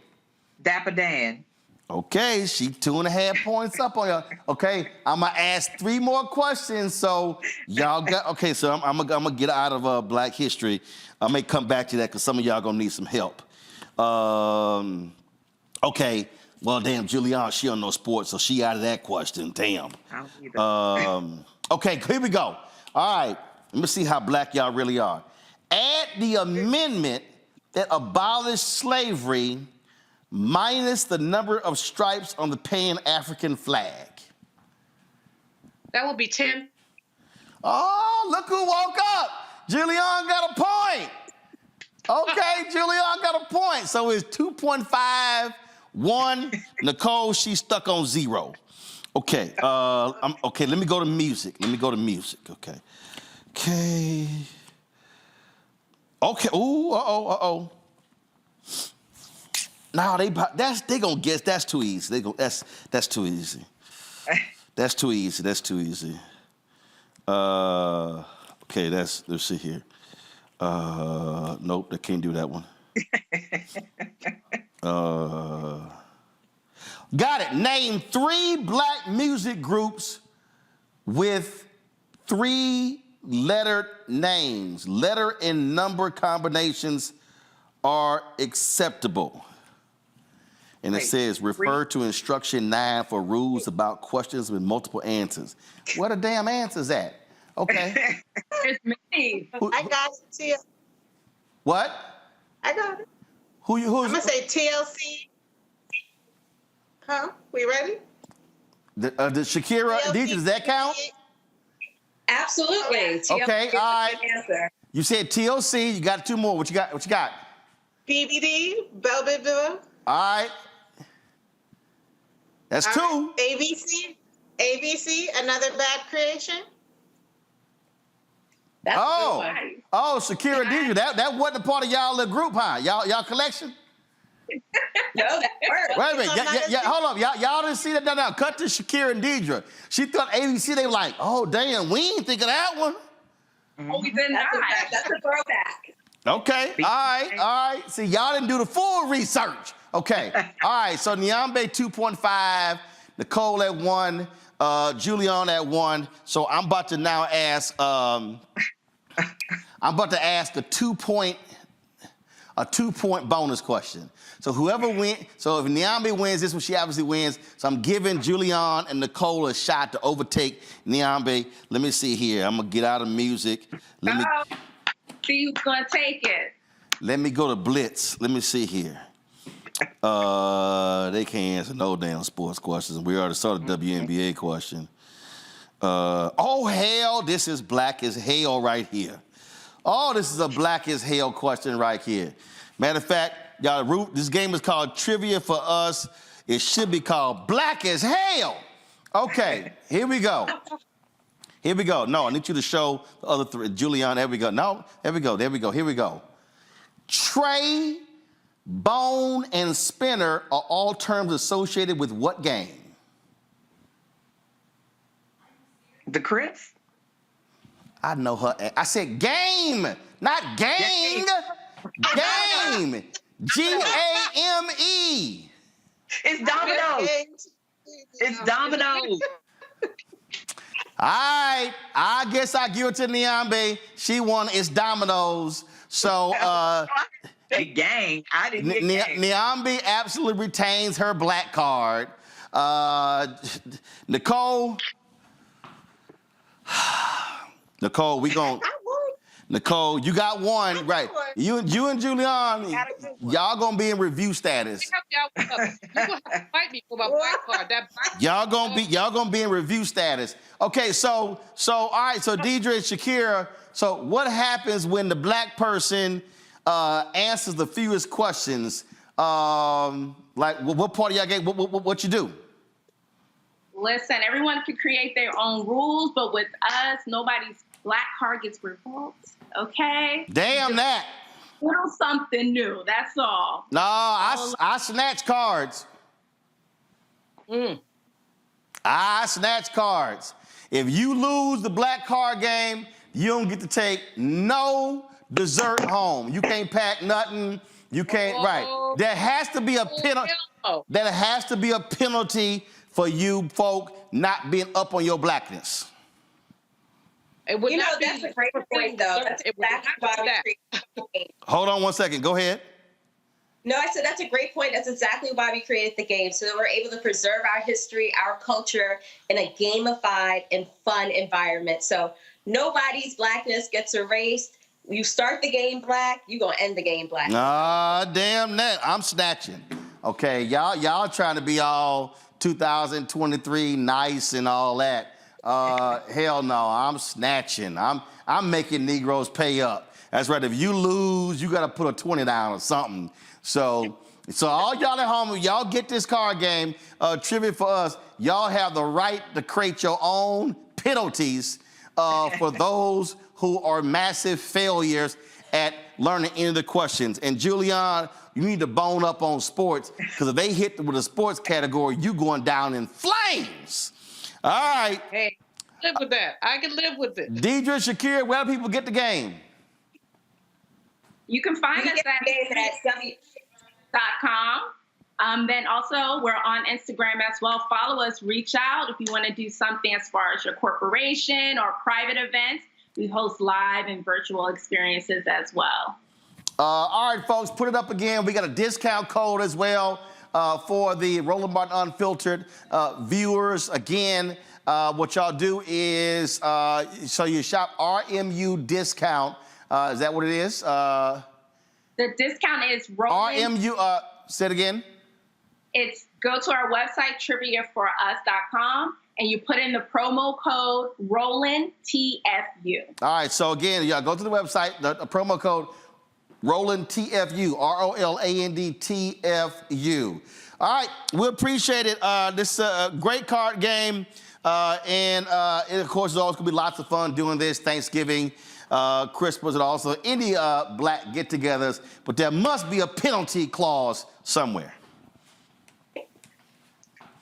Dapper Dan. Okay, she 2.5 points up on y'all. Okay, I'm gonna ask 3 more questions. So y'all got, okay, so I'm gonna get out of Black history. I may come back to that because some of y'all gonna need some help. Okay, well, damn, Julianne, she don't know sports, so she out of that question. Damn. Okay, here we go. All right, let me see how black y'all really are. Add the amendment that abolished slavery minus the number of stripes on the Pan-African flag. That would be 10. Oh, look who woke up. Julianne got a point. Okay, Julianne got a point. So it's 2.51. Nicole, she's stuck on 0. Okay, okay, let me go to music. Okay. Okay, ooh, No, they gonna guess. That's too easy. That's too easy. That's too easy. Okay, let's see here. Nope, they can't do that one. Got it. Name 3 black music groups with 3-lettered names. Letter and number combinations are acceptable. And it says, refer to instruction 9 for rules about questions with multiple answers. Where the damn answers at? Okay. It's me. I got it, Tia. What? I got it. Who's? I'm gonna say TLC. Huh? We ready? The Shakira, DJ, does that count? Absolutely. Okay, all right. Answer. You said TLC. You got 2 more. What you got? BBD, Bell Biv DeVoe. All right. That's 2. ABC, Another Bad Creation. That's Shakira, DJ, that wasn't a part of y'all little group, huh? Y'all collection? No, that worked. Wait a minute, hold up. Y'all didn't see that? No, cut to Shakira and Deidre. She thought ABC, they were like, oh, damn, we ain't think of that one. Oh, we did not. That's a throwback. Okay, all right. See, y'all didn't do the full research. Okay, all right, so Nyambe 2.5, Nicole at 1, Julianne at 1. So I'm about to now ask, a 2-point bonus question. So whoever wins, so if Nyambe wins this one, she obviously wins. So I'm giving Julianne and Nicole a shot to overtake Nyambe. Let me see here. I'm gonna get out of music. See who's gonna take it. Let me go to Blitz. Let me see here. They can't answer no damn sports questions. We already saw the WNBA question. Oh, hell, this is black as hell right here. Oh, this is a black as hell question right here. Matter of fact, y'all, this game is called Trivia for Us. It should be called Black as Hell. Okay, here we go. No, I need you to show the other 3. Julianne, there we go. No, there we go. Here we go. Tray, bone, and spinner are all terms associated with what game? The Crips? I know her. I said game, not gang. Game. G-A-M-E. It's dominoes. It's dominoes. All right. I guess I give it to Nyambe. She won. It's dominoes. So, gang. I didn't get gang. Nyambe absolutely retains her black card. Nicole, Nicole, you got 1, right? You and Julianne, y'all gonna be in review status. You gonna have to fight me for my black card. Y'all gonna be in review status. Okay, so all right, so Deidre and Shakira. So what happens when the black person answers the fewest questions? Like what part of y'all game? What you do? Listen, everyone can create their own rules, but with us, nobody's black card gets revoked. Okay? Damn that. Little something new. That's all. No, I snatch cards. I snatch cards. If you lose the black card game, you don't get to take no dessert home. You can't pack nothing. You can't, right. There has to be a penalty. There has to be a penalty for you folk not being up on your blackness. It would not be that's a great point, though. That's exactly why we created the game. Hold on 1 second. Go ahead. No, I said that's a great point. That's exactly why we created the game, so that we're able to preserve our history, our culture in a gamified and fun environment. So nobody's blackness gets erased. You start the game black, you're going to end the game black. Ah, damn that. I'm snatching. Okay, y'all trying to be all 2023 nice and all that. Hell no, I'm snatching. I'm making Negroes pay up. That's right. If you lose, you got to put a 20 down or something. So all y'all at home, y'all get this card game trivia for us. Y'all have the right to create your own penalties for those who are massive failures at learning any of the questions. And Julian, you need to bone up on sports, because if they hit with a sports category, you going down in flames. All right. Hey, live with that. I can live with it. Deidre, Shakira, where do people get the game? You can find us at w.com. Then also, we're on Instagram as well. Follow us, reach out if you want to do something as far as your corporation or private events. We host live and virtual experiences as well. All right, folks, put it up again. We got a discount code as well for the Roland Martin Unfiltered viewers. Again, what y'all do is, so you shop RMU discount. Is that what it is? The discount is Roland. RMU, say it again. It's go to our website, triviaforus.com, and you put in the promo code Roland TFU. All right, so again, y'all go to the website, the promo code Roland TFU, ROLAND TFU. All right, we appreciate it. This is a great card game, and it, of course, is always going to be lots of fun doing this. Thanksgiving, Christmas, and also any black get-togethers, but there must be a penalty clause somewhere.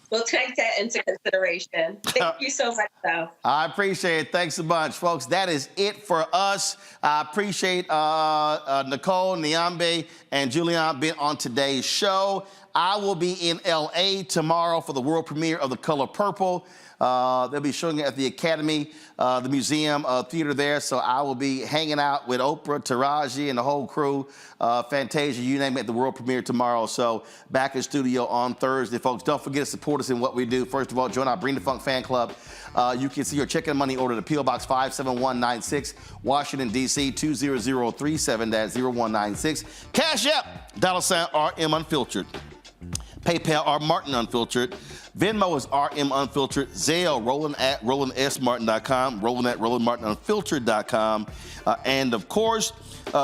We'll take that into consideration. Thank you so much, though. I appreciate it. Thanks a bunch, folks. That is it for us. I appreciate Nicole, Niambe, and Julian being on today's show. I will be in L.A. tomorrow for the world premiere of The Color Purple. They'll be showing it at the Academy, the museum theater there. So I will be hanging out with Oprah, Taraji, and the whole crew, Fantasia, you name it, the world premiere tomorrow. So back in studio on Thursday, folks. Don't forget to support us in what we do. First of all, join our Bring the Funk fan club. You can see your chicken money order to P.O. Box 57196, Washington, D.C. 20037, that's 0196. Cash App, $RM Unfiltered. PayPal, R Martin Unfiltered. Venmo is RM Unfiltered. Zelle, Roland at RolandSMartin.com. Roland at RolandMartinUnfiltered.com. And of course,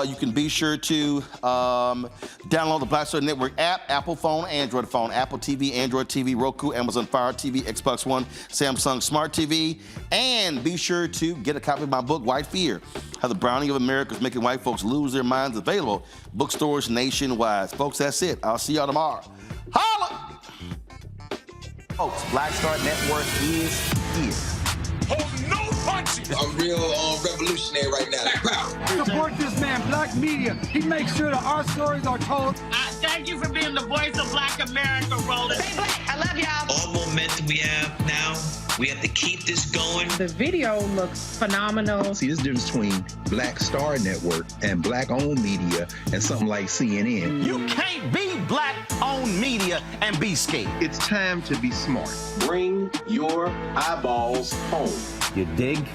you can be sure to download the Black Star Network app, Apple phone, Android phone, Apple TV, Android TV, Roku, Amazon Fire TV, Xbox One, Samsung Smart TV. And be sure to get a copy of my book, White Fear, How the Browning of America is Making White Folks Lose Their Minds, available bookstores nationwide. Folks, that's it. I'll see y'all tomorrow. Holla! Folks, Black Star Network is here. Hold no punches! I'm real revolutionary right now. Black power. Support this man, Black Media. He makes sure that our stories are told. Thank you for being the voice of Black America, Roland. Stay black. I love y'all. All momentum we have now, we have to keep this going. The video looks phenomenal. See, this difference between Black Star Network and black-owned media and something like CNN. You can't be black-owned media and be scared. It's time to be smart. Bring your eyeballs home. You dig?